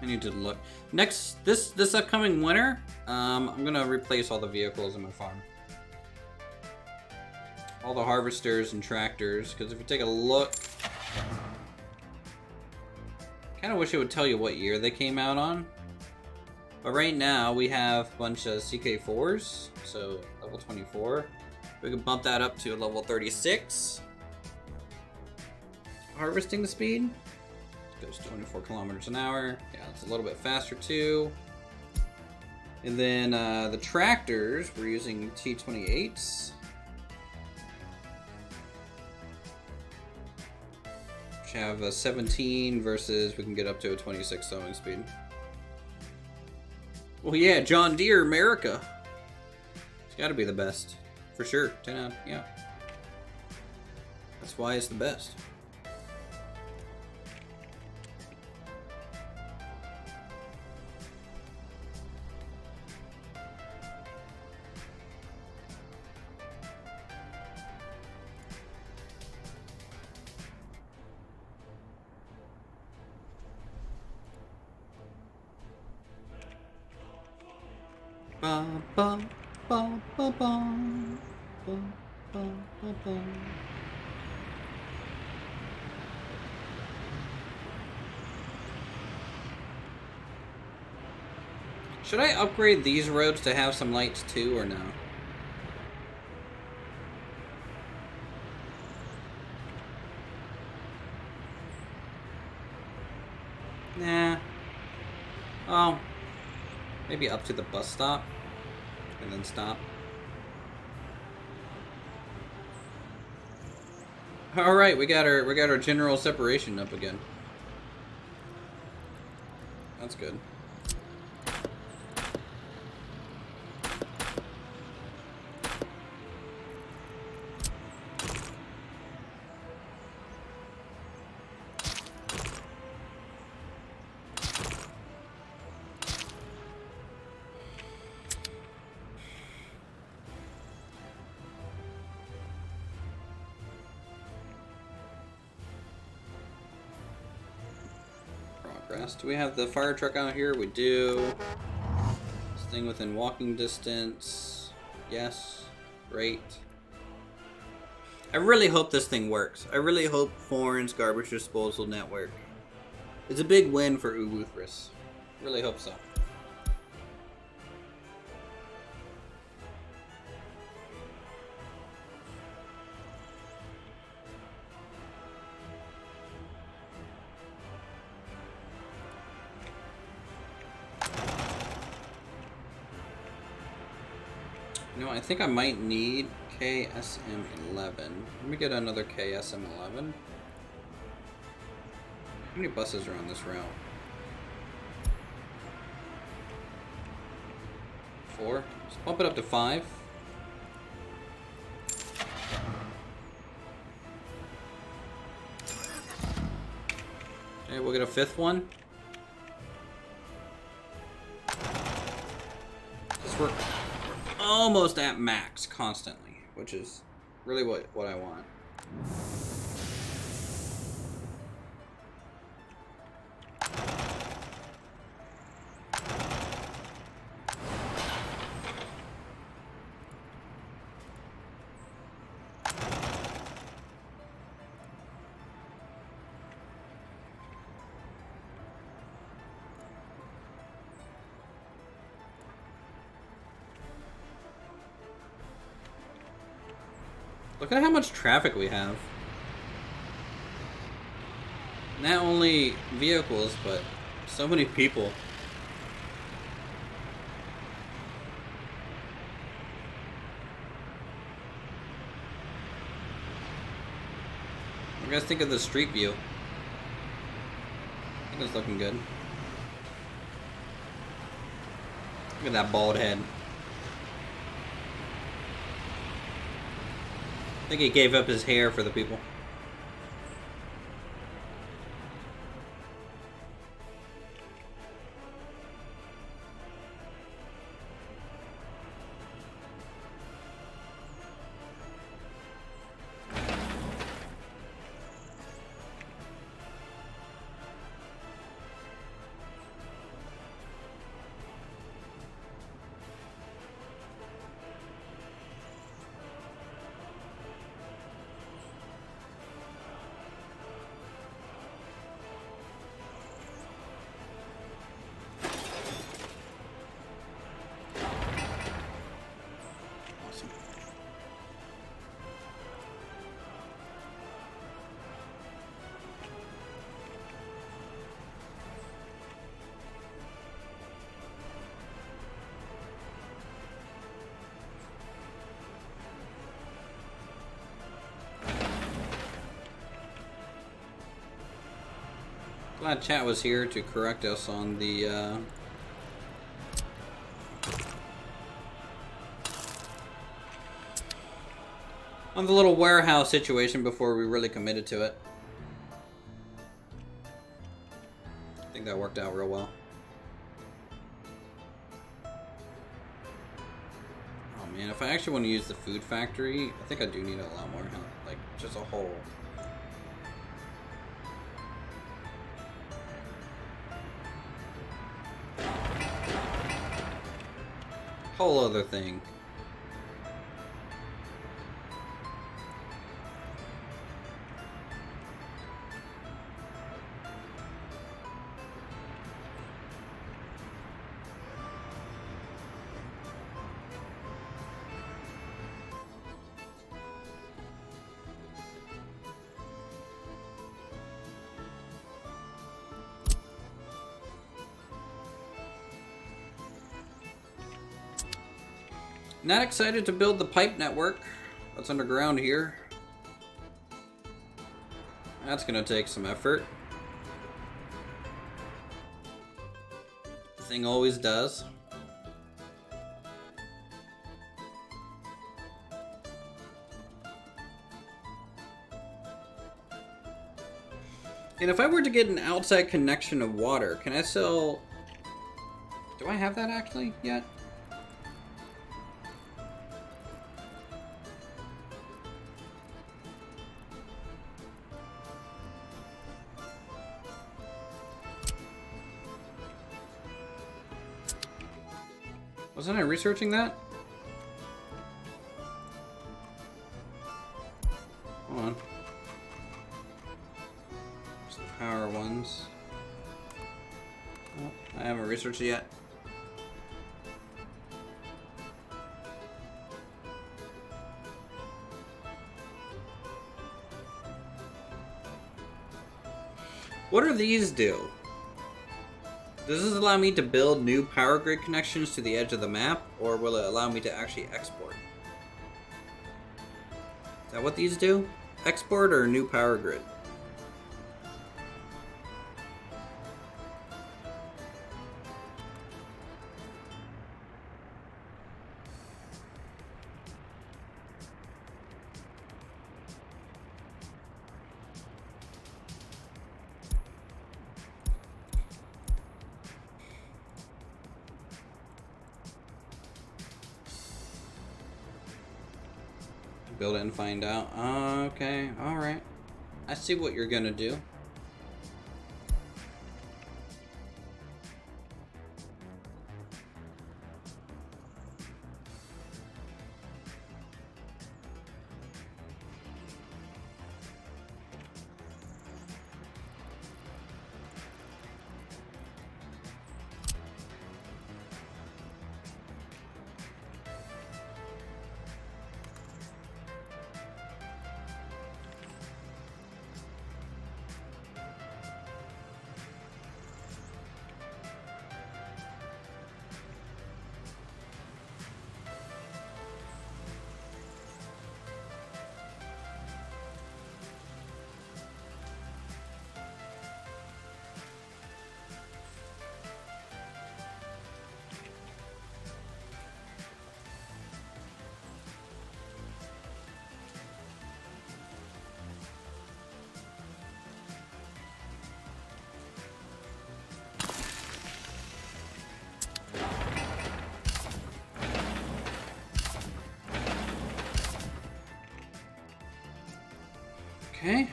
Speaker 1: I need to look. Next, this upcoming winter, I'm gonna replace all the vehicles in my farm. All the harvesters and tractors, because if you take a look, kind of wish it would tell you what year they came out on. But right now we have a bunch of CK4s, so level 24. We can bump that up to a level 36. Harvesting the speed. Goes 24 kilometers an hour. Yeah, it's a little bit faster too. And then the tractors, we're using T28s. Which have a 17 versus we can get up to a 26 sowing speed. Well, yeah, John Deere, America. It's got to be the best. For sure. 10 out, yeah. That's why it's the best. Bum, bum, bum, bum, bum, bum, bum, bum, bum. Should I upgrade these roads to have some lights too, or no? Nah. Oh. Maybe up to the bus stop. And then stop. Alright, we got our general separation up again. That's good. grass. Do we have the fire truck out here? We do. Thing within walking distance. Yes. Great. I really hope this thing works. I really hope Thorn's garbage disposal network is a big win for Uthris. Really hope so. You know, I think I might need KSM11. Let me get another KSM11. How many buses are on this route? 4. Let's bump it up to 5. Okay, we'll get a 5th one. We're almost at max constantly, which is really what I want. Look at how much traffic we have. Not only vehicles, but so many people. What do you guys think of the street view? I think it's looking good. Look at that bald head. I think he gave up his hair for the people. Glad chat was here to correct us on the little warehouse situation before we really committed to it. I think that worked out real well. Oh man, if I actually want to use the food factory, I think I do need a lot more help, like just a whole other thing. Not excited to build the pipe network that's underground here. That's gonna take some effort. The thing always does. And if I were to get an outside connection of water, can I sell... Do I have that actually yet? Wasn't I researching that? Hold on. Just the power ones. Oh, I haven't researched it yet. What do these do? Does this allow me to build new power grid connections to the edge of the map, or will it allow me to actually export? Is that what these do? Export or new power grid? Build it and find out. Okay, alright. I see what you're gonna do. Okay.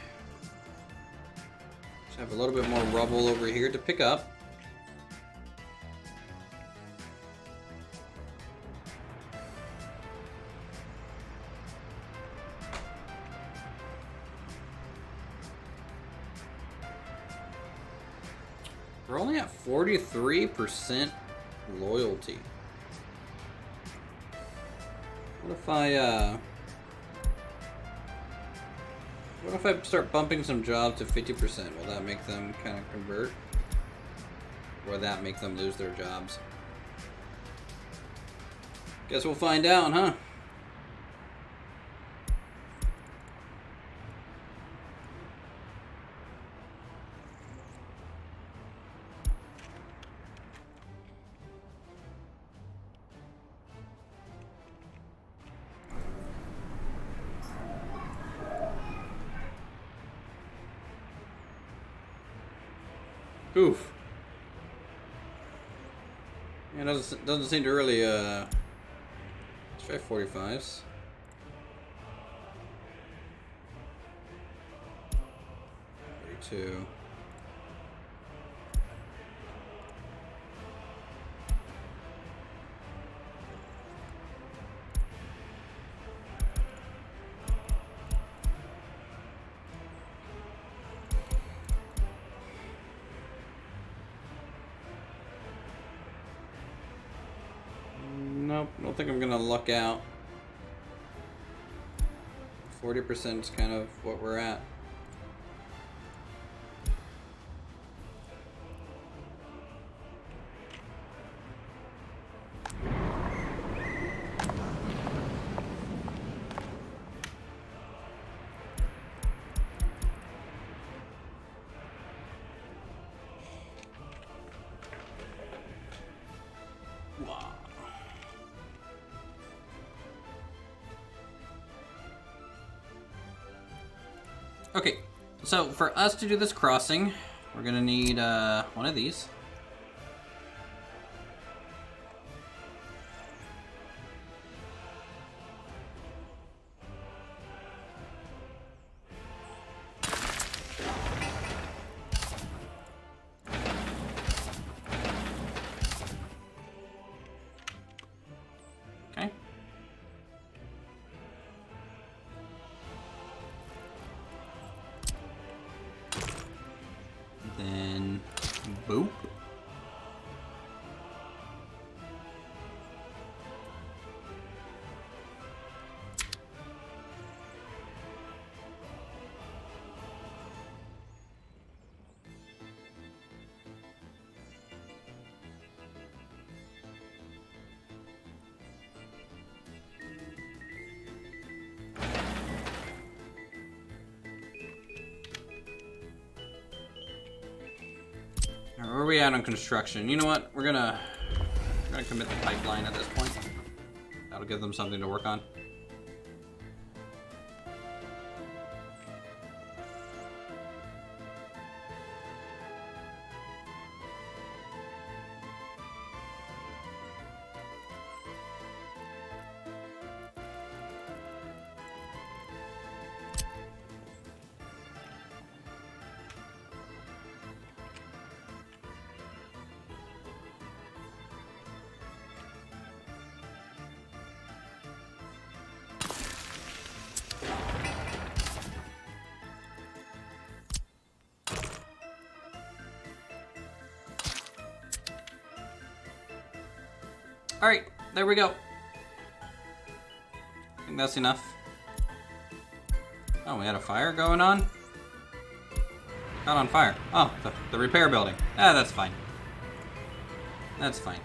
Speaker 1: Just have a little bit more rubble over here to pick up. We're only at 43% loyalty. What if I start bumping some jobs to 50%? Will that make them kind of convert? Or will that make them lose their jobs? Guess we'll find out, huh? Oof. Yeah, doesn't seem to really, let's try 45s. Two. Nope, don't think I'm gonna luck out. 40% is kind of what we're at. Okay, so for us to do this crossing, we're gonna need one of these. Where are we at on construction? You know what? We're gonna commit the pipeline at this point. That'll give them something to work on. Alright, there we go. I think that's enough. Oh, we had a fire going on? Not on fire. Oh, the repair building. Ah, that's fine. That's fine.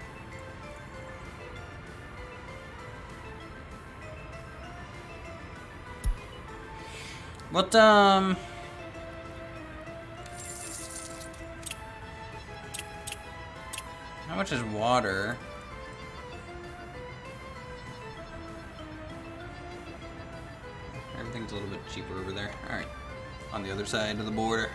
Speaker 1: What, how much is water? Everything's a little bit cheaper over there. Alright. On the other side of the border.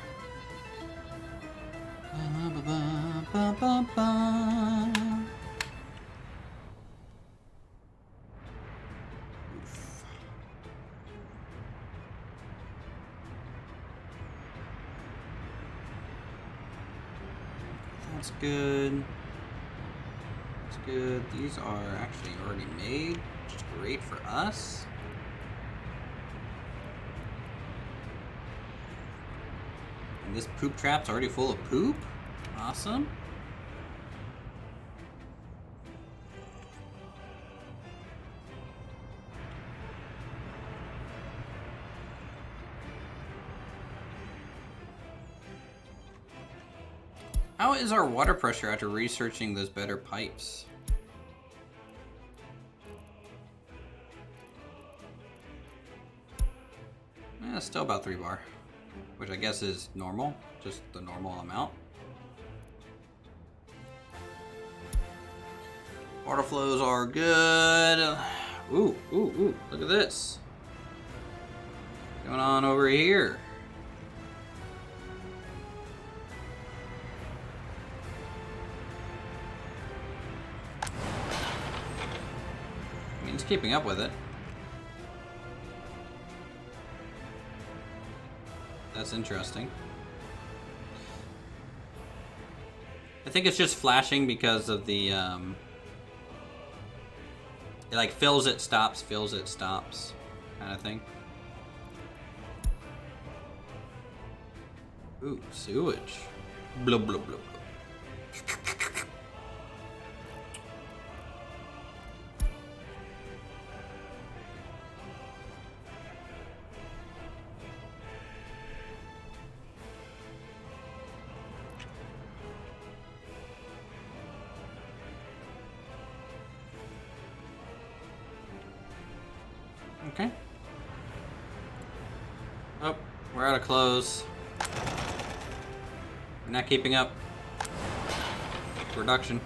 Speaker 1: Oof. That's good. That's good. These are actually already made, which is great for us. And this poop trap's already full of poop? Awesome. How is our water pressure after researching those better pipes? Still about 3 bar. Which I guess is normal, just the normal amount. Water flows are good. Ooh, ooh, ooh, look at this. What's going on over here? I mean, it's keeping up with it. That's interesting. I think it's just flashing because of the, it like fills it, stops, kind of thing. Ooh, sewage. Blah, blah, blah, blah. Okay. Oh, we're out of clothes. We're not keeping up. Production.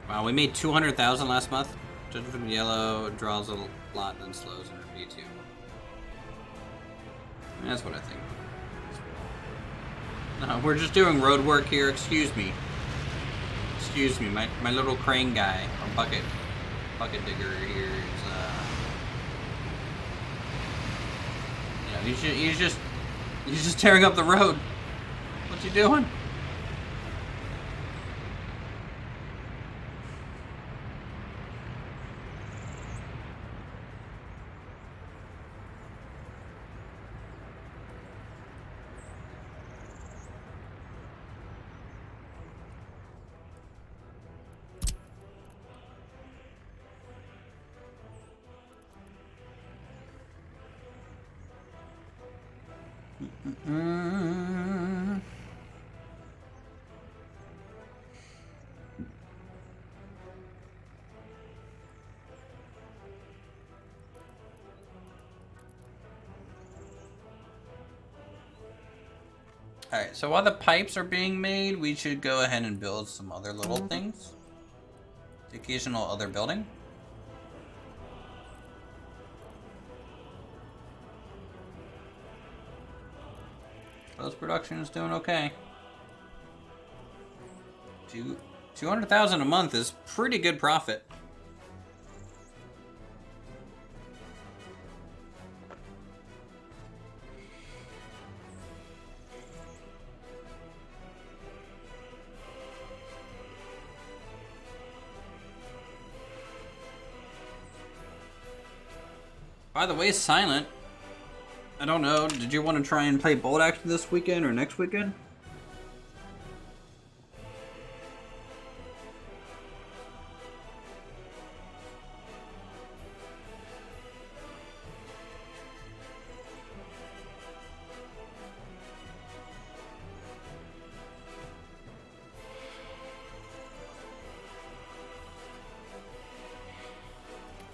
Speaker 1: Wow, we made 200,000 last month. Judging from yellow, draws a lot, then slows and repeats you. That's what I think. No, we're just doing road work here. Excuse me. Excuse me, my little crane guy, or bucket digger here is, you know, he's just tearing up the road. What's he doing? Alright, so while the pipes are being made, we should go ahead and build some other little things. The occasional other building. Post-production is doing okay. 200,000 a month is pretty good profit. By the way, Silent, I don't know, did you want to try and play Bolt Action this weekend or next weekend?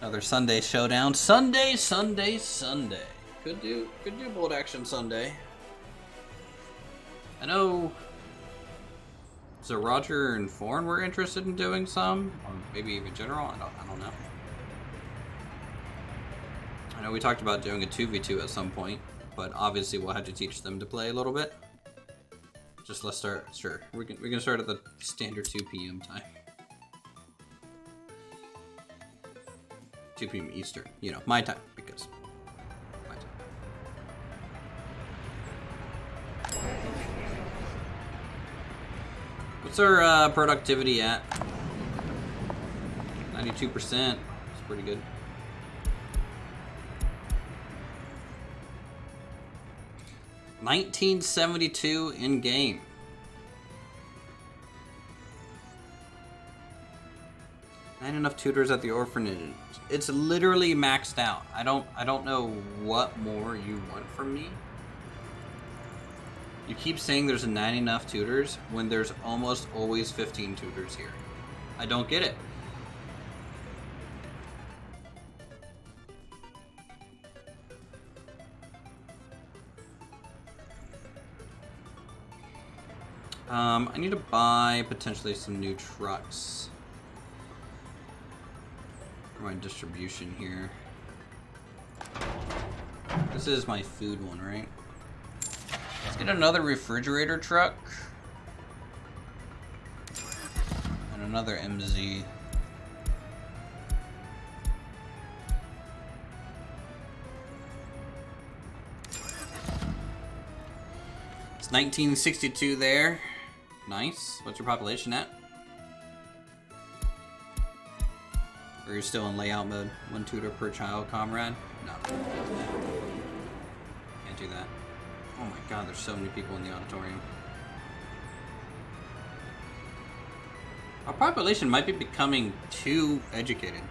Speaker 1: Another Sunday showdown. Sunday. Could do Bolt Action Sunday. I know. So Roger and Forn were interested in doing some, or maybe even General. I don't know. I know we talked about doing a 2v2 at some point, but obviously we'll have to teach them to play a little bit. Just let's start. Sure, we can start at the standard 2 p.m. time. 2 p.m. Eastern, you know, my time, because my time. What's our productivity at? 92%. It's pretty good. $19.72 in game. Not enough tutors at the orphanage. It's literally maxed out. I don't know what more you want from me. You keep saying there's not enough tutors when there's almost always 15 tutors here. I don't get it. I need to buy potentially some new trucks. My distribution here. This is my food one, right? Let's get another refrigerator truck. And another MZ. It's 1962 there. Nice. What's your population at? Or you're still in layout mode? 1 tutor per child, comrade? No. Can't do that. Oh my god, there's so many people in the auditorium. Our population might be becoming too educated.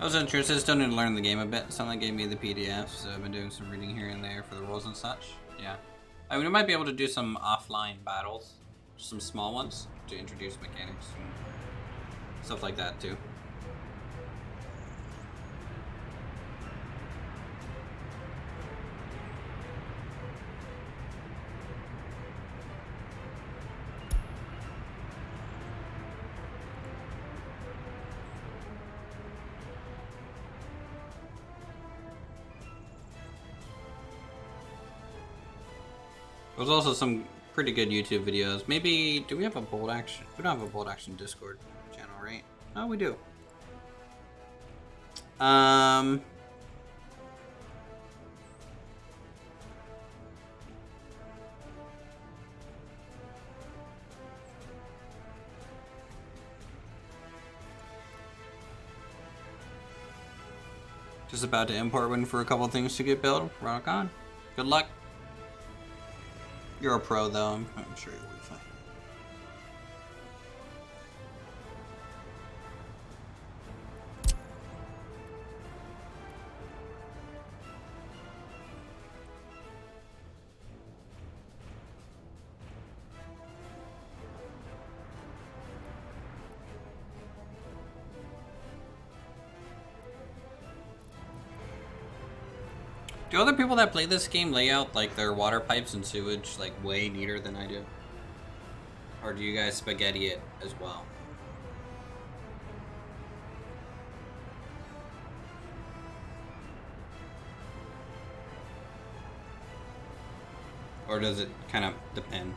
Speaker 1: I was interested, still need to learn the game a bit. Someone gave me the PDF, so I've been doing some reading here and there for the rules and such. Yeah. I mean, we might be able to do some offline battles. Some small ones to introduce mechanics and stuff like that, too. There's also some pretty good YouTube videos. Maybe, do we have a Bolt Action? We don't have a Bolt Action Discord channel, right? Oh, we do. Just about to import one for a couple things to get built. Rock on. Good luck. You're a pro, though. I'm sure you'll be fine. Do other people that play this game lay out like their water pipes and sewage like way neater than I do? Or do you guys spaghetti it as well? Or does it kind of depend?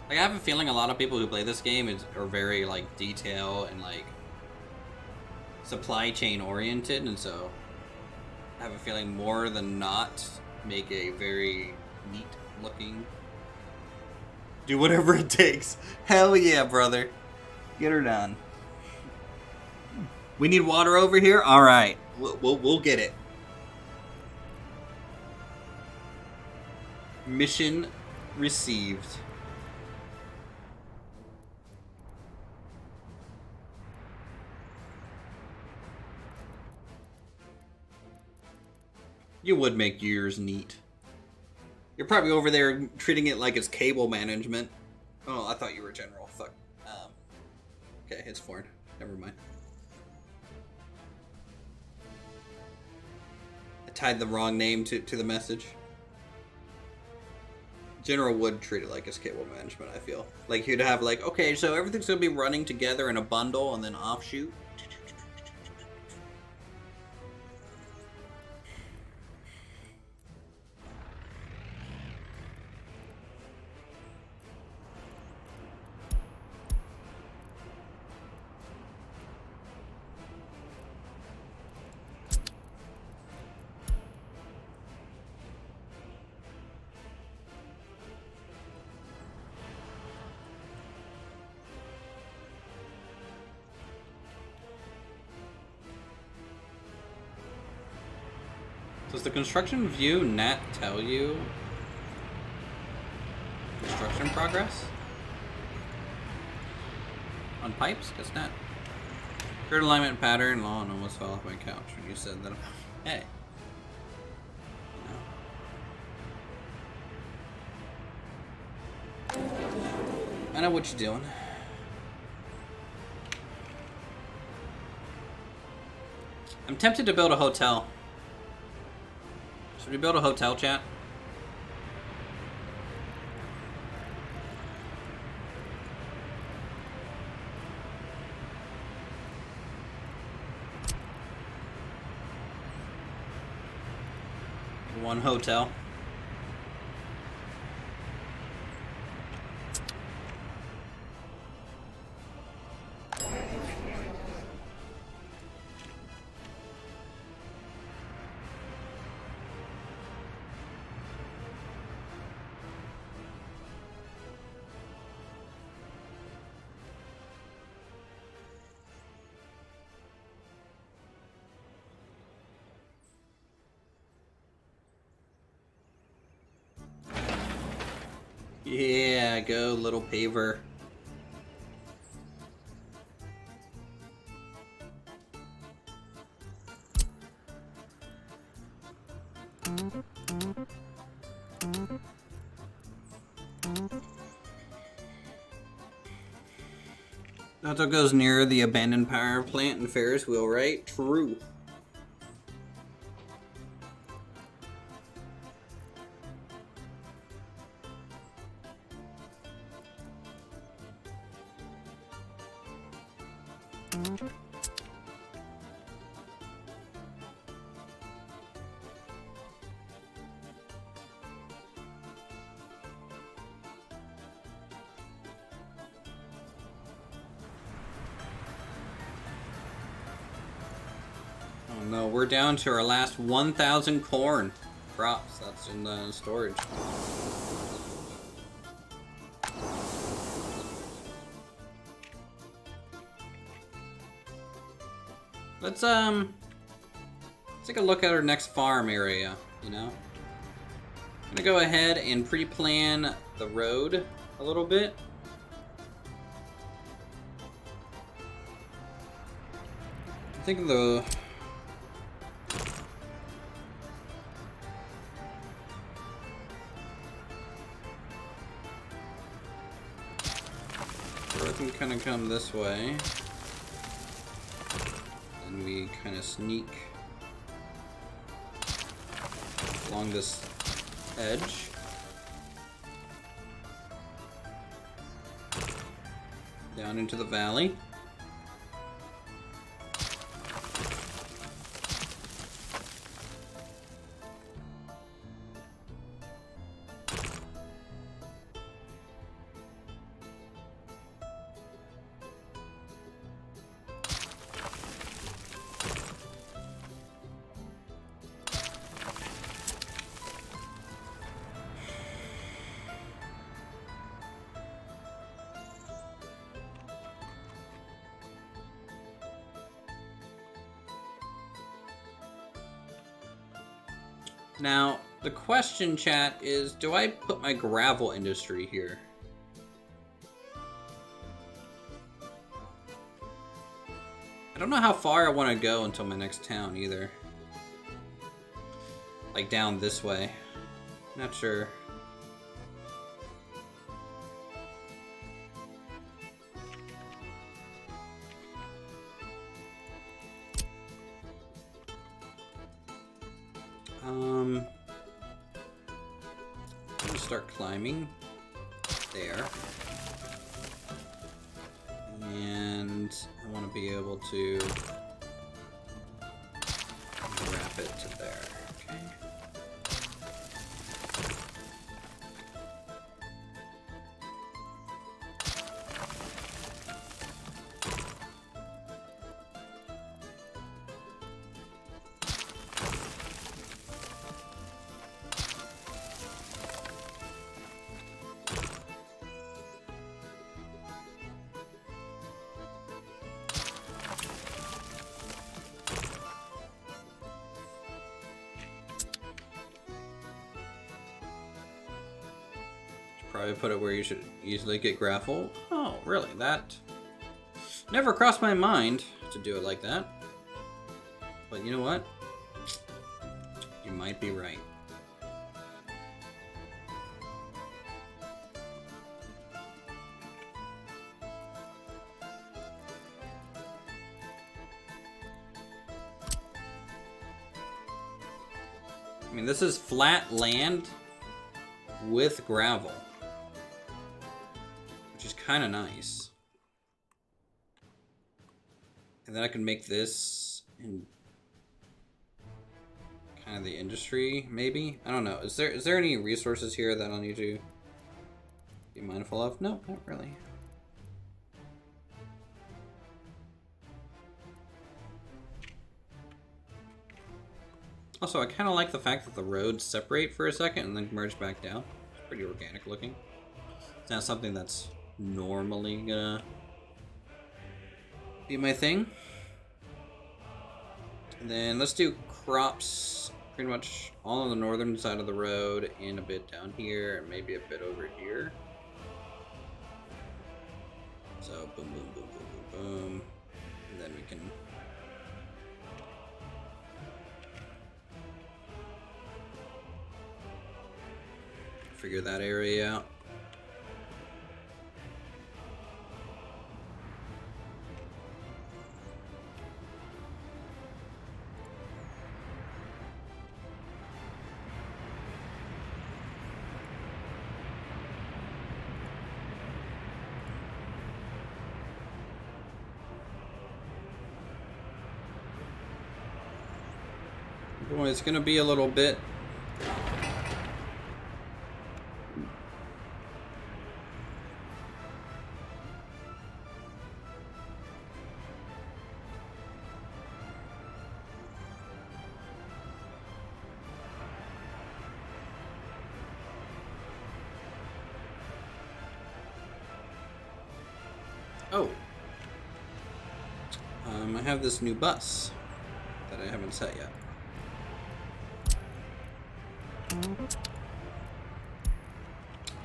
Speaker 1: Like, I have a feeling a lot of people who play this game are very, like, detail and, like, supply chain oriented, and so I have a feeling more than not make a very neat looking. Do whatever it takes. Hell yeah, brother. Get her done. We need water over here? Alright. We'll get it. Mission received. You would make yours neat. You're probably over there treating it like it's cable management. Oh, I thought you were general. Fuck. Okay, it's foreign. Never mind. I tied the wrong name to the message. General would treat it like it's cable management, I feel. Like, he'd have, like, okay, so everything's gonna be running together in a bundle and then offshoot. Does the construction view net tell you construction progress? On pipes? Guess not. Grid alignment pattern. Lawn almost fell off my couch when you said that. Hey. You know. I know what you're doing. I'm tempted to build a hotel. Should we build a hotel, chat? One hotel. Yeah, go little paver. That goes near the abandoned power plant and Ferris wheel, right? True. Oh no, we're down to our last 1,000 corn crops. That's in the storage. Let's take a look at our next farm area, you know? I'm gonna go ahead and pre-plan the road a little bit. I think the road can kind of come this way. And maybe kind of sneak along this edge. Down into the valley. Now, the question, chat, is do I put my gravel industry here? I don't know how far I want to go until my next town, either. Like, down this way. Not sure. I'm gonna start climbing there. And I want to be able to wrap it to there. Okay. Probably put it where you should easily get gravel. Oh, really? That never crossed my mind to do it like that. But you know what? You might be right. I mean, this is flat land with gravel, which is kind of nice. And then I can make this in kind of the industry, maybe? I don't know. Is there any resources here that I'll need to be mindful of? No, not really. Also, I kind of like the fact that the roads separate for a second and then merge back down. It's pretty organic looking. It's not something that's normally gonna be my thing. And then let's do crops pretty much all on the northern side of the road and a bit down here and maybe a bit over here. So boom, boom, boom, boom, boom, boom. And then we can figure that area out. Boy, it's gonna be a little bit. Oh. I have this new bus that I haven't set yet.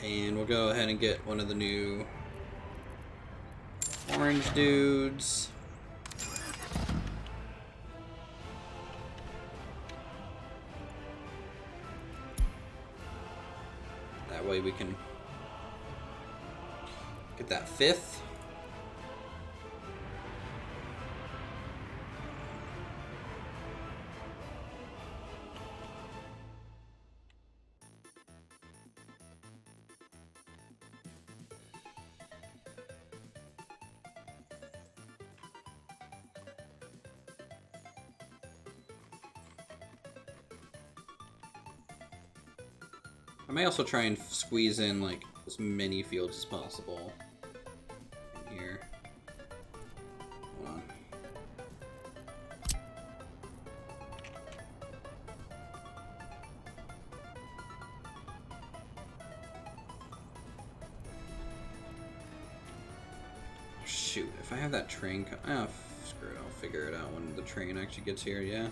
Speaker 1: And we'll go ahead and get one of the new orange dudes. That way we can get that fifth. I may also try and squeeze in like as many fields as possible in here. Hold on. Shoot, if I have that train screw it, I'll figure it out when the train actually gets here, yeah.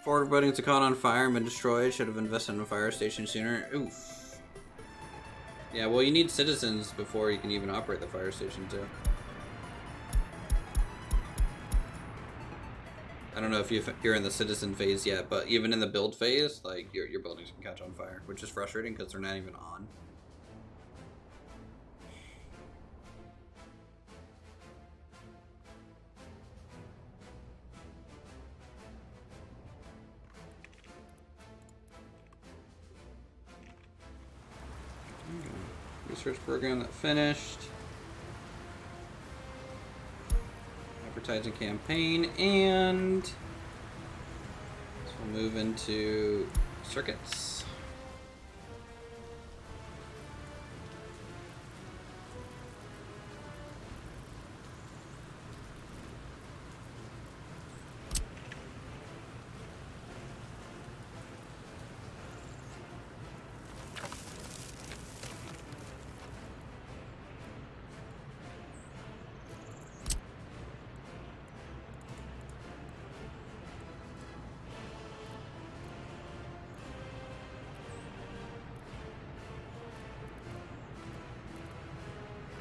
Speaker 1: Forward buildings are caught on fire and been destroyed. Should have invested in a fire station sooner. Oof. Yeah, well, you need citizens before you can even operate the fire station, too. I don't know if you're in the citizen phase yet, but even in the build phase, like, your buildings can catch on fire, which is frustrating because they're not even on. Research program that finished. Advertising campaign, and so we'll move into circuits.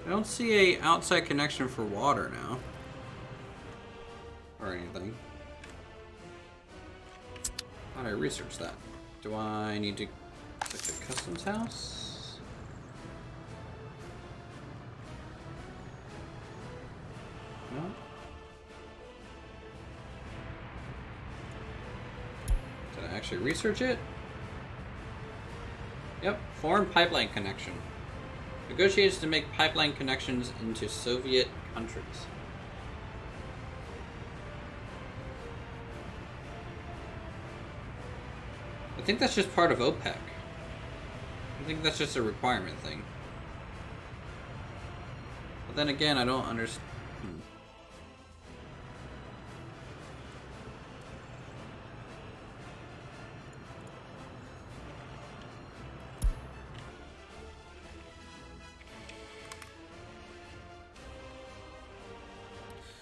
Speaker 1: I don't see a outside connection for water now. Or anything. Thought I researched that. Do I need to click the customs house? No? Did I actually research it? Yep, foreign pipeline connection. Negotiates to make pipeline connections into Soviet countries. I think that's just part of OPEC. I think that's just a requirement thing. But then again, I don't understand.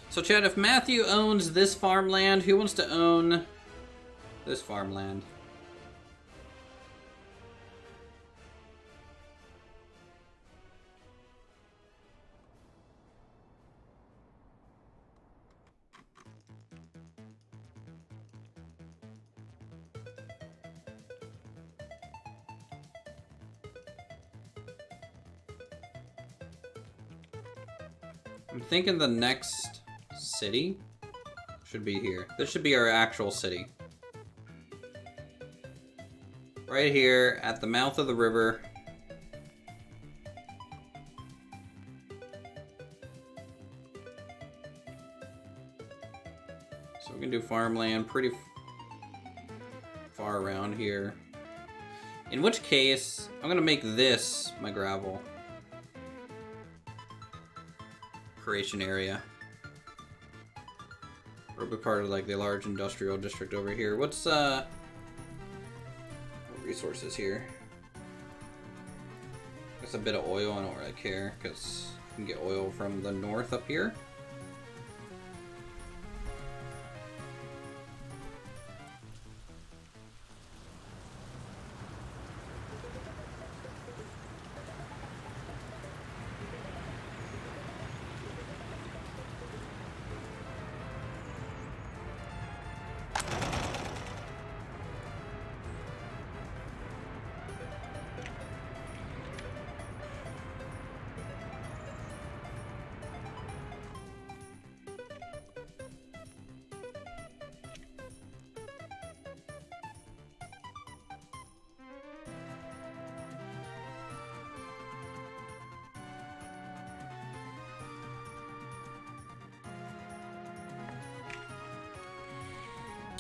Speaker 1: So Chad, if Matthew owns this farmland, who wants to own this farmland? I'm thinking the next city should be here. This should be our actual city. Right here at the mouth of the river. So we can do farmland pretty far around here. In which case, I'm gonna make this my gravel creation area. Or be part of like the large industrial district over here. What's what resources here? That's a bit of oil. I don't really care because you can get oil from the north up here.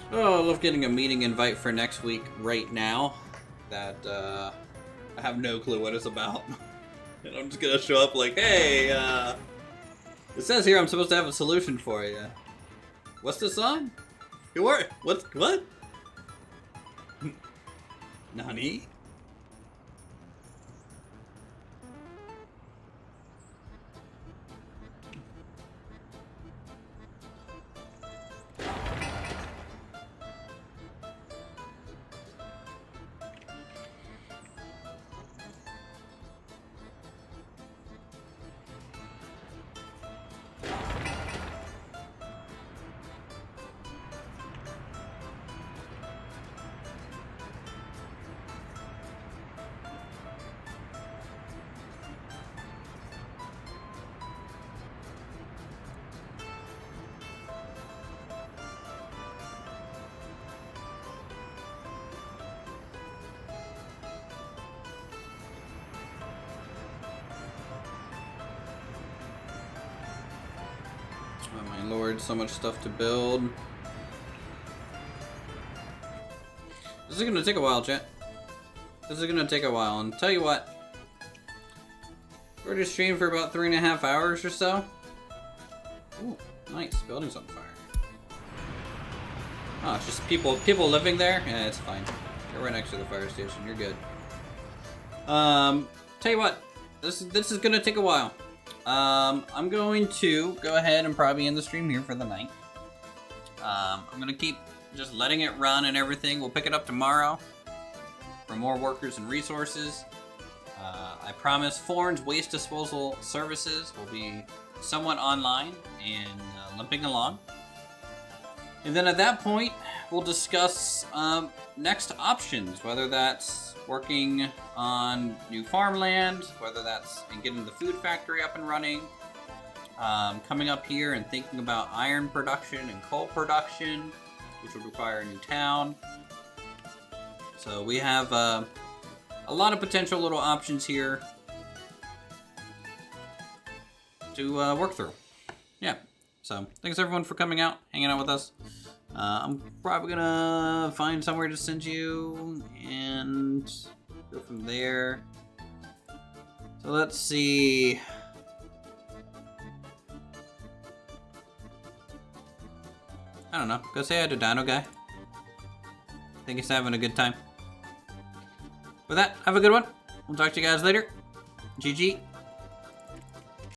Speaker 1: Oh, I love getting a meeting invite for next week right now that I have no clue what it's about. And I'm just gonna show up like, hey, it says here I'm supposed to have a solution for you. What's this on? Who are? What? Nani? Oh my lord, so much stuff to build. This is gonna take a while, chat. This is gonna take a while, and tell you what, we're just streaming for about 3.5 hours or so. Ooh, nice, building's on fire. Oh, it's just people living there? Yeah, it's fine. You're right next to the fire station, you're good. Tell you what, this is gonna take a while. I'm going to go ahead and probably end the stream here for the night. I'm gonna keep just letting it run and everything. We'll pick it up tomorrow for more workers and resources. I promise Forn's waste disposal services will be somewhat online and limping along. And then at that point, we'll discuss next options, whether that's working on new farmland, whether that's in getting the food factory up and running, coming up here and thinking about iron production and coal production, which would require a new town. So we have a lot of potential little options here to work through. Yeah, so thanks everyone for coming out, hanging out with us. I'm probably gonna find somewhere to send you and go from there. So let's see. I don't know. Go say hi to Dino Guy. I think he's having a good time. With that, have a good one. We'll talk to you guys later. GG.